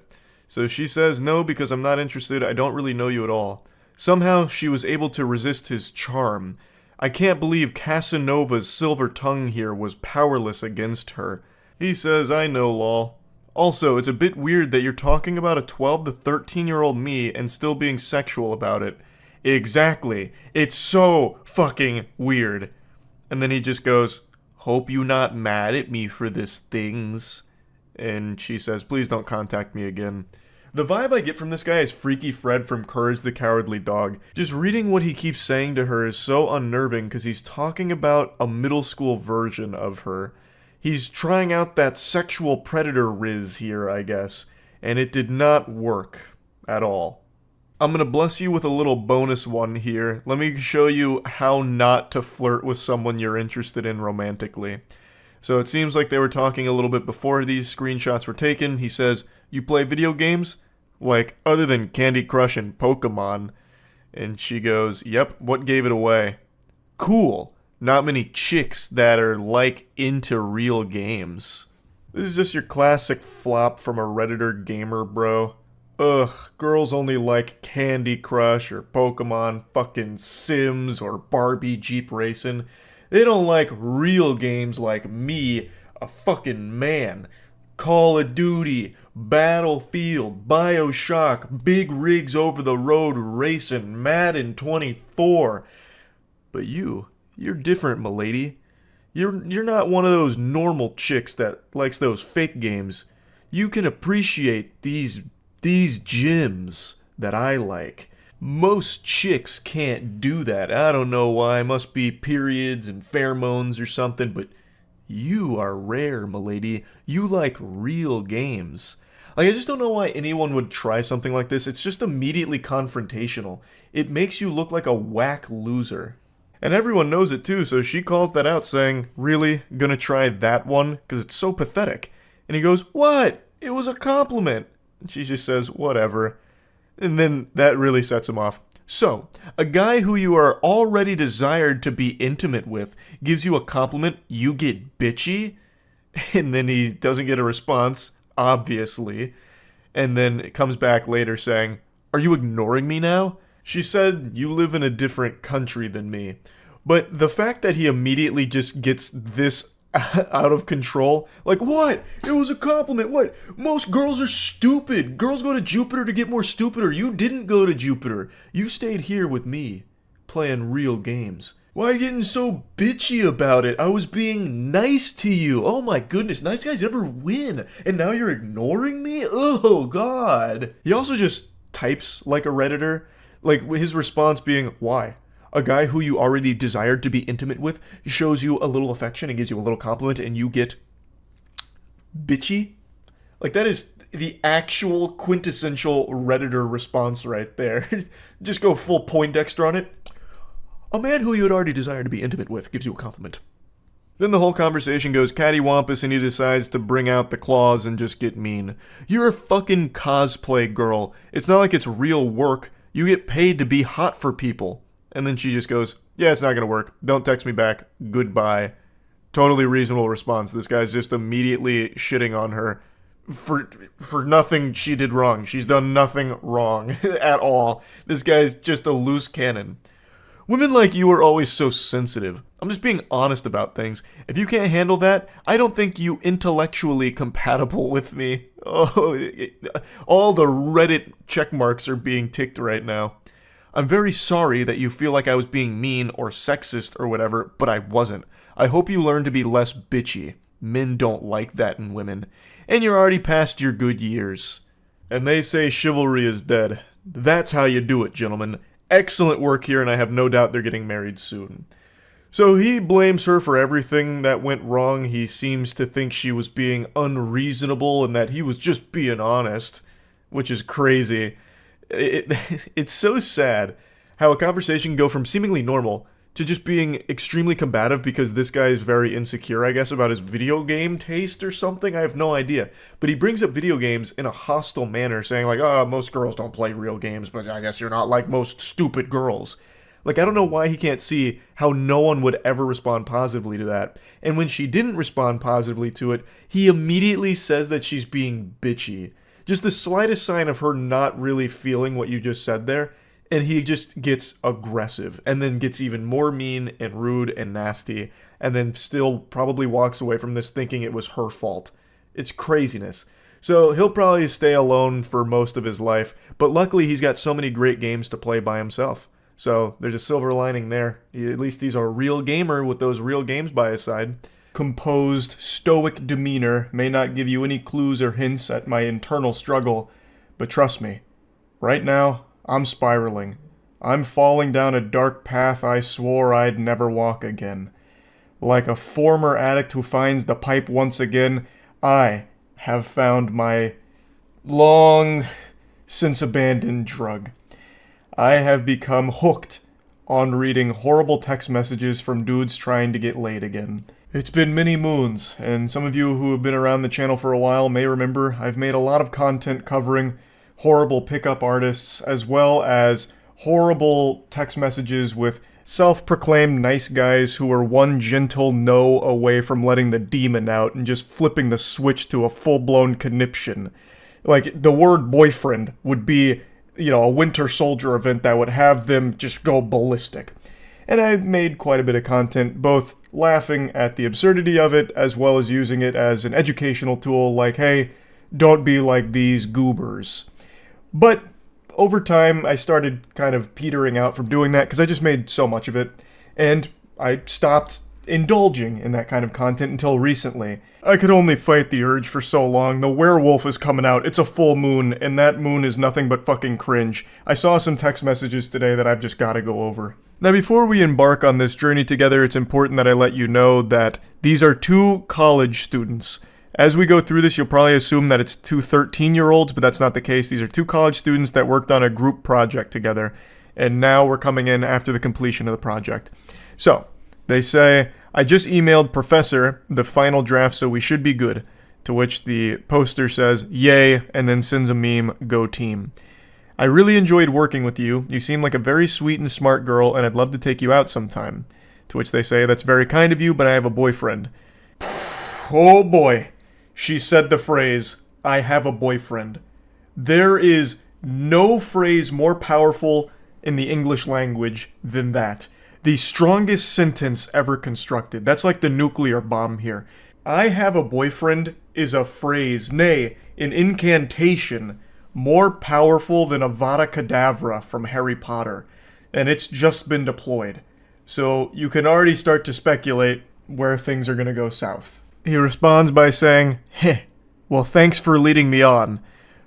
So she says, no, because I'm not interested, I don't really know you at all. Somehow, she was able to resist his charm. I can't believe Casanova's silver tongue here was powerless against her. He says, I know, lol. Also, it's a bit weird that you're talking about a 12 to 13-year-old me and still being sexual about it. Exactly. It's so fucking weird. And then he just goes, hope you not mad at me for this things. And she says, please don't contact me again. The vibe I get from this guy is Freaky Fred from Courage the Cowardly Dog. Just reading what he keeps saying to her is so unnerving because he's talking about a middle school version of her. He's trying out that sexual predator riz here, I guess, and it did not work at all. I'm gonna bless you with a little bonus one here. Let me show you how not to flirt with someone you're interested in romantically. So it seems like they were talking a little bit before these screenshots were taken. He says, "You play video games? Like, other than Candy Crush and Pokemon?" And she goes, "Yep, what gave it away?" Cool. Not many chicks that are, like, into real games. This is just your classic flop from a Redditor gamer, bro. Ugh, girls only like Candy Crush or Pokemon, fucking Sims or Barbie Jeep Racing. They don't like real games like me, a fucking man. Call of Duty, Battlefield, BioShock, big rigs over the road racing, Madden 24. But you're different, m'lady. You're not one of those normal chicks that likes those fake games. You can appreciate these gems that I like. Most chicks can't do that. I don't know why. Must be periods and pheromones or something, but you are rare, m'lady. You like real games. Like, I just don't know why anyone would try something like this. It's just immediately confrontational. It makes you look like a whack loser. And everyone knows it too, so she calls that out saying, "Really? Gonna try that one? Because it's so pathetic." And he goes, "What? It was a compliment." And she just says, "Whatever." And then that really sets him off. So, a guy who you are already desired to be intimate with gives you a compliment, you get bitchy, and then he doesn't get a response, obviously, and then it comes back later saying, "Are you ignoring me now?" She said, "You live in a different country than me." But the fact that he immediately just gets this out of control, like, "What? It was a compliment. What? Most girls are stupid. Girls go to Jupiter to get more stupider. You didn't go to Jupiter. You stayed here with me, playing real games. Why are you getting so bitchy about it? I was being nice to you. Oh my goodness, nice guys never win. And now you're ignoring me? Oh God." He also just types like a Redditor, like his response being, "Why? A guy who you already desired to be intimate with shows you a little affection and gives you a little compliment and you get bitchy?" Like, that is the actual quintessential Redditor response right there. Just go full Poindexter on it. A man who you had already desired to be intimate with gives you a compliment. Then the whole conversation goes cattywampus and he decides to bring out the claws and just get mean. "You're a fucking cosplay girl. It's not like it's real work. You get paid to be hot for people." And then she just goes, "Yeah, it's not gonna work. Don't text me back. Goodbye." Totally reasonable response. This guy's just immediately shitting on her for nothing she did wrong. She's done nothing wrong at all. This guy's just a loose cannon. "Women like you are always so sensitive. I'm just being honest about things. If you can't handle that, I don't think you intellectually compatible with me." Oh, all the Reddit check marks are being ticked right now. "I'm very sorry that you feel like I was being mean or sexist or whatever, but I wasn't. I hope you learn to be less bitchy. Men don't like that in women. And you're already past your good years." And they say chivalry is dead. That's how you do it, gentlemen. Excellent work here, and I have no doubt they're getting married soon. So he blames her for everything that went wrong. He seems to think she was being unreasonable and that he was just being honest, which is crazy. It's so sad how a conversation can go from seemingly normal to just being extremely combative because this guy is very insecure, I guess, about his video game taste or something. I have no idea. But he brings up video games in a hostile manner, saying like, "Oh, most girls don't play real games, but I guess you're not like most stupid girls." Like, I don't know why he can't see how no one would ever respond positively to that. And when she didn't respond positively to it, he immediately says that she's being bitchy. Just the slightest sign of her not really feeling what you just said there, and he just gets aggressive, and then gets even more mean and rude and nasty, and then still probably walks away from this thinking it was her fault. It's craziness. So he'll probably stay alone for most of his life, but luckily he's got so many great games to play by himself. So there's a silver lining there. At least he's a real gamer with those real games by his side. Composed, stoic demeanor may not give you any clues or hints at my internal struggle, but trust me, right now, I'm spiraling. I'm falling down a dark path I swore I'd never walk again. Like a former addict who finds the pipe once again, I have found my long since abandoned drug. I have become hooked on reading horrible text messages from dudes trying to get laid again. It's been many moons, and some of you who have been around the channel for a while may remember I've made a lot of content covering horrible pickup artists, as well as horrible text messages with self-proclaimed nice guys who are one gentle no away from letting the demon out and just flipping the switch to a full-blown conniption. Like, the word boyfriend would be, a Winter Soldier event that would have them just go ballistic. And I've made quite a bit of content, both laughing at the absurdity of it, as well as using it as an educational tool, like, hey, don't be like these goobers. But over time, I started kind of petering out from doing that, because I just made so much of it, and I stopped indulging in that kind of content until recently. I could only fight the urge for so long. The werewolf is coming out, it's a full moon, and that moon is nothing but fucking cringe. I saw some text messages today that I've just gotta go over. Now, before we embark on this journey together, it's important that I let you know that these are two college students. As we go through this, you'll probably assume that it's two 13-year-olds, but that's not the case. These are two college students that worked on a group project together, and now we're coming in after the completion of the project. So, they say, I just emailed Professor the final draft, so we should be good. To which the poster says, yay, and then sends a meme, go team. I really enjoyed working with you. You seem like a very sweet and smart girl, and I'd love to take you out sometime. To which they say, that's very kind of you, but I have a boyfriend. Oh boy. She said the phrase, I have a boyfriend. There is no phrase more powerful in the English language than that. The strongest sentence ever constructed. That's like the nuclear bomb here. I have a boyfriend is a phrase, nay, an incantation, more powerful than Avada Kedavra from Harry Potter. And it's just been deployed. So you can already start to speculate where things are going to go south. He responds by saying, heh, well, thanks for leading me on.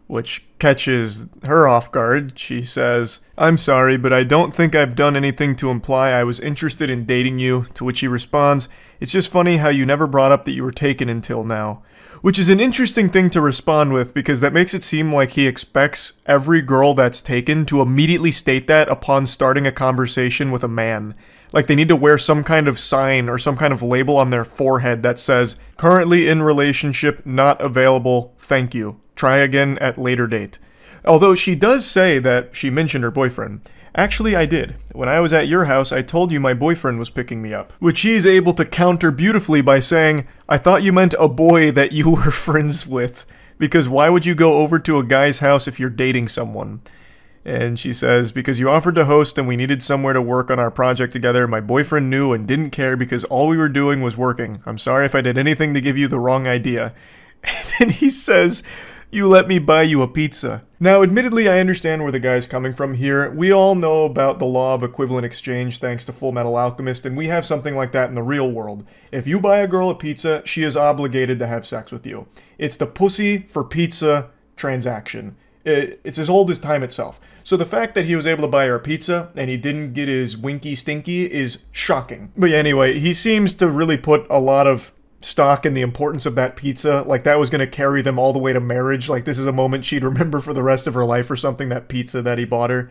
Which catches her off guard. She says, I'm sorry, but I don't think I've done anything to imply I was interested in dating you. To which he responds, it's just funny how you never brought up that you were taken until now. Which is an interesting thing to respond with, because that makes it seem like he expects every girl that's taken to immediately state that upon starting a conversation with a man. Like they need to wear some kind of sign or some kind of label on their forehead that says, currently in relationship, not available, thank you. Try again at later date. Although she does say that she mentioned her boyfriend. Actually, I did. When I was at your house, I told you my boyfriend was picking me up. Which he's able to counter beautifully by saying, I thought you meant a boy that you were friends with. Because why would you go over to a guy's house if you're dating someone? And she says, because you offered to host and we needed somewhere to work on our project together, my boyfriend knew and didn't care because all we were doing was working. I'm sorry if I did anything to give you the wrong idea. And then he says, you let me buy you a pizza. Now, admittedly, I understand where the guy's coming from here. We all know about the law of equivalent exchange thanks to Full Metal Alchemist, and we have something like that in the real world. If you buy a girl a pizza, she is obligated to have sex with you. It's the pussy for pizza transaction. It's as old as time itself. So the fact that he was able to buy her a pizza and he didn't get his winky stinky is shocking. But yeah, anyway, he seems to really put a lot of stock in the importance of that pizza, like that was going to carry them all the way to marriage, like this is a moment she'd remember for the rest of her life or something, that pizza that he bought her.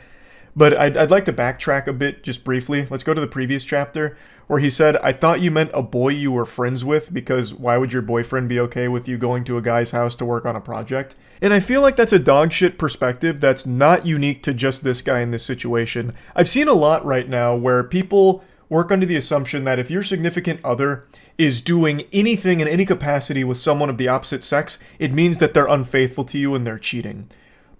But I'd like to backtrack a bit just briefly. Let's go to the previous chapter where he said, I thought you meant a boy you were friends with, because why would your boyfriend be okay with you going to a guy's house to work on a project? And I feel like that's a dogshit perspective that's not unique to just this guy in this situation. I've seen a lot right now where people work under the assumption that if your significant other is doing anything in any capacity with someone of the opposite sex, it means that they're unfaithful to you and they're cheating.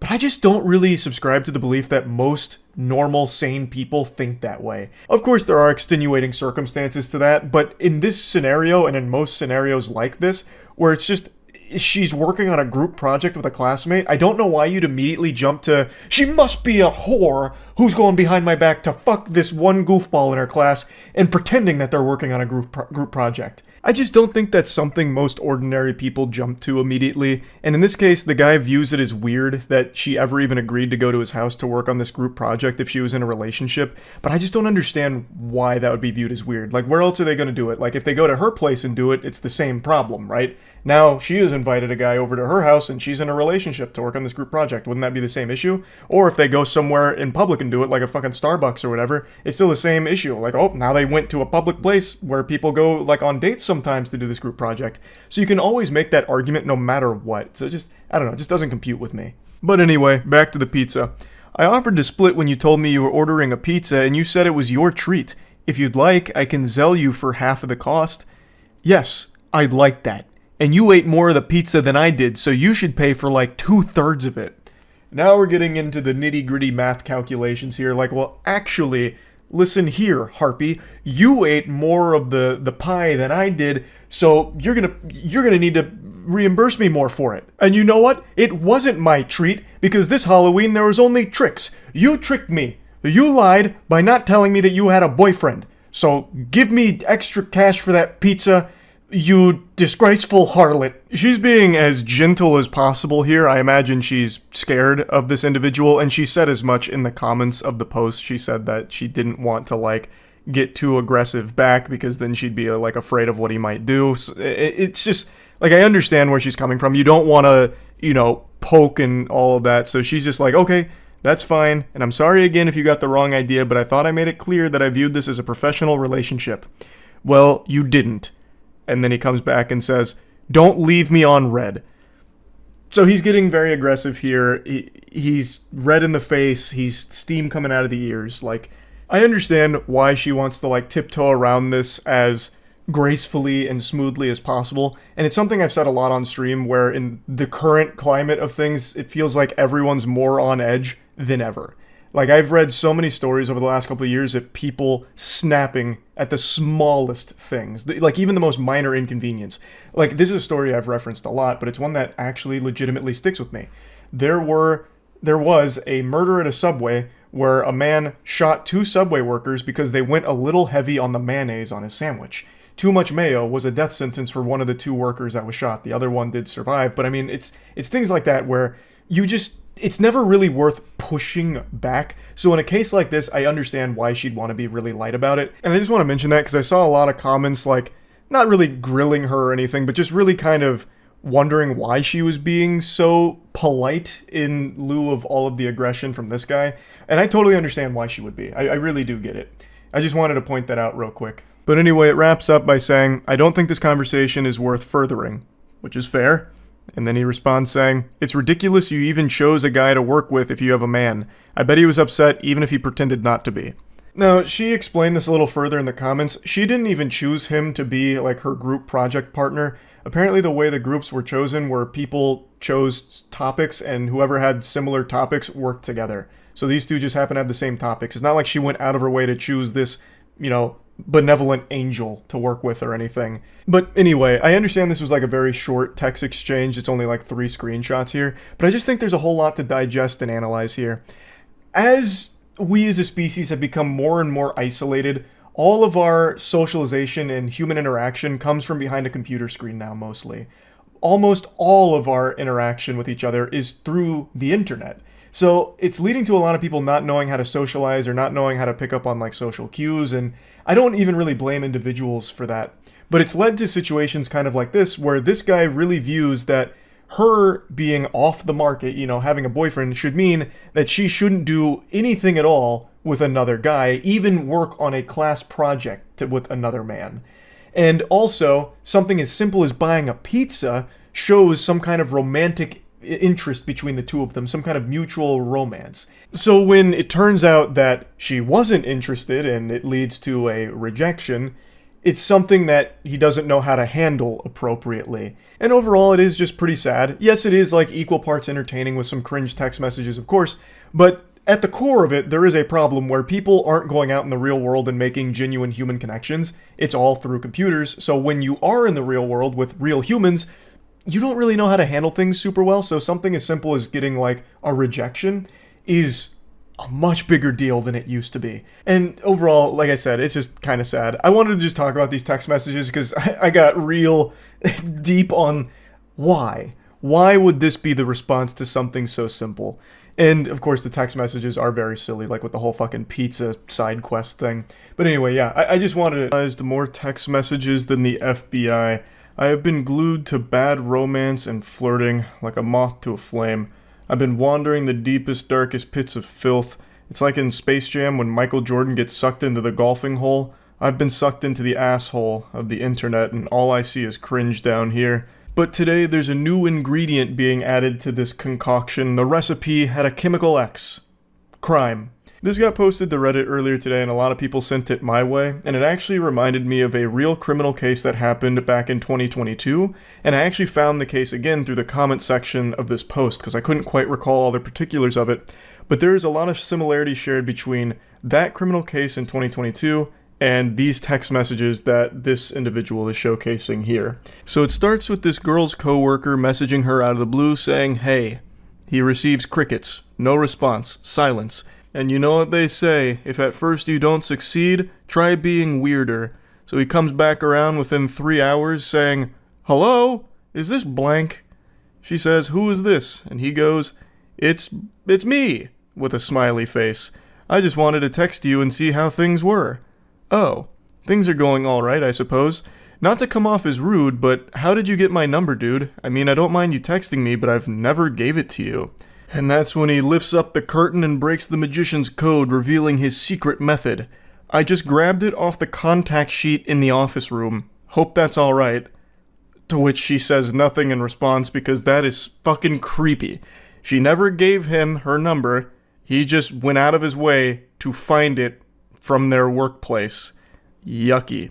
But I just don't really subscribe to the belief that most normal, sane people think that way. Of course, there are extenuating circumstances to that, but in this scenario, and in most scenarios like this, where it's just she's working on a group project with a classmate, I don't know why you'd immediately jump to, she must be a whore who's going behind my back to fuck this one goofball in her class and pretending that they're working on a group project. I just don't think that's something most ordinary people jump to immediately, and in this case, the guy views it as weird that she ever even agreed to go to his house to work on this group project if she was in a relationship, but I just don't understand why that would be viewed as weird. Like, where else are they going to do it? Like, if they go to her place and do it, it's the same problem, right? Now, she has invited a guy over to her house and she's in a relationship to work on this group project. Wouldn't that be the same issue? Or if they go somewhere in public and do it, like a fucking Starbucks or whatever, it's still the same issue. Like, oh, now they went to a public place where people go, like, on dates sometimes to do this group project. So you can always make that argument no matter what. So just, I don't know, it just doesn't compute with me. But anyway, back to the pizza. I offered to split when you told me you were ordering a pizza and you said it was your treat. If you'd like, I can Zelle you for half of the cost. Yes, I'd like that. And you ate more of the pizza than I did, so you should pay for like 2/3 of it. Now we're getting into the nitty-gritty math calculations here. Like, well, actually, listen here, Harpy. You ate more of the pie than I did, so you're gonna need to reimburse me more for it. And you know what? It wasn't my treat, because this Halloween there was only tricks. You tricked me. You lied by not telling me that you had a boyfriend. So give me extra cash for that pizza, you disgraceful harlot. She's being as gentle as possible here. I imagine she's scared of this individual, and she said as much in the comments of the post. She said that she didn't want to, like, get too aggressive back because then she'd be, like, afraid of what he might do. So it's just, like, I understand where she's coming from. You don't want to, you know, poke and all of that. So she's just like, okay, that's fine. And I'm sorry again if you got the wrong idea, but I thought I made it clear that I viewed this as a professional relationship. Well, you didn't. And then he comes back and says, don't leave me on red. So he's getting very aggressive here. He's red in the face. He's steam coming out of the ears. Like, I understand why she wants to, like, tiptoe around this as gracefully and smoothly as possible. And it's something I've said a lot on stream, where in the current climate of things, it feels like everyone's more on edge than ever. Like, I've read so many stories over the last couple of years of people snapping at the smallest things, like even the most minor inconvenience. Like, this is a story I've referenced a lot, but it's one that actually legitimately sticks with me. There was a murder at a Subway where a man shot 2 Subway workers because they went a little heavy on the mayonnaise on his sandwich. Too much mayo was a death sentence for one of the 2 workers that was shot. The other one did survive, but I mean, it's things like that where it's never really worth pushing back. So in a case like this, I understand why she'd want to be really light about it. And I just want to mention that because I saw a lot of comments, like, not really grilling her or anything, but just really kind of wondering why she was being so polite in lieu of all of the aggression from this guy. And I totally understand why she would be. I really do get it. I just wanted to point that out real quick. But anyway, it wraps up by saying, I don't think this conversation is worth furthering, which is fair. And then he responds saying, it's ridiculous you even chose a guy to work with if you have a man. I bet he was upset even if he pretended not to be. Now, she explained this a little further in the comments. She didn't even choose him to be, like, her group project partner. Apparently the way the groups were chosen were people chose topics, and whoever had similar topics worked together. So these two just happen to have the same topics. It's not like she went out of her way to choose this, you know, benevolent angel to work with or anything. But anyway, I understand this was like a very short text exchange. It's only like 3 screenshots here, but I just think there's a whole lot to digest and analyze here. As we as a species have become more and more isolated, all of our socialization and human interaction comes from behind a computer screen now, mostly. Almost all of our interaction with each other is through the internet. So it's leading to a lot of people not knowing how to socialize or not knowing how to pick up on, like, social cues, and I don't even really blame individuals for that. But it's led to situations kind of like this, where this guy really views that her being off the market, you know, having a boyfriend, should mean that she shouldn't do anything at all with another guy, even work on a class project with another man. And also, something as simple as buying a pizza shows some kind of romantic interest between the two of them, some kind of mutual romance. So when it turns out that she wasn't interested and it leads to a rejection, it's something that he doesn't know how to handle appropriately. And overall, it is just pretty sad. Yes, it is like equal parts entertaining with some cringe text messages, of course, but at the core of it, there is a problem where people aren't going out in the real world and making genuine human connections. It's all through computers. So when you are in the real world with real humans, you don't really know how to handle things super well. So something as simple as getting, like, a rejection is a much bigger deal than it used to be. And overall, like I said, it's just kind of sad. I wanted to just talk about these text messages because I got real deep on why. Why would this be the response to something so simple? And, of course, the text messages are very silly, like with the whole fucking pizza side quest thing. But anyway, yeah, I just wanted to realize more text messages than the FBI. I have been glued to bad romance and flirting like a moth to a flame. I've been wandering the deepest, darkest pits of filth. It's like in Space Jam when Michael Jordan gets sucked into the golfing hole. I've been sucked into the asshole of the internet, and all I see is cringe down here. But today, there's a new ingredient being added to this concoction. The recipe had a chemical X. Crime. This got posted to Reddit earlier today, and a lot of people sent it my way, and it actually reminded me of a real criminal case that happened back in 2022, and I actually found the case again through the comment section of this post, because I couldn't quite recall all the particulars of it, but there is a lot of similarities shared between that criminal case in 2022 and these text messages that this individual is showcasing here. So it starts with this girl's coworker messaging her out of the blue saying, "Hey." He receives crickets. No response. Silence. And you know what they say, if at first you don't succeed, try being weirder. So he comes back around within 3 hours saying, "Hello? Is this blank?" She says, "Who is this?" And he goes, It's me," with a smiley face. "I just wanted to text you and see how things were." "Oh, things are going alright, I suppose. Not to come off as rude, but how did you get my number, dude? I mean, I don't mind you texting me, but I've never gave it to you." And that's when he lifts up the curtain and breaks the magician's code, revealing his secret method. "I just grabbed it off the contact sheet in the office room. Hope that's alright." To which she says nothing in response because that is fucking creepy. She never gave him her number. He just went out of his way to find it from their workplace. Yucky.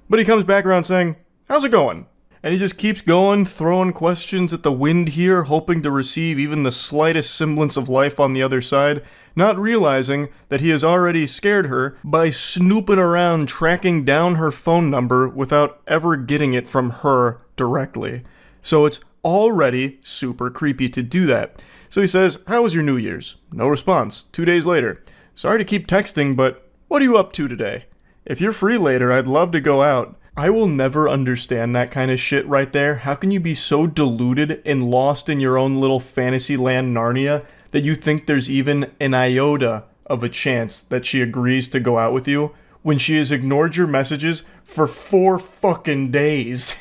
But he comes back around saying, "How's it going?" And he just keeps going, throwing questions at the wind here, hoping to receive even the slightest semblance of life on the other side, not realizing that he has already scared her by snooping around tracking down her phone number without ever getting it from her directly. So it's already super creepy to do that. So he says, "How was your New Year's?" No response. 2 days later. "Sorry to keep texting, but what are you up to today? If you're free later, I'd love to go out." I will never understand that kind of shit right there. How can you be so deluded and lost in your own little fantasy land Narnia that you think there's even an iota of a chance that she agrees to go out with you when she has ignored your messages for 4 fucking days?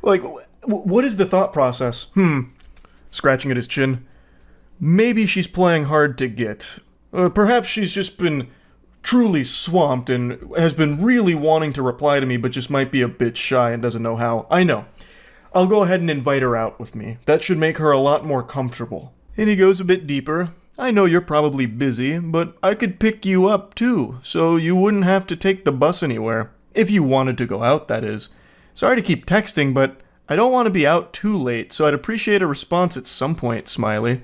Like, what is the thought process? Scratching at his chin. Maybe she's playing hard to get. Perhaps she's just been truly swamped and has been really wanting to reply to me but just might be a bit shy and doesn't know how. I know. I'll go ahead and invite her out with me. That should make her a lot more comfortable. And he goes a bit deeper. "I know you're probably busy, but I could pick you up too, so you wouldn't have to take the bus anywhere. If you wanted to go out, that is. Sorry to keep texting, but I don't want to be out too late, so I'd appreciate a response at some point, smiley.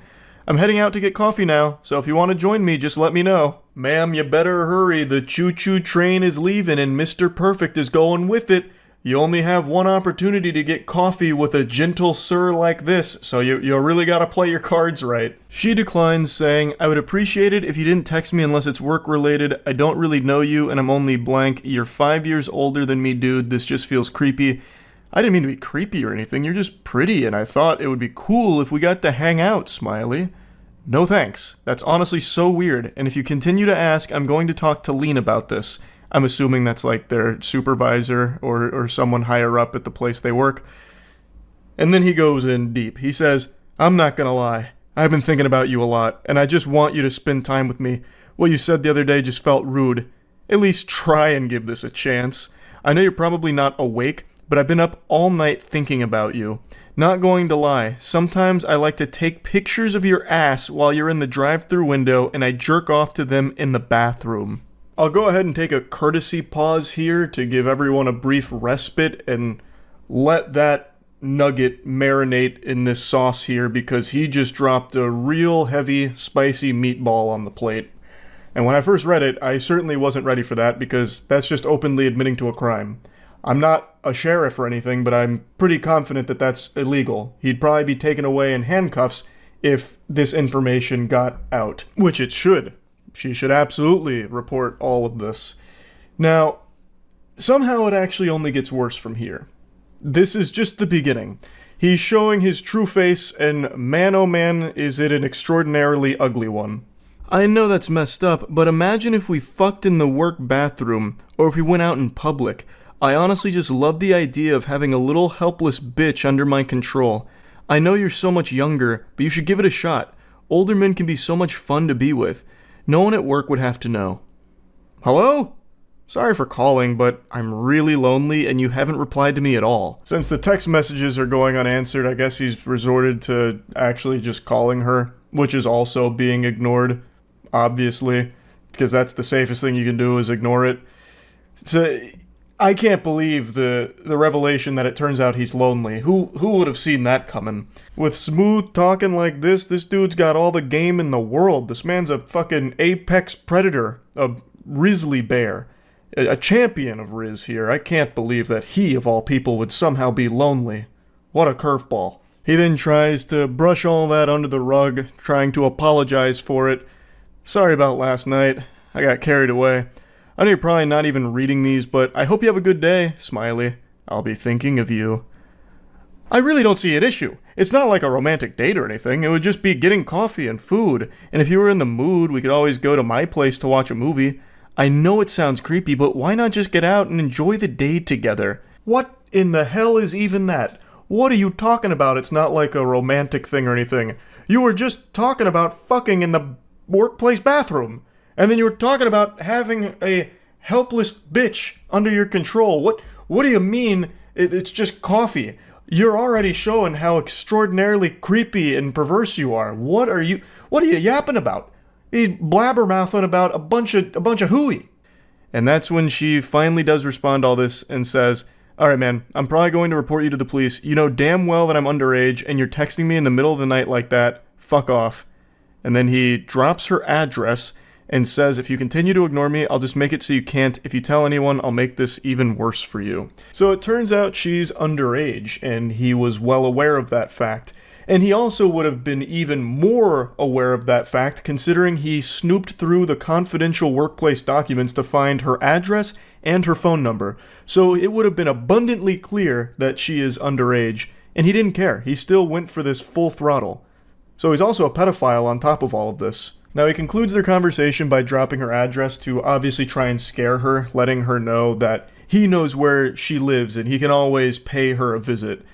I'm heading out to get coffee now, so if you want to join me, just let me know." "Ma'am, you better hurry. The choo-choo train is leaving and Mr. Perfect is going with it. You only have one opportunity to get coffee with a gentle sir like this, so you really gotta play your cards right." She declines, saying, "I would appreciate it if you didn't text me unless it's work-related. I don't really know you, and I'm only blank. You're 5 years older than me, dude. This just feels creepy." "I didn't mean to be creepy or anything. You're just pretty, and I thought it would be cool if we got to hang out, smiley." "No thanks. That's honestly so weird, and if you continue to ask, I'm going to talk to Lean about this." I'm assuming that's like their supervisor or someone higher up at the place they work. And then he goes in deep. He says, "I'm not gonna lie. I've been thinking about you a lot, and I just want you to spend time with me. What you said the other day just felt rude. At least try and give this a chance. I know you're probably not awake, but I've been up all night thinking about you. Not going to lie, sometimes I like to take pictures of your ass while you're in the drive-thru window and I jerk off to them in the bathroom." I'll go ahead and take a courtesy pause here to give everyone a brief respite and let that nugget marinate in this sauce here because he just dropped a real heavy, spicy meatball on the plate. And when I first read it, I certainly wasn't ready for that because that's just openly admitting to a crime. I'm not a sheriff or anything, but I'm pretty confident that that's illegal. He'd probably be taken away in handcuffs if this information got out, which it should. She should absolutely report all of this. Now, somehow it actually only gets worse from here. This is just the beginning. He's showing his true face, and man oh man, is it an extraordinarily ugly one. I know that's messed up, but imagine if we fucked in the work bathroom, or if we went out in public. I honestly just love the idea of having a little helpless bitch under my control. I know you're so much younger, but you should give it a shot. Older men can be so much fun to be with. No one at work would have to know. Hello? Sorry for calling, but I'm really lonely and you haven't replied to me at all. Since the text messages are going unanswered, I guess he's resorted to actually just calling her, which is also being ignored, obviously, because that's the safest thing you can do is ignore it. So I can't believe the revelation that it turns out he's lonely. Who would have seen that coming? With smooth talking like this dude's got all the game in the world. This man's a fucking apex predator, a grizzly bear. A champion of Riz here. I can't believe that he, of all people, would somehow be lonely. What a curveball. He then tries to brush all that under the rug, trying to apologize for it. Sorry about last night. I got carried away. I know you're probably not even reading these, but I hope you have a good day, Smiley. I'll be thinking of you. I really don't see an issue. It's not like a romantic date or anything. It would just be getting coffee and food. And if you were in the mood, we could always go to my place to watch a movie. I know it sounds creepy, but why not just get out and enjoy the day together? What in the hell is even that? What are you talking about? It's not like a romantic thing or anything. You were just talking about fucking in the workplace bathroom. And then you were talking about having a helpless bitch under your control. What do you mean it's just coffee? You're already showing how extraordinarily creepy and perverse you are. What are you yapping about? He's blabbermouthing about a bunch of hooey. And that's when she finally does respond to all this and says, alright man, I'm probably going to report you to the police. You know damn well that I'm underage and you're texting me in the middle of the night like that. Fuck off. And then he drops her address and says, if you continue to ignore me, I'll just make it so you can't. If you tell anyone, I'll make this even worse for you. So it turns out she's underage, and he was well aware of that fact. And he also would have been even more aware of that fact, considering he snooped through the confidential workplace documents to find her address and her phone number. So it would have been abundantly clear that she is underage, and he didn't care. He still went for this full throttle. So he's also a pedophile on top of all of this. Now he concludes their conversation by dropping her address to obviously try and scare her, letting her know that he knows where she lives and he can always pay her a visit.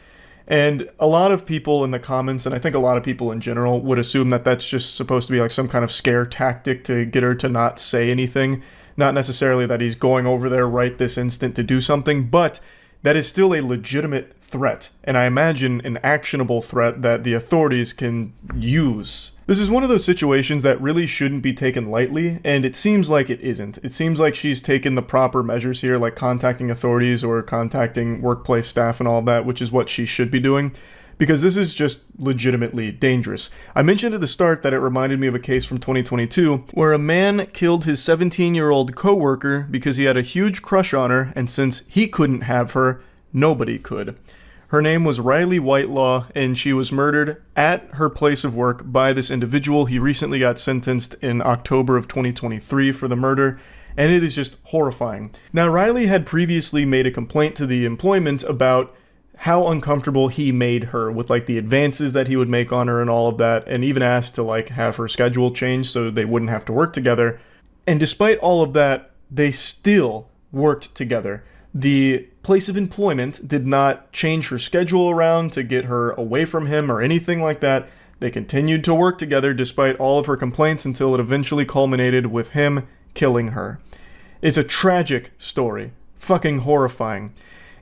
And a lot of people in the comments, and I think a lot of people in general, would assume that that's just supposed to be like some kind of scare tactic to get her to not say anything. Not necessarily that he's going over there right this instant to do something, but that is still a legitimate threat, and I imagine an actionable threat that the authorities can use. This is one of those situations that really shouldn't be taken lightly, and it seems like it isn't. It seems like she's taken the proper measures here, like contacting authorities or contacting workplace staff and all that, which is what she should be doing, because this is just legitimately dangerous. I mentioned at the start that it reminded me of a case from 2022, where a man killed his 17-year-old coworker because he had a huge crush on her, and since he couldn't have her, nobody could. Her name was Riley Whitelaw, and she was murdered at her place of work by this individual. He recently got sentenced in October of 2023 for the murder, and it is just horrifying. Now, Riley had previously made a complaint to the employment about how uncomfortable he made her with like the advances that he would make on her and all of that, and even asked to like have her schedule changed so they wouldn't have to work together. And despite all of that, they still worked together. The place of employment did not change her schedule around to get her away from him or anything like that. They continued to work together despite all of her complaints until it eventually culminated with him killing her. It's a tragic story. Fucking horrifying.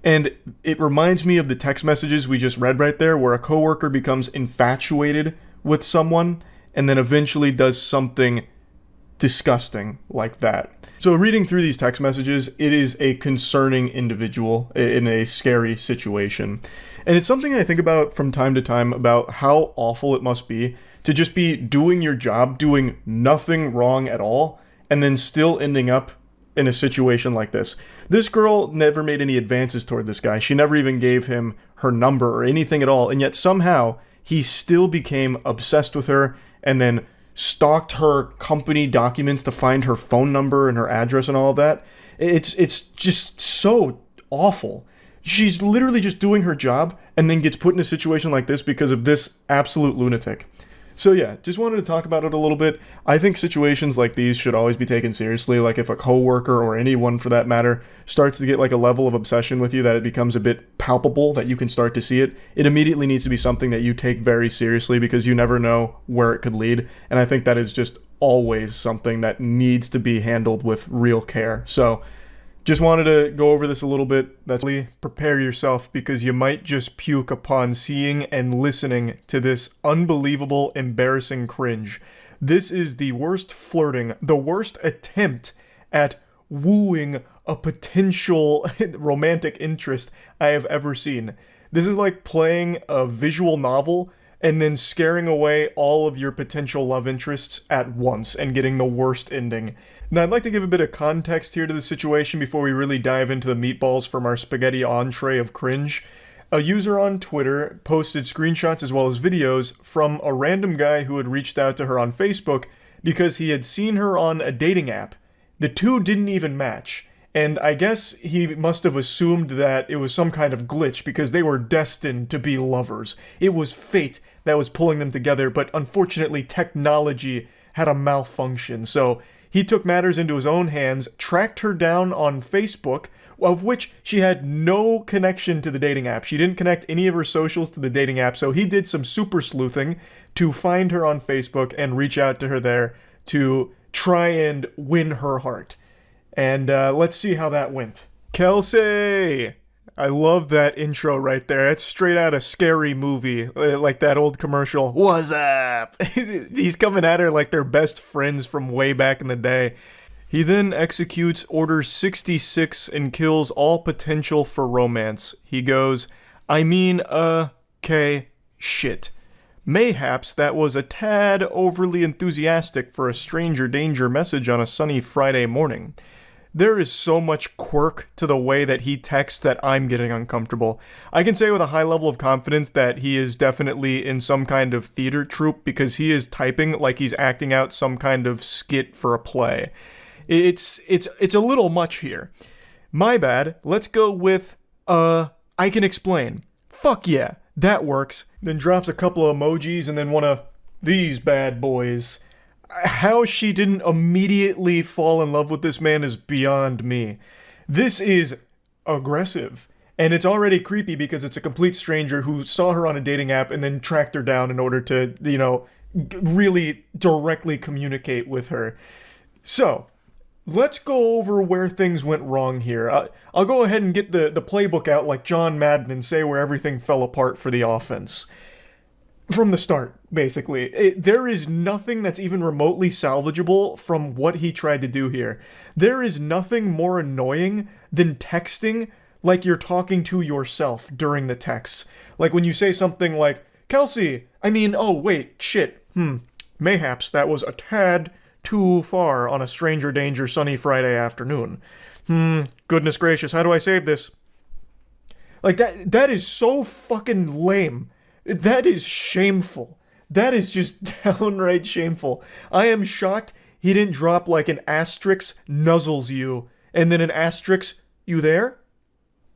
And it reminds me of the text messages we just read right there, where a coworker becomes infatuated with someone and then eventually does something disgusting like that. So reading through these text messages, it is a concerning individual in a scary situation. And it's something I think about from time to time about how awful it must be to just be doing your job, doing nothing wrong at all, and then still ending up in a situation like this. This girl never made any advances toward this guy. She never even gave him her number or anything at all, and yet somehow he still became obsessed with her and then stalked her company documents to find her phone number and her address and all of that. It's just so awful. She's literally just doing her job and then gets put in a situation like this because of this absolute lunatic. So yeah, just wanted to talk about it a little bit. I think situations like these should always be taken seriously. Like if a coworker or anyone for that matter starts to get like a level of obsession with you that it becomes a bit palpable, that you can start to see it, it immediately needs to be something that you take very seriously because you never know where it could lead. And I think that is just always something that needs to be handled with real care. So just wanted to go over this a little bit. That's prepare yourself because you might just puke upon seeing and listening to this unbelievable, embarrassing cringe. This is the worst flirting, the worst attempt at wooing a potential romantic interest I have ever seen. This is like playing a visual novel and then scaring away all of your potential love interests at once and getting the worst ending. Now, I'd like to give a bit of context here to the situation before we really dive into the meatballs from our spaghetti entree of cringe. A user on Twitter posted screenshots as well as videos from a random guy who had reached out to her on Facebook because he had seen her on a dating app. The two didn't even match, and I guess he must have assumed that it was some kind of glitch because they were destined to be lovers. It was fate that was pulling them together, but unfortunately technology had a malfunction, so he took matters into his own hands, tracked her down on Facebook, of which she had no connection to the dating app. She didn't connect any of her socials to the dating app, so he did some super sleuthing to find her on Facebook and reach out to her there to try and win her heart. And let's see how that went. Kelsey! I love that intro right there. It's straight out of Scary Movie, like that old commercial. What's up? He's coming at her like they're best friends from way back in the day. He then executes Order 66 and kills all potential for romance. He goes, okay, shit. Mayhaps that was a tad overly enthusiastic for a stranger danger message on a sunny Friday morning. There is so much quirk to the way that he texts that I'm getting uncomfortable. I can say with a high level of confidence that he is definitely in some kind of theater troupe because he is typing like he's acting out some kind of skit for a play. It's a little much here. My bad. Let's go with, I can explain. Fuck yeah, that works. Then drops a couple of emojis and then one of these bad boys. How she didn't immediately fall in love with this man is beyond me. This is aggressive. And it's already creepy because it's a complete stranger who saw her on a dating app and then tracked her down in order to, really directly communicate with her. So, let's go over where things went wrong here. I'll go ahead and get the playbook out like John Madden and say where everything fell apart for the offense. From the start, basically. There is nothing that's even remotely salvageable from what he tried to do here. There is nothing more annoying than texting like you're talking to yourself during the texts. Like when you say something like, Kelsey, mayhaps that was a tad too far on a stranger danger sunny Friday afternoon. Goodness gracious, how do I save this? Like that is so fucking lame. That is shameful. That is just downright shameful. I am shocked he didn't drop like an asterisk nuzzles you, and then an asterisk, you there?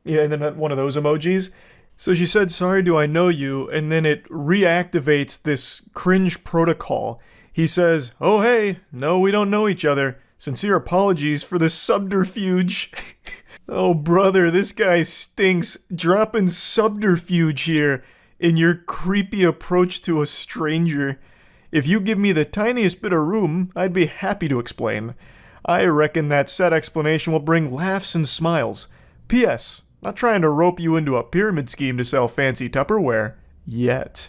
Yeah, and then one of those emojis. So she said, sorry, do I know you? And then it reactivates this cringe protocol. He says, oh hey, no we don't know each other. Sincere apologies for the subterfuge. Oh brother, this guy stinks. Dropping subterfuge here in your creepy approach to a stranger. If you give me the tiniest bit of room, I'd be happy to explain. I reckon that said explanation will bring laughs and smiles. P.S. Not trying to rope you into a pyramid scheme to sell fancy Tupperware. Yet.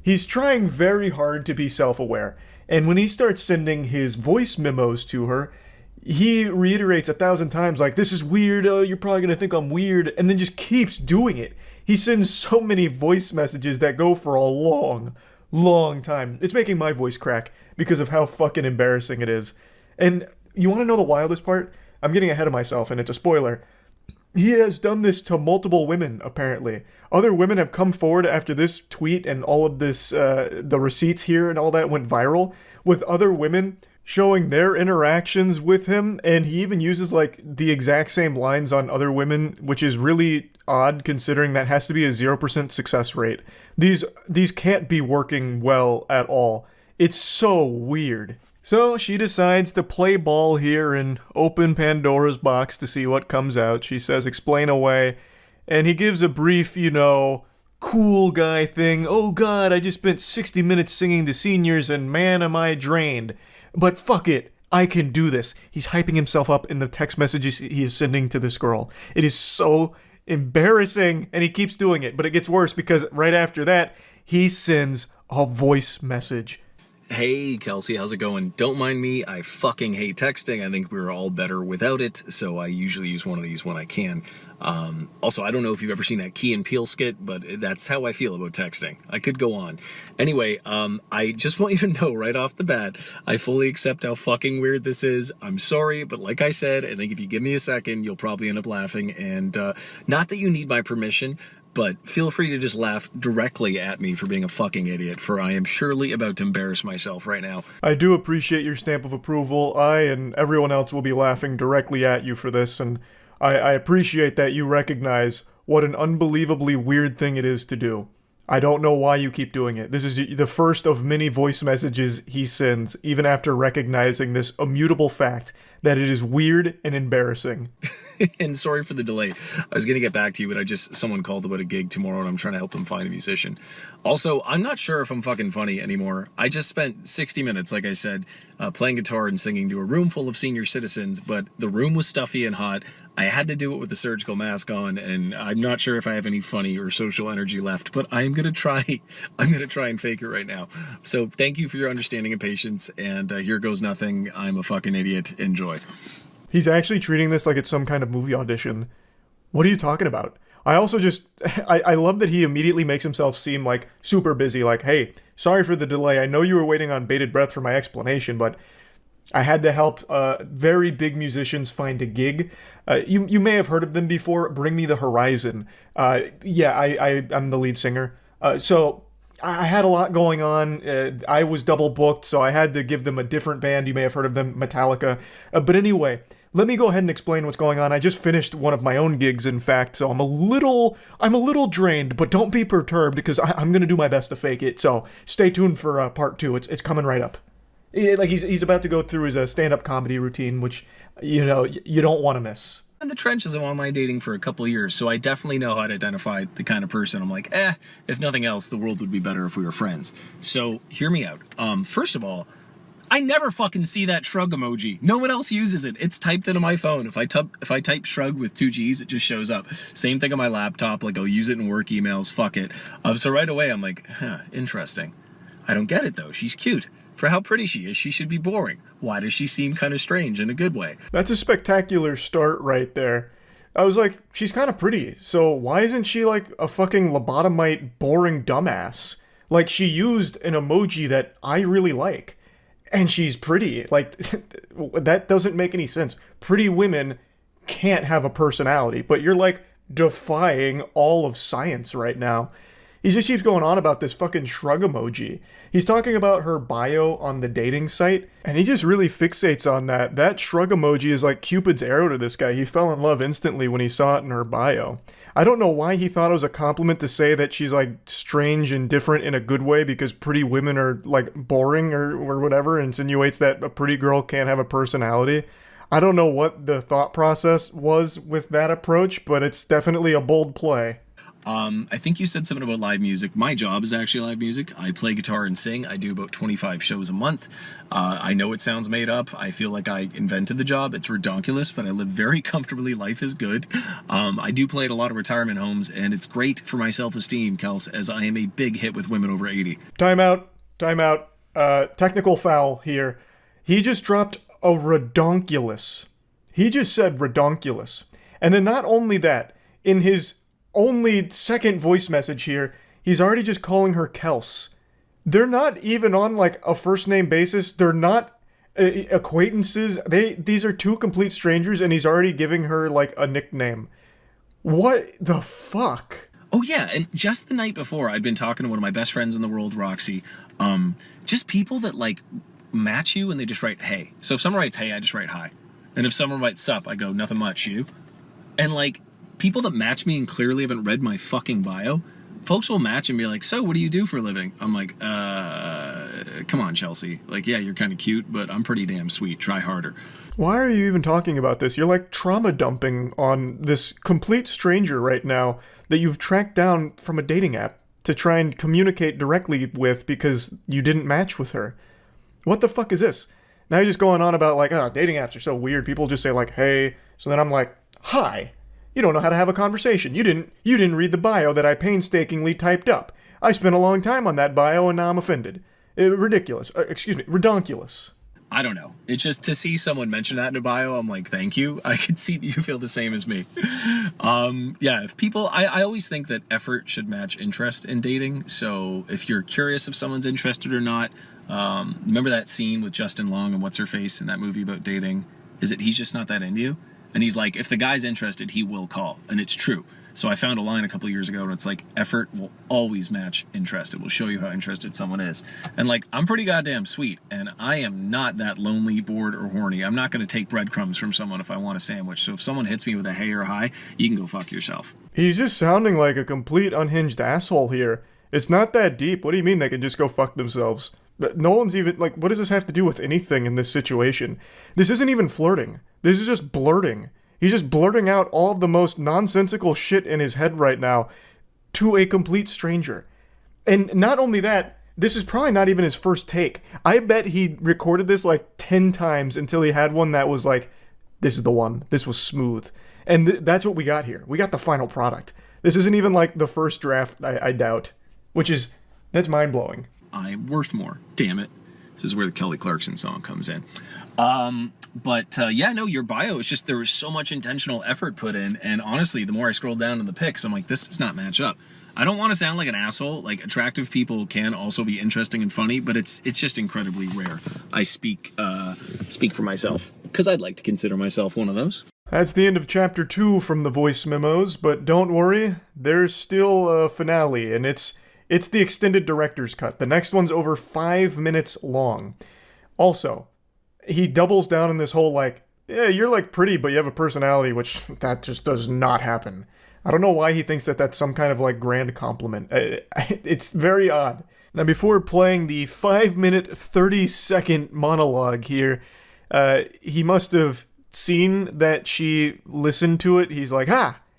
He's trying very hard to be self-aware, and when he starts sending his voice memos to her, he reiterates 1,000 times like, this is weird, you're probably gonna think I'm weird, and then just keeps doing it. He sends so many voice messages that go for a long, long time. It's making my voice crack because of how fucking embarrassing it is. And you want to know the wildest part? I'm getting ahead of myself and it's a spoiler. He has done this to multiple women, apparently. Other women have come forward after this tweet and all of this, the receipts here and all that went viral, with other women showing their interactions with him, and he even uses, like, the exact same lines on other women, which is really odd considering that has to be a 0% success rate. These can't be working well at all. It's so weird. So she decides to play ball here and open Pandora's box to see what comes out. She says, explain away. And he gives a brief, cool guy thing. Oh God, I just spent 60 minutes singing to seniors and man am I drained. But fuck it, I can do this. He's hyping himself up in the text messages he is sending to this girl. It is so embarrassing and he keeps doing it. But it gets worse because right after that, he sends a voice message. Hey, Kelsey, how's it going? Don't mind me, I fucking hate texting. I think we're all better without it, so I usually use one of these when I can. Also, I don't know if you've ever seen that Key and Peele skit, but that's how I feel about texting. I could go on. Anyway, I just want you to know right off the bat, I fully accept how fucking weird this is. I'm sorry, but like I said, I think if you give me a second, you'll probably end up laughing, and not that you need my permission, but feel free to just laugh directly at me for being a fucking idiot, for I am surely about to embarrass myself right now. I do appreciate your stamp of approval. I and everyone else will be laughing directly at you for this, and I appreciate that you recognize what an unbelievably weird thing it is to do. I don't know why you keep doing it. This is the first of many voice messages he sends, even after recognizing this immutable fact that it is weird and embarrassing. And sorry for the delay. I was going to get back to you, but someone called about a gig tomorrow and I'm trying to help them find a musician. Also, I'm not sure if I'm fucking funny anymore. I just spent 60 minutes, like I said, playing guitar and singing to a room full of senior citizens, but the room was stuffy and hot. I had to do it with a surgical mask on, and I'm not sure if I have any funny or social energy left, but I'm going to try. I'm going to try and fake it right now. So thank you for your understanding and patience, and here goes nothing. I'm a fucking idiot. Enjoy. He's actually treating this like it's some kind of movie audition. What are you talking about? I also I love that he immediately makes himself seem like super busy, like, hey, sorry for the delay. I know you were waiting on bated breath for my explanation, but I had to help very big musicians find a gig. You may have heard of them before. Bring Me the Horizon. I'm the lead singer. So I had a lot going on. I was double booked, so I had to give them a different band. You may have heard of them, Metallica. But anyway, let me go ahead and explain what's going on. I just finished one of my own gigs, in fact, so I'm a little drained, but don't be perturbed because I'm going to do my best to fake it. So stay tuned for part 2. It's coming right up. Like he's about to go through his stand-up comedy routine, which, you don't want to miss. In the trenches of online dating for a couple of years, so I definitely know how to identify the kind of person I'm like, if nothing else, the world would be better if we were friends. So hear me out. First of all, I never fucking see that shrug emoji. No one else uses it. It's typed into my phone. If I type shrug with 2 G's, it just shows up. Same thing on my laptop. Like, I'll use it in work emails. Fuck it. So right away, I'm like, interesting. I don't get it, though. She's cute. For how pretty she is, she should be boring. Why does she seem kind of strange in a good way? That's a spectacular start right there. I was like, she's kind of pretty, so why isn't she like a fucking lobotomite boring dumbass? Like, she used an emoji that I really like, and she's pretty. Like, that doesn't make any sense. Pretty women can't have a personality, but you're like defying all of science right now. He just keeps going on about this fucking shrug emoji. He's talking about her bio on the dating site, and he just really fixates on that. That shrug emoji is like Cupid's arrow to this guy. He fell in love instantly when he saw it in her bio. I don't know why he thought it was a compliment to say that she's like strange and different in a good way because pretty women are like boring or whatever, insinuates that a pretty girl can't have a personality. I don't know what the thought process was with that approach, but it's definitely a bold play. I think you said something about live music. My job is actually live music. I play guitar and sing. I do about 25 shows a month. I know it sounds made up. I feel like I invented the job. It's redonkulous, but I live very comfortably. Life is good. I do play at a lot of retirement homes, and it's great for my self-esteem, Kels, as I am a big hit with women over 80. Time out. Technical foul here. He just dropped a redonkulous. He just said redonkulous. And then not only that, in his only second voice message here, he's already just calling her Kels. They're not even on like a first name basis. They're not acquaintances. These are two complete strangers, and he's already giving her like a nickname. What the fuck? Oh yeah, and just the night before, I'd been talking to one of my best friends in the world, Roxy. Just people that like match you and they just write hey. So if someone writes hey, I just write hi. And if someone writes sup, I go nothing much, you. And like people that match me and clearly haven't read my fucking bio, folks will match and be like, so what do you do for a living? I'm like, come on, Chelsea. Like, yeah, you're kind of cute, but I'm pretty damn sweet. Try harder. Why are you even talking about this? You're like trauma dumping on this complete stranger right now that you've tracked down from a dating app to try and communicate directly with because you didn't match with her. What the fuck is this? Now you're just going on about like, dating apps are so weird. People just say like, hey. So then I'm like, hi. You don't know how to have a conversation. You didn't read the bio that I painstakingly typed up. I spent a long time on that bio and now I'm offended. Ridiculous. Redonkulous. I don't know. It's just to see someone mention that in a bio, I'm like, thank you. I can see that you feel the same as me. Yeah, if people, I always think that effort should match interest in dating. So if you're curious if someone's interested or not, remember that scene with Justin Long and what's her face in that movie about dating? Is it he's just not that into you? And he's like, if the guy's interested, he will call. And it's true. So I found a line a couple of years ago and it's like, effort will always match interest. It will show you how interested someone is. And like, I'm pretty goddamn sweet and I am not that lonely, bored, or horny. I'm not going to take breadcrumbs from someone if I want a sandwich. So if someone hits me with a hey or hi, you can go fuck yourself. He's just sounding like a complete unhinged asshole here. It's not that deep. What do you mean they can just go fuck themselves? No one's even, like, what does this have to do with anything in this situation? This isn't even flirting. This is just blurting. He's just blurting out all of the most nonsensical shit in his head right now to a complete stranger. And not only that, this is probably not even his first take. I bet he recorded this like 10 times until he had one that was like, this is the one. This was smooth. And that's what we got here. We got the final product. This isn't even like the first draft, I doubt. That's mind-blowing. I'm worth more. Damn it. This is where the Kelly Clarkson song comes in. Yeah, no, your bio is just, there was so much intentional effort put in. And honestly, the more I scroll down in the pics, I'm like, this does not match up. I don't want to sound like an asshole. Like, attractive people can also be interesting and funny, but it's just incredibly rare. I speak for myself because I'd like to consider myself one of those. That's the end of chapter 2 from the voice memos, but don't worry, there's still a finale, and it's the extended director's cut. The next one's over 5 minutes long. Also, he doubles down in this whole like, yeah, you're like pretty, but you have a personality, which that just does not happen. I don't know why he thinks that that's some kind of like grand compliment. It's very odd. Now, before playing the 5-minute, 30-second monologue here, he must have seen that she listened to it. He's like,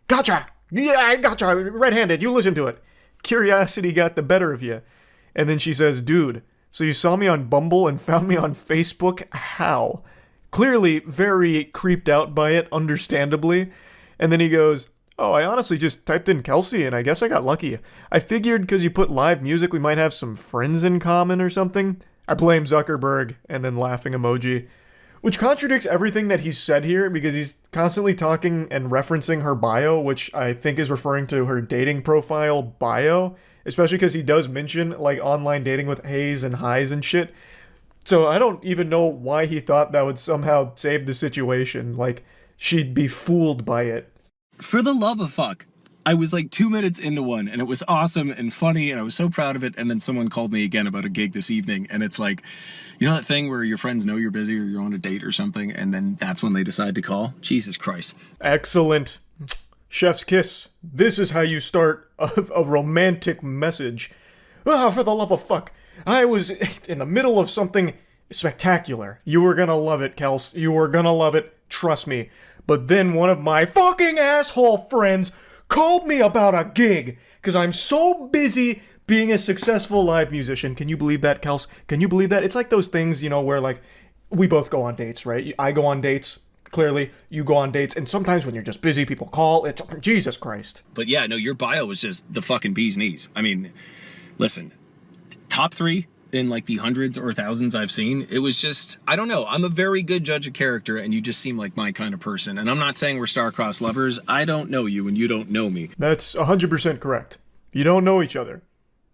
gotcha! Yeah, I gotcha! Red-handed, you listen to it. Curiosity got the better of you. And then she says, dude, so you saw me on Bumble and found me on Facebook? How? Clearly very creeped out by it, understandably. And then he goes, oh, I honestly just typed in Kelsey and I guess I got lucky. I figured because you put live music we might have some friends in common or something. I blame Zuckerberg, and then laughing emoji. Which contradicts everything that he's said here because he's constantly talking and referencing her bio, which I think is referring to her dating profile bio, especially because he does mention like online dating with Hayes and highs and shit. So I don't even know why he thought that would somehow save the situation. Like, she'd be fooled by it. For the love of fuck. I was like 2 minutes into one and it was awesome and funny and I was so proud of it. And then someone called me again about a gig this evening. And it's like, you know that thing where your friends know you're busy or you're on a date or something and then that's when they decide to call? Jesus Christ. Excellent. Chef's kiss. This is how you start a romantic message. Oh, for the love of fuck. I was in the middle of something spectacular. You were gonna love it, Kels. You were gonna love it. Trust me. But then one of my fucking asshole friends called me about a gig because I'm so busy being a successful live musician. Can you believe that, Kels? Can you believe that? It's like those things, you know, where like we both go on dates, right? I go on dates. Clearly, you go on dates. And sometimes when you're just busy, people call. It's Jesus Christ. But yeah, no, your bio was just the fucking bee's knees. I mean, listen, top 3 in like the hundreds or thousands I've seen. It was just, I don't know. I'm a very good judge of character and you just seem like my kind of person. And I'm not saying we're star-crossed lovers. I don't know you and you don't know me. That's 100% correct. You don't know each other.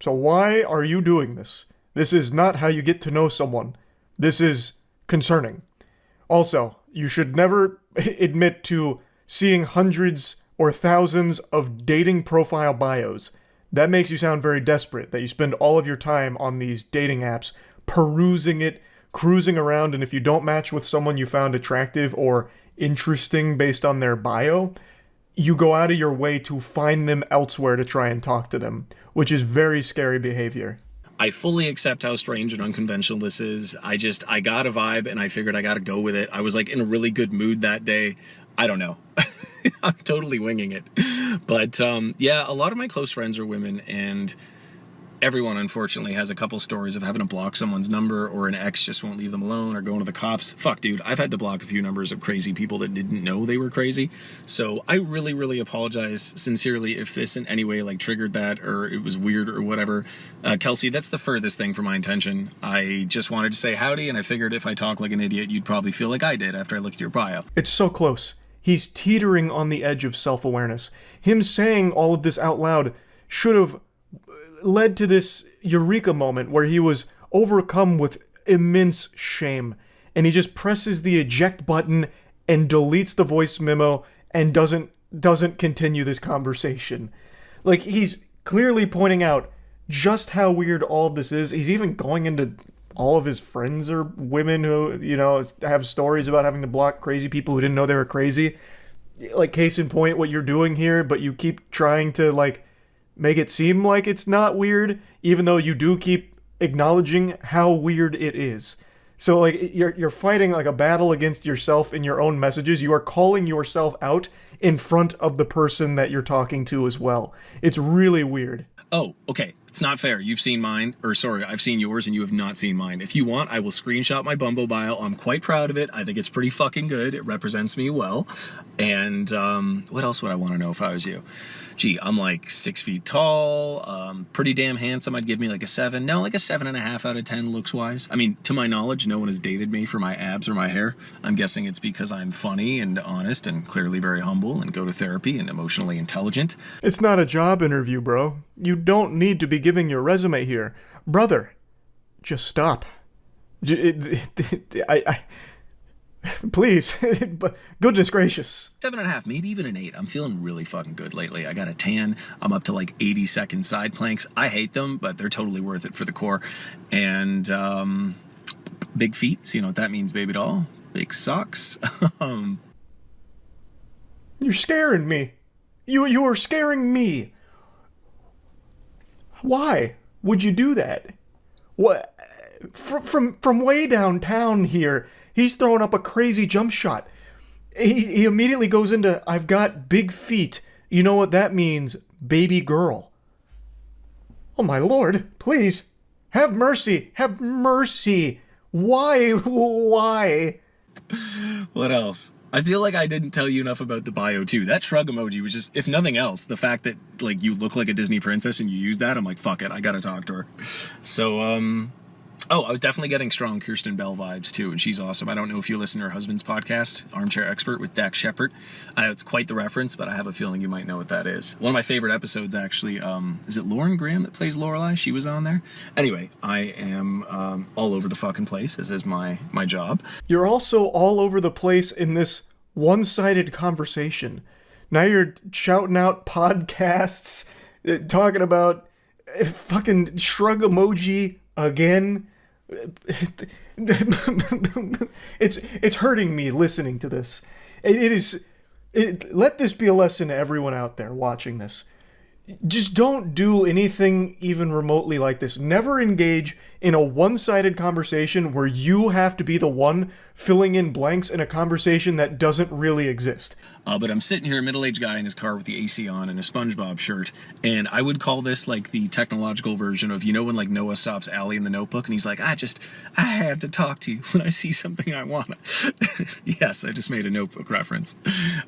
So why are you doing this? This is not how you get to know someone. This is concerning. Also, you should never admit to seeing hundreds or thousands of dating profile bios. That makes you sound very desperate, that you spend all of your time on these dating apps, perusing it, cruising around, and if you don't match with someone you found attractive or interesting based on their bio, you go out of your way to find them elsewhere to try and talk to them, which is very scary behavior. I fully accept how strange and unconventional this is. I got a vibe and I figured I gotta go with it. I was like in a really good mood that day. I don't know. I'm totally winging it. But yeah, a lot of my close friends are women, and everyone unfortunately has a couple stories of having to block someone's number, or an ex just won't leave them alone, or going to the cops. Fuck, dude, I've had to block a few numbers of crazy people that didn't know they were crazy. So I really, really apologize sincerely if this in any way like triggered that, or it was weird or whatever. Kelsey, that's the furthest thing from my intention. I just wanted to say howdy, and I figured if I talk like an idiot, you'd probably feel like I did after I looked at your bio. It's so close. He's teetering on the edge of self-awareness. Him saying all of this out loud should have led to this eureka moment where he was overcome with immense shame, and he just presses the eject button and deletes the voice memo and doesn't continue this conversation. Like, he's clearly pointing out just how weird all of this is. He's even going into all of his friends are women who, you know, have stories about having to block crazy people who didn't know they were crazy. Like, case in point, what you're doing here, but you keep trying to, like, make it seem like it's not weird, even though you do keep acknowledging how weird it is. So, like, you're fighting, like, a battle against yourself in your own messages. You are calling yourself out in front of the person that you're talking to as well. It's really weird. Oh, okay. It's not fair. You've seen mine, or sorry, I've seen yours and you have not seen mine. If you want, I will screenshot my Bumble bio. I'm quite proud of it. I think it's pretty fucking good. It represents me well. And what else would I want to know if I was you? Gee, I'm like 6 feet tall, pretty damn handsome. I'd give me like a 7. No, like a 7.5 out of 10 looks wise. I mean, to my knowledge, no one has dated me for my abs or my hair. I'm guessing it's because I'm funny and honest and clearly very humble and go to therapy and emotionally intelligent. It's not a job interview, bro. You don't need to be giving your resume here. Brother, just stop. Please. Goodness gracious. 7.5, maybe even an 8. I'm feeling really fucking good lately. I got a tan. I'm up to like 80-second side planks. I hate them, but they're totally worth it for the core. And big feet. So you know what that means, baby doll. Big socks. You're scaring me. You are scaring me. Why would you do that? What? From way downtown here, he's throwing up a crazy jump shot. He immediately goes into, I've got big feet. You know what that means, baby girl. Oh my lord, please. Have mercy. Have mercy. Why? Why? What else? I feel like I didn't tell you enough about the bio too. That shrug emoji was just, if nothing else, the fact that like you look like a Disney princess and you use that, I'm like, fuck it, I gotta talk to her. So, oh, I was definitely getting strong Kirsten Bell vibes too, and she's awesome. I don't know if you listen to her husband's podcast, Armchair Expert with Dax Shepard. I know it's quite the reference, but I have a feeling you might know what that is. One of my favorite episodes, actually, is it Lauren Graham that plays Lorelai? She was on there. Anyway, I am all over the fucking place, as is my job. You're also all over the place in this one-sided conversation. Now you're shouting out podcasts, talking about fucking shrug emoji again. It's hurting me listening to this. Let this be a lesson to everyone out there watching this. Just don't do anything even remotely like this. Never engage in a one-sided conversation where you have to be the one filling in blanks in a conversation that doesn't really exist. But I'm sitting here, a middle-aged guy in his car with the AC on and a SpongeBob shirt, and I would call this like the technological version of, you know, when like Noah stops Allie in the Notebook and he's like, I had to talk to you when I see something I want. Yes, I just made a Notebook reference.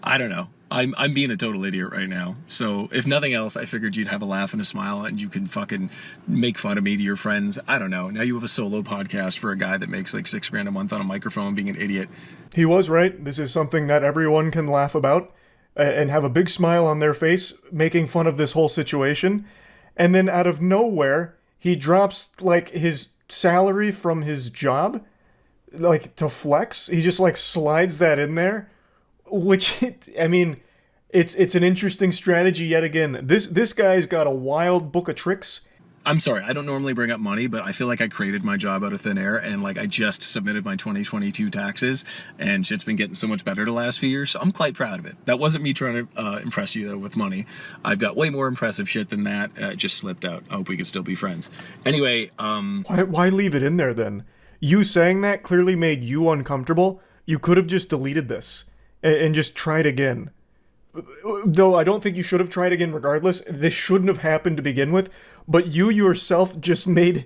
I don't know. I'm being a total idiot right now. So if nothing else, I figured you'd have a laugh and a smile and you can fucking make fun of me to your friends. I don't know. Now you have a solo podcast for a guy that makes like $6,000 a month on a microphone being an idiot. He was right. This is something that everyone can laugh about and have a big smile on their face making fun of this whole situation. And then out of nowhere, he drops like his salary from his job, like to flex. He just like slides that in there. Which, I mean, It's an interesting strategy yet again. This guy's got a wild book of tricks. I'm sorry, I don't normally bring up money, but I feel like I created my job out of thin air, and like I just submitted my 2022 taxes, and shit's been getting so much better the last few years, so I'm quite proud of it. That wasn't me trying to impress you though with money. I've got way more impressive shit than that. It just slipped out. I hope we can still be friends. Anyway, Why leave it in there then? You saying that clearly made you uncomfortable. You could have just deleted this and just tried again. Though I don't think you should have tried again regardless. This shouldn't have happened to begin with. But you yourself just made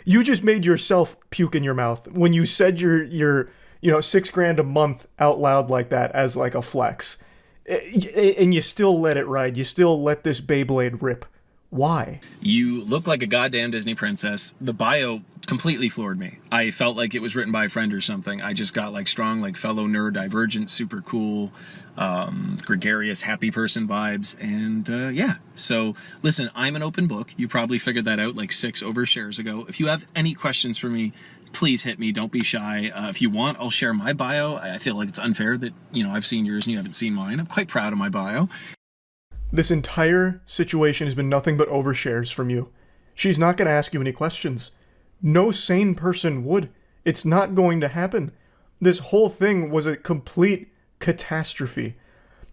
yourself puke in your mouth when you said your $6,000 a month out loud like that as like a flex, and you still let it ride. You still let this Beyblade rip. Why? You look like a goddamn Disney princess. The bio completely floored me. I felt like it was written by a friend or something. I just got like strong, like fellow neurodivergent, super cool, gregarious, happy person vibes. And yeah, so listen, I'm an open book. You probably figured that out like 6 overshares ago. If you have any questions for me, please hit me. Don't be shy. If you want, I'll share my bio. I feel like it's unfair that, I've seen yours and you haven't seen mine. I'm quite proud of my bio. This entire situation has been nothing but overshares from you. She's not going to ask you any questions. No sane person would. It's not going to happen. This whole thing was a complete catastrophe.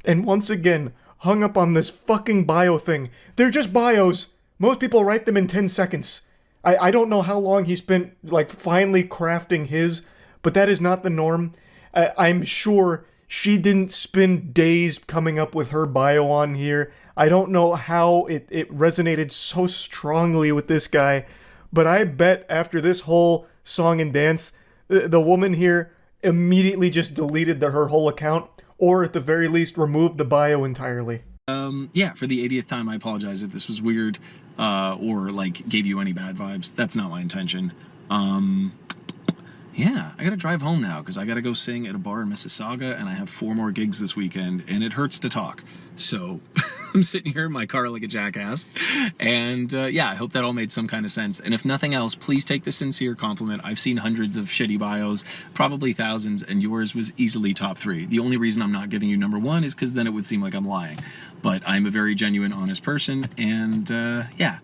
And once again, hung up on this fucking bio thing. They're just bios. Most people write them in 10 seconds. I don't know how long he spent, like, finally crafting his, but that is not the norm. I'm sure she didn't spend days coming up with her bio on here. I don't know how it resonated so strongly with this guy, but I bet after this whole song and dance, the woman here immediately just deleted her whole account, or at the very least removed the bio entirely. Yeah, for the 80th time, I apologize if this was weird, or like gave you any bad vibes. That's not my intention. Yeah, I gotta drive home now because I gotta go sing at a bar in Mississauga, and I have 4 more gigs this weekend, and it hurts to talk. So I'm sitting here in my car like a jackass, and yeah, I hope that all made some kind of sense. And if nothing else, please take the sincere compliment. I've seen hundreds of shitty bios, probably thousands, and yours was easily top 3. The only reason I'm not giving you number 1 is because then it would seem like I'm lying. But I'm a very genuine, honest person, and yeah.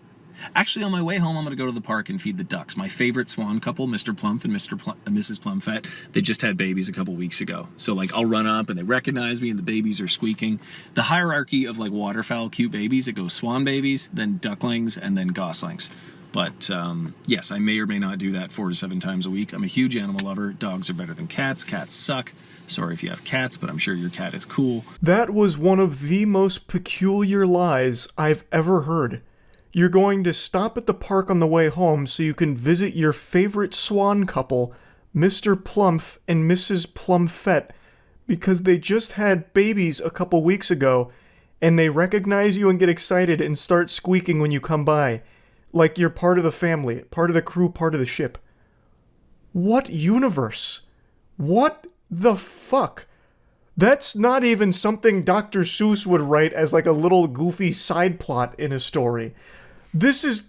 Actually, on my way home, I'm going to go to the park and feed the ducks. My favorite swan couple, Mr. Plump and Mrs. Plumfett, they just had babies a couple weeks ago. So, like, I'll run up and they recognize me and the babies are squeaking. The hierarchy of, like, waterfowl cute babies, it goes swan babies, then ducklings, and then goslings. But, yes, I may or may not do that 4 to 7 times a week. I'm a huge animal lover. Dogs are better than cats. Cats suck. Sorry if you have cats, but I'm sure your cat is cool. That was one of the most peculiar lies I've ever heard. You're going to stop at the park on the way home so you can visit your favorite swan couple, Mr. Plumph and Mrs. Plumfett, because they just had babies a couple weeks ago, and they recognize you and get excited and start squeaking when you come by, like you're part of the family, part of the crew, part of the ship. What universe? What the fuck? That's not even something Dr. Seuss would write as like a little goofy side plot in a story. That is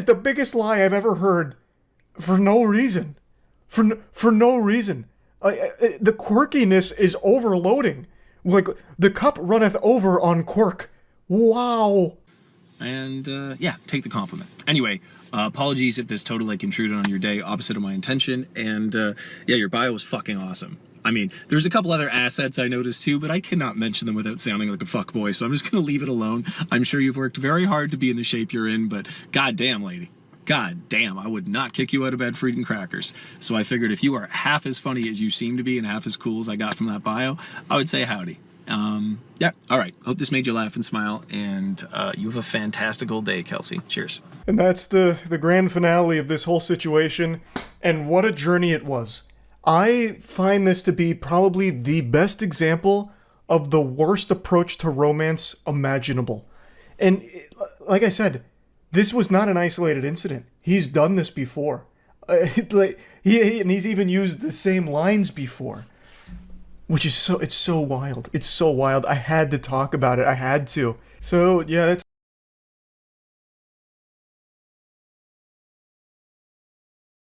the biggest lie I've ever heard, for no reason, for no reason. The quirkiness is overloading. Like the cup runneth over on quirk. Wow. And yeah, take the compliment. Anyway, apologies if this totally like intruded on your day, opposite of my intention. And yeah, your bio was fucking awesome. I mean, there's a couple other assets I noticed too, but I cannot mention them without sounding like a fuckboy, so I'm just going to leave it alone. I'm sure you've worked very hard to be in the shape you're in, but goddamn, lady. God damn, I would not kick you out of bed for eating crackers. So I figured if you are half as funny as you seem to be and half as cool as I got from that bio, I would say howdy. Yeah, all right. Hope this made you laugh and smile, and you have a fantastical day, Kelsey. Cheers. And that's the grand finale of this whole situation, and what a journey it was. I find this to be probably the best example of the worst approach to romance imaginable. And like I said, this was not an isolated incident. He's done this before. He's even used the same lines before. Which is it's so wild. It's so wild. I had to talk about it. I had to. So yeah,